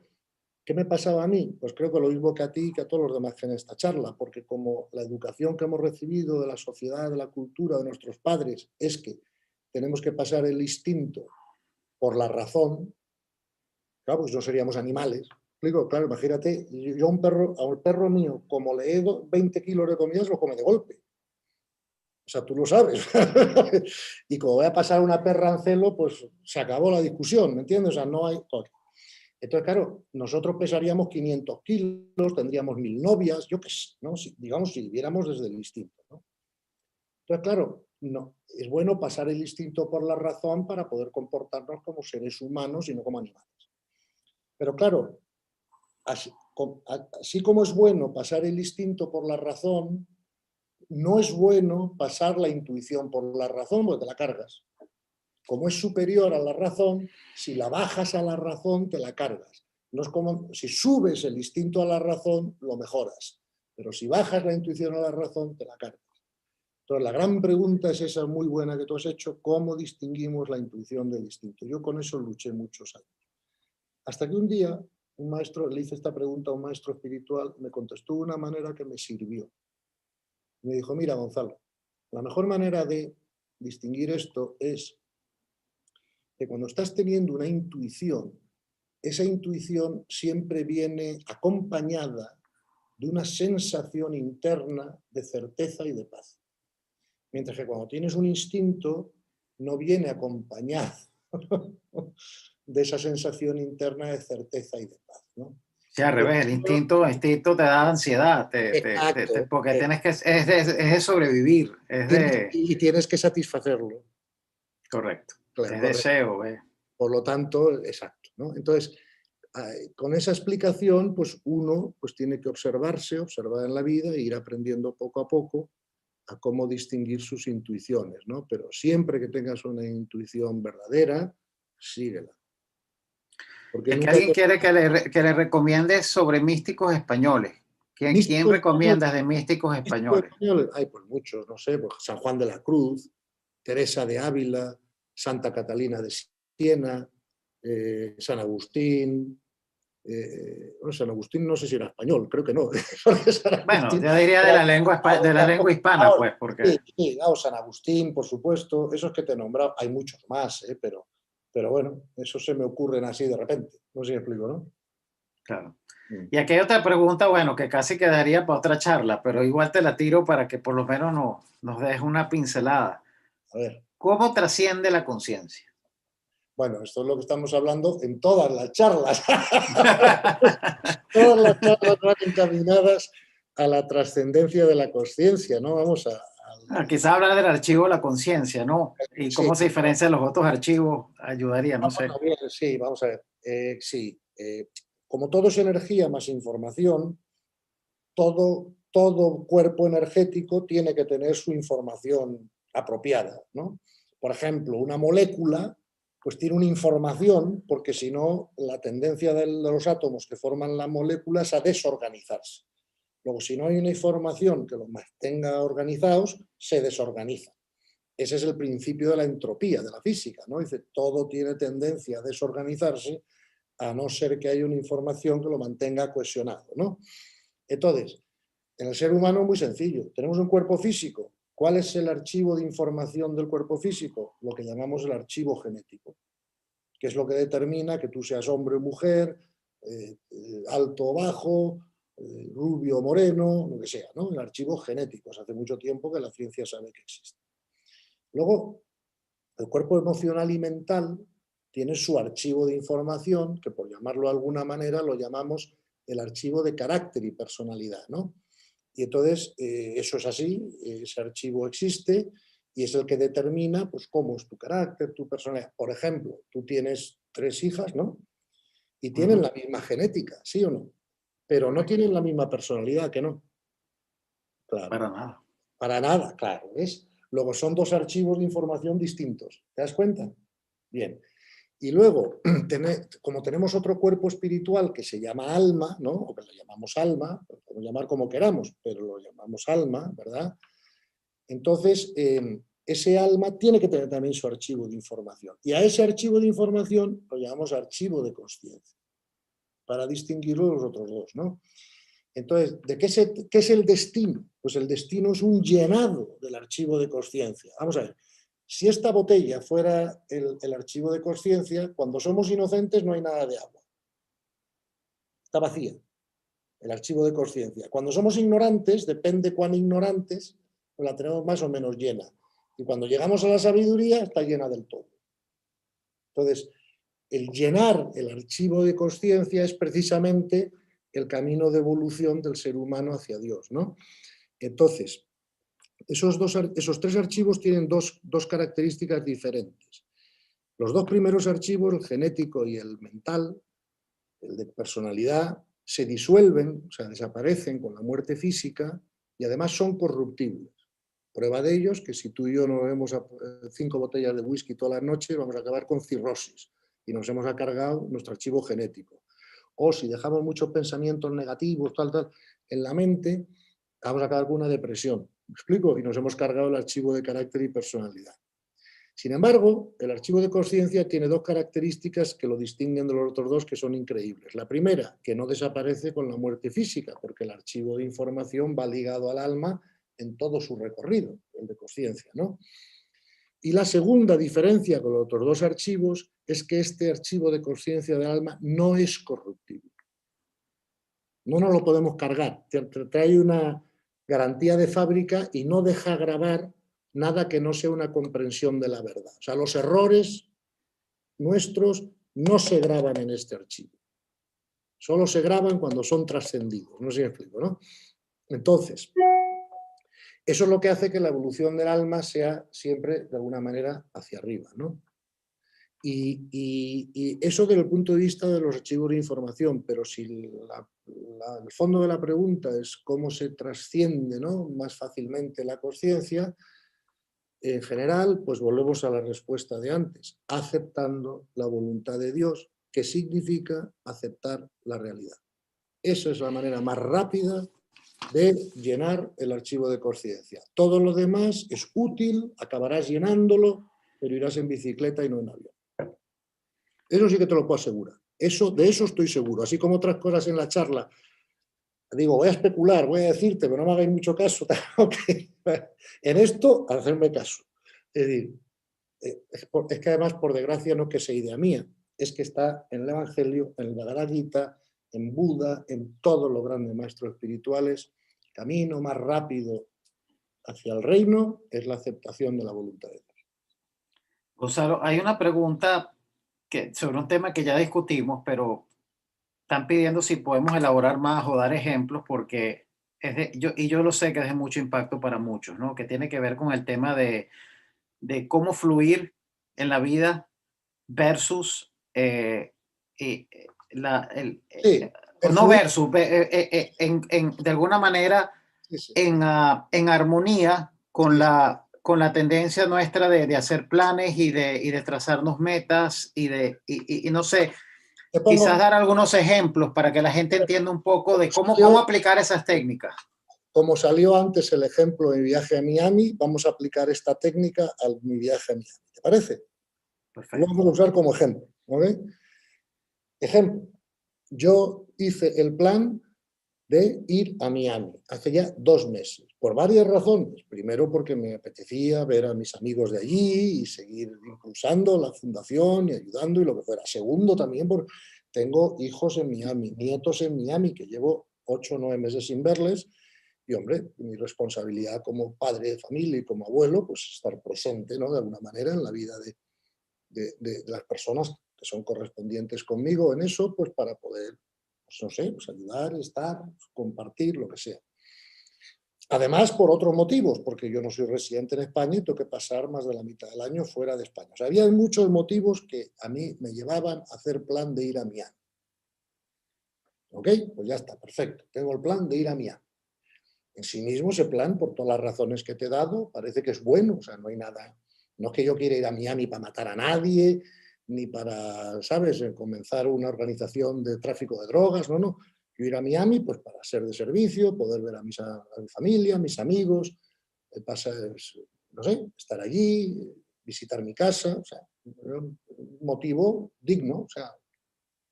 ¿qué me pasaba a mí? Pues creo que lo mismo que a ti y que a todos los demás que en esta charla, porque como la educación que hemos recibido de la sociedad, de la cultura, de nuestros padres, es que tenemos que pasar el instinto por la razón. Claro, pues no seríamos animales. Digo, claro, imagínate, yo a un perro mío, como le he 20 kilos de comida, se lo come de golpe. O sea, tú lo sabes. Y como voy a pasar una perra en celo, pues se acabó la discusión, ¿me entiendes? O sea, no hay... Entonces, claro, nosotros pesaríamos 500 kilos, tendríamos 1000 novias, yo qué sé, ¿no? Si, digamos, si viviéramos desde el instinto, ¿no? Entonces, claro, no, es bueno pasar el instinto por la razón para poder comportarnos como seres humanos y no como animales. Pero claro, así como es bueno pasar el instinto por la razón, no es bueno pasar la intuición por la razón porque te la cargas. Como es superior a la razón, si la bajas a la razón, te la cargas. No es como si subes el instinto a la razón, lo mejoras. Pero si bajas la intuición a la razón, te la cargas. Entonces, la gran pregunta es esa muy buena que tú has hecho, ¿cómo distinguimos la intuición del instinto? Yo con eso luché muchos años. Hasta que un día un maestro, le hice esta pregunta a un maestro espiritual, me contestó de una manera que me sirvió. Me dijo, mira, Gonzalo, la mejor manera de distinguir esto es que cuando estás teniendo una intuición, esa intuición siempre viene acompañada de una sensación interna de certeza y de paz. Mientras que cuando tienes un instinto, no viene acompañado de esa sensación interna de certeza y de paz, ¿no? Sí, al revés, el instinto te da ansiedad, Exacto. porque tienes que, es de sobrevivir, es de, Y tienes que satisfacerlo. correcto, Claro, es correcto. deseo, Por lo tanto, exacto, ¿no? Entonces, con esa explicación, pues uno pues tiene que observarse, observar en la vida e ir aprendiendo poco a poco a cómo distinguir sus intuiciones, ¿no? Pero siempre que tengas una intuición verdadera, síguela. Porque es que nunca alguien quiere que le recomiendes sobre místicos españoles. ¿Quién místico español, recomiendas de místicos místico españoles? español, hay pues muchos, no sé, pues San Juan de la Cruz, Teresa de Ávila, Santa Catalina de Siena, San Agustín. Bueno, San Agustín no sé si era español, creo que no. San Bueno, Agustín yo diría era de la lengua hispana, pues, sí, porque, sí, San Agustín, por supuesto, esos que te he nombrado, hay muchos más, pero bueno, esos se me ocurren así de repente. No sé si me explico, ¿no? claro. Mm. Y aquí hay otra pregunta, bueno, que casi quedaría para otra charla, pero igual te la tiro para que por lo menos nos dejes una pincelada. A ver, ¿Cómo trasciende la conciencia? bueno, esto es lo que estamos hablando en todas las charlas. Todas las charlas van encaminadas a la trascendencia de la conciencia, ¿no? Vamos a... Quizás hablar del archivo de la conciencia, ¿no? Y Sí, cómo se diferencia de los otros archivos ayudaría, no sé. bien, sí, vamos a ver. Sí, como todo es energía más información, todo cuerpo energético tiene que tener su información apropiada, ¿no? Por ejemplo, una molécula pues tiene una información, porque si no, la tendencia de los átomos que forman la molécula es a desorganizarse. Luego, si no hay una información que los mantenga organizados, se desorganiza. Ese es el principio de la entropía, de la física, ¿no? Dice, todo tiene tendencia a desorganizarse, a no ser que haya una información que lo mantenga cohesionado, ¿no? Entonces, en el ser humano es muy sencillo. Tenemos un cuerpo físico. ¿Cuál es el archivo de información del cuerpo físico? Lo que llamamos el archivo genético, que es lo que determina que tú seas hombre o mujer, alto o bajo, rubio o moreno, lo que sea, ¿no? El archivo genético. Hace mucho tiempo que la ciencia sabe que existe. Luego, el cuerpo emocional y mental tiene su archivo de información, que por llamarlo de alguna manera lo llamamos el archivo de carácter y personalidad, ¿no? Y entonces eso es así, ese archivo existe y es el que determina pues, cómo es tu carácter, tu personalidad. Por ejemplo, tú tienes 3 hijas, ¿no? Y tienen la misma genética, ¿sí o no? Pero no tienen la misma personalidad, ¿que no? Claro. Para nada. Para nada, claro, ¿ves? Luego son 2 archivos de información distintos. ¿Te das cuenta? Bien. Y luego, como tenemos otro cuerpo espiritual que se llama alma, ¿no? O que lo llamamos alma, lo podemos llamar como queramos, pero lo llamamos alma, ¿verdad? Entonces, ese alma tiene que tener también su archivo de información. Y a ese archivo de información lo llamamos archivo de consciencia, para distinguirlo de los otros 2, ¿no? Entonces, ¿qué es el destino? Pues el destino es un llenado del archivo de consciencia. Vamos a ver. Si esta botella fuera el archivo de consciencia, cuando somos inocentes no hay nada de agua. Está vacía el archivo de consciencia. Cuando somos ignorantes, depende cuán ignorantes, pues la tenemos más o menos llena. Y cuando llegamos a la sabiduría, está llena del todo. Entonces, el llenar el archivo de consciencia es precisamente el camino de evolución del ser humano hacia Dios, ¿no? Entonces, esos 3 archivos tienen dos características diferentes. Los 2 primeros archivos, el genético y el mental, el de personalidad, se disuelven, o sea, desaparecen con la muerte física y además son corruptibles. Prueba de ello es que si tú y yo nos bebemos 5 botellas de whisky todas las noches, vamos a acabar con cirrosis y nos hemos cargado nuestro archivo genético. O si dejamos muchos pensamientos negativos, tal, en la mente, vamos a acabar con una depresión. ¿Me explico? Y nos hemos cargado el archivo de carácter y personalidad. Sin embargo, el archivo de consciencia tiene 2 características que lo distinguen de los otros 2 que son increíbles. La primera, que no desaparece con la muerte física, porque el archivo de información va ligado al alma en todo su recorrido, el de consciencia, ¿no? Y la segunda diferencia con los otros 2 archivos es que este archivo de consciencia del alma no es corruptible. No nos lo podemos cargar. Trae una garantía de fábrica y no deja grabar nada que no sea una comprensión de la verdad. O sea, los errores nuestros no se graban en este archivo. Solo se graban cuando son trascendidos. No sé si me explico, ¿no? Entonces, eso es lo que hace que la evolución del alma sea siempre, de alguna manera, hacia arriba, ¿no? Y eso desde el punto de vista de los archivos de información, pero si el fondo de la pregunta es cómo se trasciende, ¿no?, más fácilmente la consciencia, en general, pues volvemos a la respuesta de antes, aceptando la voluntad de Dios, que significa aceptar la realidad. Esa es la manera más rápida de llenar el archivo de consciencia. Todo lo demás es útil, acabarás llenándolo, pero irás en bicicleta y no en avión. Eso sí que te lo puedo asegurar. De eso estoy seguro. Así como otras cosas en la charla, digo, voy a especular, voy a decirte, pero no me hagáis mucho caso. En esto, hacerme caso. Es decir, es que además, por desgracia, no es que sea idea mía, es que está en el Evangelio, en el Bhagavad Gita, en Buda, en todos los grandes maestros espirituales. El camino más rápido hacia el reino es la aceptación de la voluntad de Dios. Gonzalo, hay una pregunta sobre un tema que ya discutimos, pero están pidiendo si podemos elaborar más o dar ejemplos porque yo lo sé que es de mucho impacto para muchos, ¿no? Que tiene que ver con el tema de cómo fluir en la vida versus no versus, de alguna manera sí. en armonía con sí. la con la tendencia nuestra de hacer planes y de trazarnos metas y no sé, quizás dar algunos ejemplos para que la gente entienda un poco de cómo aplicar esas técnicas. Como salió antes el ejemplo de mi viaje a Miami, vamos a aplicar esta técnica a mi viaje a Miami. ¿Te parece? Perfecto. Lo vamos a usar como ejemplo. ¿Okay? Ejemplo, yo hice el plan de ir a Miami hace ya 2 meses, por varias razones. Primero, porque me apetecía ver a mis amigos de allí y seguir impulsando la fundación y ayudando y lo que fuera. Segundo, también porque tengo hijos en Miami, nietos en Miami, que llevo 8 o 9 meses sin verles. Y, hombre, mi responsabilidad como padre de familia y como abuelo, pues estar presente, ¿no?, de alguna manera en la vida de las personas que son correspondientes conmigo en eso, pues para poder, pues no sé, pues ayudar, estar, compartir, lo que sea. Además, por otros motivos, porque yo no soy residente en España y tengo que pasar más de la mitad del año fuera de España. O sea, había muchos motivos que a mí me llevaban a hacer plan de ir a Miami. ¿Ok? Pues ya está, perfecto. Tengo el plan de ir a Miami. En sí mismo ese plan, por todas las razones que te he dado, parece que es bueno. O sea, no hay nada... No es que yo quiera ir a Miami para matar a nadie, ni para, ¿sabes?, comenzar una organización de tráfico de drogas, no. Yo ir a Miami pues para ser de servicio, poder ver a mi familia, a mis amigos, no sé, estar allí, visitar mi casa, o sea, un motivo digno, o sea,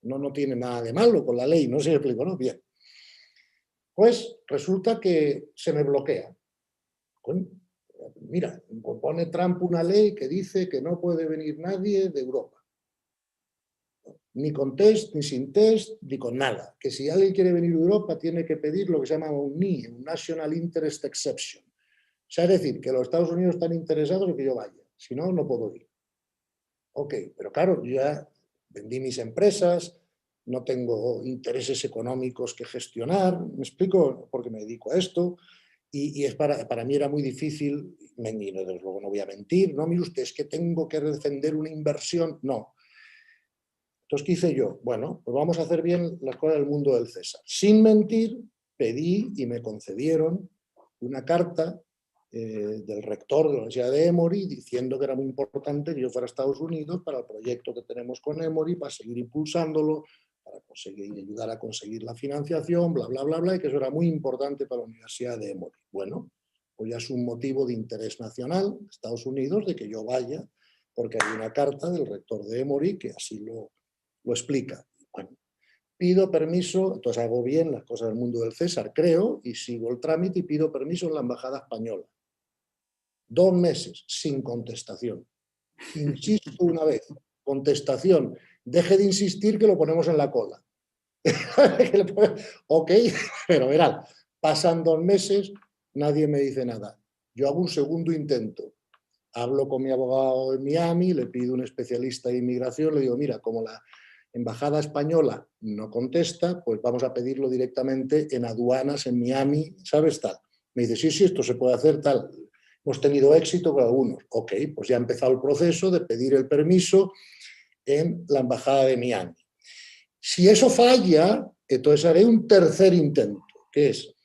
no tiene nada de malo con la ley, no sé si me explico, ¿no? Bien. Pues resulta que se me bloquea. Mira, pone Trump una ley que dice que no puede venir nadie de Europa. Ni con test, ni sin test, ni con nada. Que si alguien quiere venir de Europa tiene que pedir lo que se llama un NIE, un National Interest Exception. O sea, es decir, que los Estados Unidos están interesados en que yo vaya. Si no, no puedo ir. Ok, pero claro, yo ya vendí mis empresas, no tengo intereses económicos que gestionar, ¿me explico? Porque me dedico a esto. Y para mí era muy difícil, desde luego no voy a mentir, no, mire usted, es que tengo que defender una inversión, no. Entonces, ¿qué hice yo? Bueno, pues vamos a hacer bien las cosas del mundo del César. Sin mentir, pedí y me concedieron una carta del rector de la Universidad de Emory diciendo que era muy importante que yo fuera a Estados Unidos para el proyecto que tenemos con Emory, para seguir impulsándolo, para conseguir ayudar a conseguir la financiación, bla, bla, bla, bla, y que eso era muy importante para la Universidad de Emory. Bueno, pues ya es un motivo de interés nacional de Estados Unidos de que yo vaya, porque hay una carta del rector de Emory que así lo explica. Bueno, pido permiso, entonces hago bien las cosas del mundo del César, creo, y sigo el trámite y pido permiso en la Embajada Española. 2 meses sin contestación. Insisto una vez, contestación. Deje de insistir que lo ponemos en la cola. Ok, pero verán, pasan 2 meses, nadie me dice nada. Yo hago un segundo intento. Hablo con mi abogado en Miami, le pido un especialista de inmigración, le digo, mira, como la Embajada Española no contesta, pues vamos a pedirlo directamente en aduanas en Miami, ¿sabes? Tal. Me dice, sí, esto se puede hacer, tal. Hemos tenido éxito con algunos. Ok, pues ya ha empezado el proceso de pedir el permiso en la Embajada de Miami. Si eso falla, entonces haré un tercer intento, que es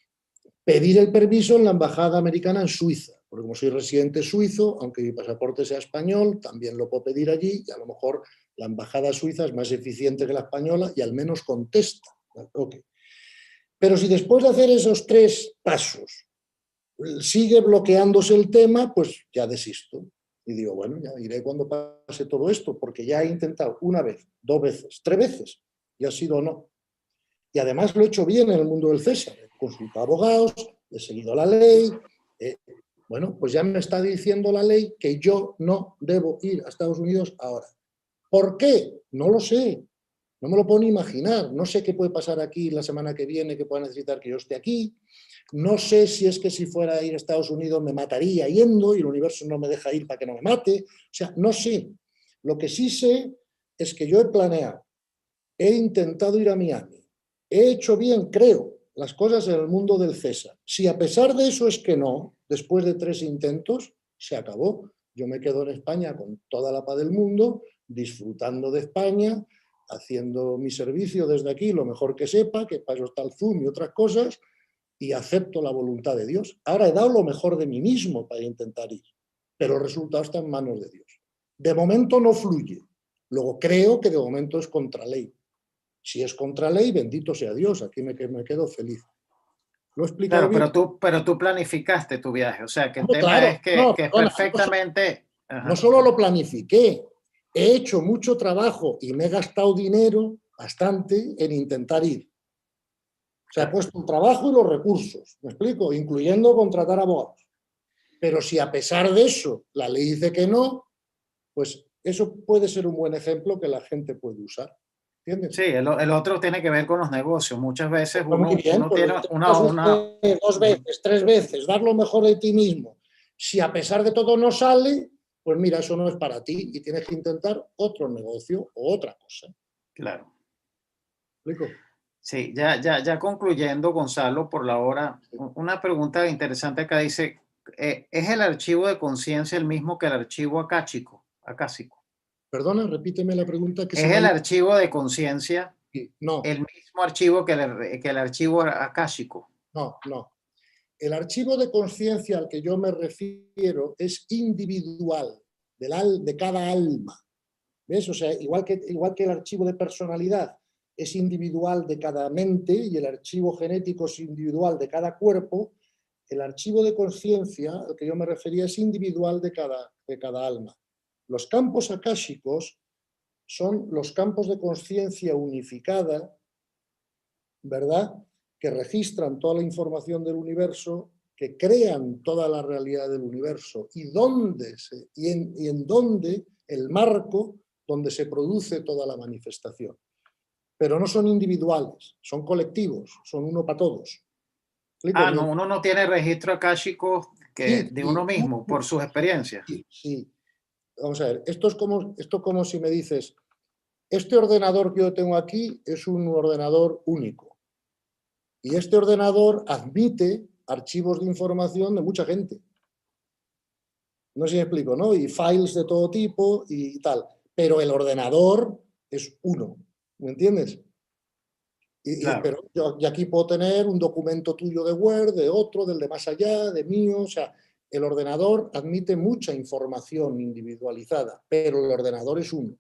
pedir el permiso en la Embajada Americana en Suiza, porque como soy residente suizo, aunque mi pasaporte sea español, también lo puedo pedir allí y a lo mejor la Embajada suiza es más eficiente que la española y al menos contesta. Okay. Pero si después de hacer esos 3 pasos sigue bloqueándose el tema, pues ya desisto. Y digo, bueno, ya iré cuando pase todo esto, porque ya he intentado 1 vez, 2 veces, 3 veces, y ha sido no. Y además lo he hecho bien en el mundo del César. He consultado abogados, he seguido la ley. Bueno, pues ya me está diciendo la ley que yo no debo ir a Estados Unidos ahora. ¿Por qué? No lo sé. No me lo puedo ni imaginar. No sé qué puede pasar aquí la semana que viene, que pueda necesitar que yo esté aquí. No sé si es que si fuera a ir a Estados Unidos me mataría yendo y el universo no me deja ir para que no me mate. O sea, no sé. Lo que sí sé es que yo he planeado, he intentado ir a Miami, he hecho bien, creo, las cosas en el mundo del César. Si a pesar de eso es que no, después de 3 intentos, se acabó. Yo me quedo en España con toda la paz del mundo, disfrutando de España, haciendo mi servicio desde aquí lo mejor que sepa, que para eso está el Zoom y otras cosas, y acepto la voluntad de Dios. Ahora he dado lo mejor de mí mismo para intentar ir. pero el resultado está en manos de Dios. De momento no fluye. Luego creo que de momento es contra ley. Si es contra ley, bendito sea Dios, aquí me quedo feliz. ¿Lo he explicado Claro, bien? pero tú planificaste tu viaje, o sea, que el Hombre, tema claro, es no, que es perdona, perfectamente... no Ajá. solo lo planifiqué, he hecho mucho trabajo y me he gastado dinero bastante en intentar ir. O sea, he puesto el trabajo y los recursos, ¿me explico? Incluyendo contratar abogados. Pero si a pesar de eso la ley dice que no, pues eso puede ser un buen ejemplo que la gente puede usar. ¿Entiendes? Sí, el otro tiene que ver con los negocios. Muchas veces Pues muy bien, uno pues lo tiene intentas usted 2 veces, 3 veces, dar lo mejor de ti mismo. Si a pesar de todo no sale, pues mira, eso no es para ti y tienes que intentar otro negocio o otra cosa. Claro. ¿Me explico? Sí, ya concluyendo, Gonzalo, por la hora, una pregunta interesante acá dice, ¿es el archivo de conciencia el mismo que el archivo acásico? Perdona, repíteme la pregunta que se ¿Es me ha el ido. archivo de conciencia No, el mismo archivo que el archivo acásico? no. El archivo de conciencia al que yo me refiero es individual, de cada alma. ¿Ves? O sea, igual que el archivo de personalidad es individual de cada mente y el archivo genético es individual de cada cuerpo, el archivo de conciencia al que yo me refería es individual de cada alma. Los campos akáshicos son los campos de conciencia unificada, ¿verdad? Que registran toda la información del universo, que crean toda la realidad del universo y en dónde el marco donde se produce toda la manifestación. Pero no son individuales, son colectivos, son uno para todos. ¿Explico? Ah, no, uno no tiene registro acásico Sí, de uno sí, mismo por sus experiencias. sí, sí. Vamos a ver, esto como si me dices, este ordenador que yo tengo aquí es un ordenador único. Y este ordenador admite archivos de información de mucha gente. No sé si me explico, ¿no? Y files de todo tipo y tal. Pero el ordenador es uno, ¿me entiendes? Claro. Pero yo aquí puedo tener un documento tuyo de Word, de otro, del de más allá, de mío. O sea, el ordenador admite mucha información individualizada, pero el ordenador es uno.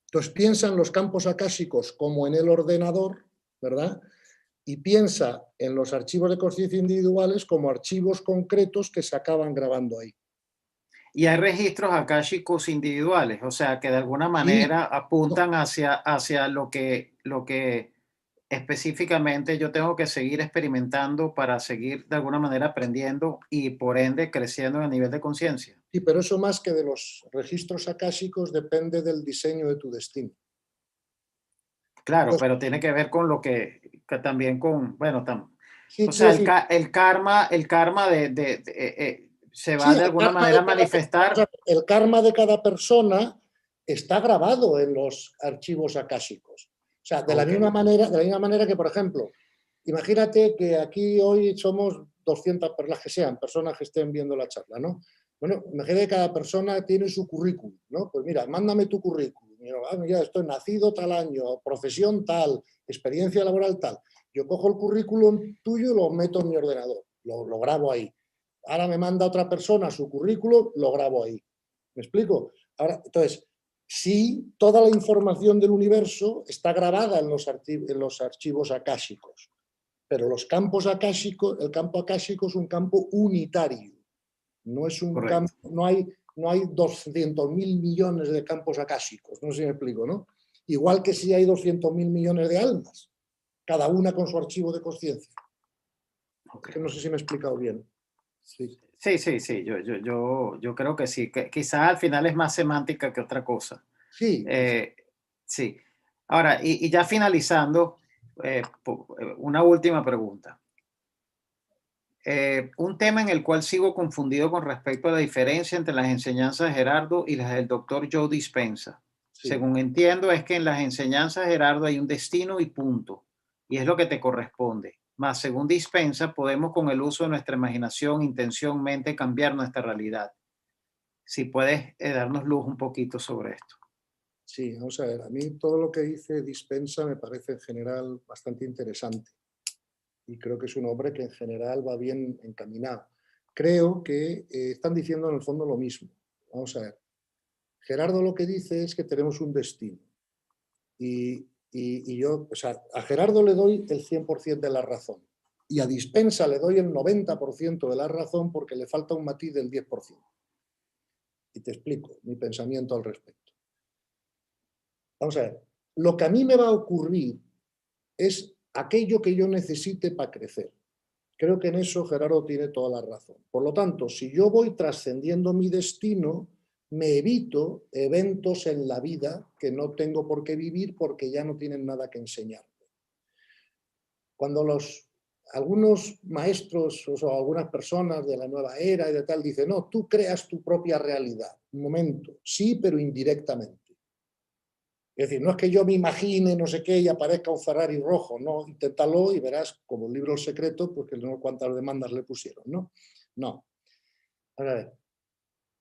Entonces piensa en los campos akáshicos como en el ordenador, ¿verdad? Y piensa en los archivos de conciencia individuales como archivos concretos que se acaban grabando ahí. Y hay registros akáshicos individuales, o sea, que de alguna Sí, manera no, apuntan hacia lo que específicamente yo tengo que seguir experimentando para seguir de alguna manera aprendiendo y por ende creciendo en el nivel de conciencia. sí, pero eso más que de los registros akáshicos depende del diseño de tu destino. Claro, Entonces, pero tiene que ver con lo que también con, bueno, sí, o quiero sea, decir, el karma se sí, va de alguna manera a manifestar. el karma de cada persona está grabado en los archivos akáshicos. O sea, Ok, de la misma manera que, por ejemplo, imagínate que aquí hoy somos 200, las que sean, personas que estén viendo la charla, ¿no? Bueno, imagínate que cada persona tiene su currículum, ¿no? Pues mira, mándame tu currículum. Mira, estoy nacido tal año, profesión tal, experiencia laboral tal. Yo cojo el currículum tuyo y lo meto en mi ordenador, lo grabo ahí. Ahora me manda otra persona su currículum, lo grabo ahí. ¿Me explico? Ahora, entonces, sí, toda la información del universo está grabada en los archivos akáshicos, pero los campos akáshicos, el campo akáshico es un campo unitario, no es un campo, correcto. no hay 200.000 millones de campos akáshicos, no sé si me explico, ¿no? Igual que si hay 200.000 millones de almas, cada una con su archivo de conciencia. Es Okay. que no sé si me he explicado bien. Sí. Sí, yo creo que sí, que quizás al final es más semántica que otra cosa. Sí, Eh, sí. Ahora, y ya finalizando, una última pregunta. Un tema en el cual sigo confundido con respecto a la diferencia entre las enseñanzas de Gerardo y las del doctor Joe Dispenza. sí. Según entiendo, es que en las enseñanzas de Gerardo hay un destino y punto, y es lo que te corresponde. Más, según Dispenza, podemos con el uso de nuestra imaginación, intención, mente, cambiar nuestra realidad. Si puedes darnos luz un poquito sobre esto. Sí, vamos a ver, a mí todo lo que dice Dispensa me parece en general bastante interesante y creo que es un hombre que en general va bien encaminado. creo que están diciendo en el fondo lo mismo. Vamos a ver. Gerardo lo que dice es que tenemos un destino. Y yo, o sea, a Gerardo le doy el 100% de la razón. Y a Dispensa le doy el 90% de la razón porque le falta un matiz del 10%. Y te explico mi pensamiento al respecto. Vamos a ver. Lo que a mí me va a ocurrir es aquello que yo necesite para crecer. Creo que en eso Gerardo tiene toda la razón. Por lo tanto, si yo voy trascendiendo mi destino, me evito eventos en la vida que no tengo por qué vivir porque ya no tienen nada que enseñarme. Cuando algunos maestros o algunas personas de la nueva era y de tal dicen, no, tú creas tu propia realidad. Un momento, sí, pero indirectamente. Es decir, no es que yo me imagine no sé qué y aparezca un Ferrari rojo, no, inténtalo y verás, como el libro El Secreto, porque no sé cuántas demandas le pusieron, ¿no? No. A ver,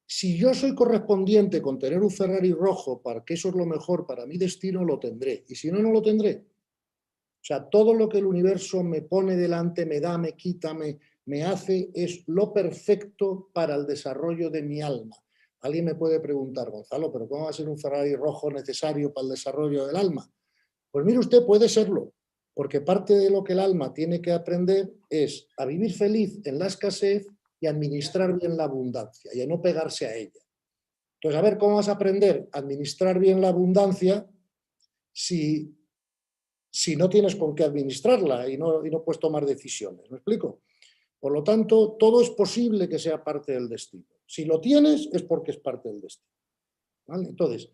si yo soy correspondiente con tener un Ferrari rojo, para que eso es lo mejor para mi destino, lo tendré. Y si no, no lo tendré. O sea, todo lo que el universo me pone delante, me da, me quita, me hace, es lo perfecto para el desarrollo de mi alma. Alguien me puede preguntar, Gonzalo, ¿pero cómo va a ser un Ferrari rojo necesario para el desarrollo del alma? Pues mire usted, puede serlo, porque parte de lo que el alma tiene que aprender es a vivir feliz en la escasez y a administrar bien la abundancia y a no pegarse a ella. Entonces, a ver, ¿cómo vas a aprender a administrar bien la abundancia si no tienes con qué administrarla y no puedes tomar decisiones? ¿Me explico? Por lo tanto, todo es posible que sea parte del destino. Si lo tienes, es porque es parte del destino. ¿Vale? Entonces,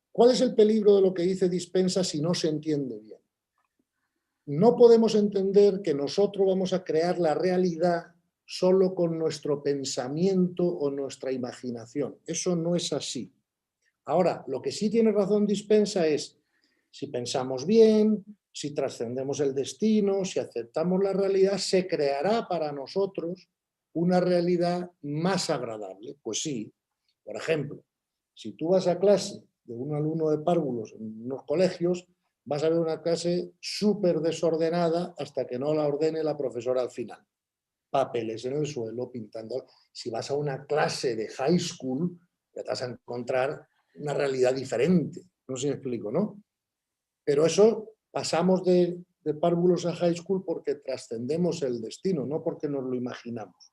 ¿cuál es el peligro de lo que dice Dispensa si no se entiende bien? No podemos entender que nosotros vamos a crear la realidad solo con nuestro pensamiento o nuestra imaginación. Eso no es así. Ahora, lo que sí tiene razón Dispensa es, si pensamos bien, si trascendemos el destino, si aceptamos la realidad, se creará para nosotros una realidad más agradable. Pues sí, por ejemplo, si tú vas a clase de un alumno de párvulos en unos colegios, vas a ver una clase súper desordenada hasta que no la ordene la profesora al final. Papeles en el suelo, pintando. Si vas a una clase de high school, te vas a encontrar una realidad diferente. No sé si me explico, ¿no? Pero eso pasamos de párvulos a high school porque trascendemos el destino, no porque nos lo imaginamos.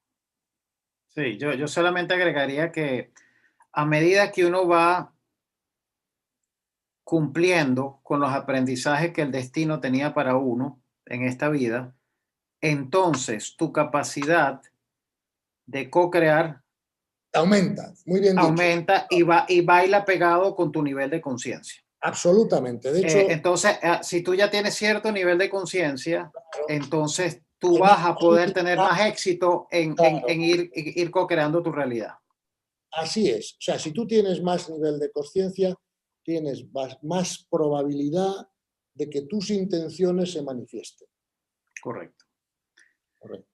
Sí, yo solamente agregaría que a medida que uno va cumpliendo con los aprendizajes que el destino tenía para uno en esta vida, entonces tu capacidad de co-crear Aumenta, muy bien dicho. aumenta y baila pegado con tu nivel de conciencia. Absolutamente. De hecho, Entonces, si tú ya tienes cierto nivel de conciencia, entonces tú hay más vas a poder tener posibilidad, más éxito claro, en ir co-creando tu realidad. así es. O sea, si tú tienes más nivel de conciencia, tienes más probabilidad de que tus intenciones se manifiesten. Correcto. Correcto.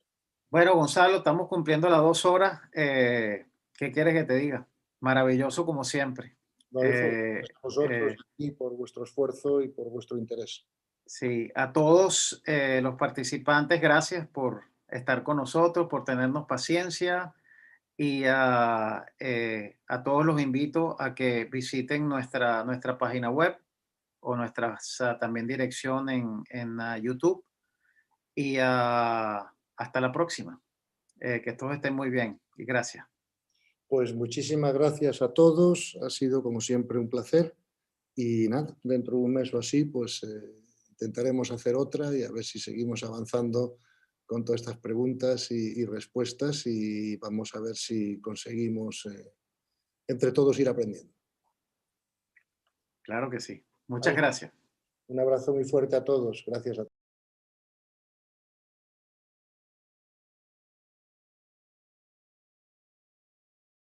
Bueno, Gonzalo, estamos cumpliendo las 2 horas. ¿Qué quieres que te diga? Maravilloso como siempre. Gracias a vosotros y por vuestro esfuerzo y por vuestro interés. Sí, a todos los participantes, gracias por estar con nosotros, por tenernos paciencia y a todos los invito a que visiten nuestra página web o nuestra también dirección en YouTube y hasta la próxima. Que todos estén muy bien y gracias. Pues muchísimas gracias a todos, ha sido como siempre un placer y nada, dentro de un mes o así pues intentaremos hacer otra y a ver si seguimos avanzando con todas estas preguntas y respuestas y vamos a ver si conseguimos entre todos ir aprendiendo. Claro que sí. Muchas gracias. Un abrazo muy fuerte a todos, gracias a todos.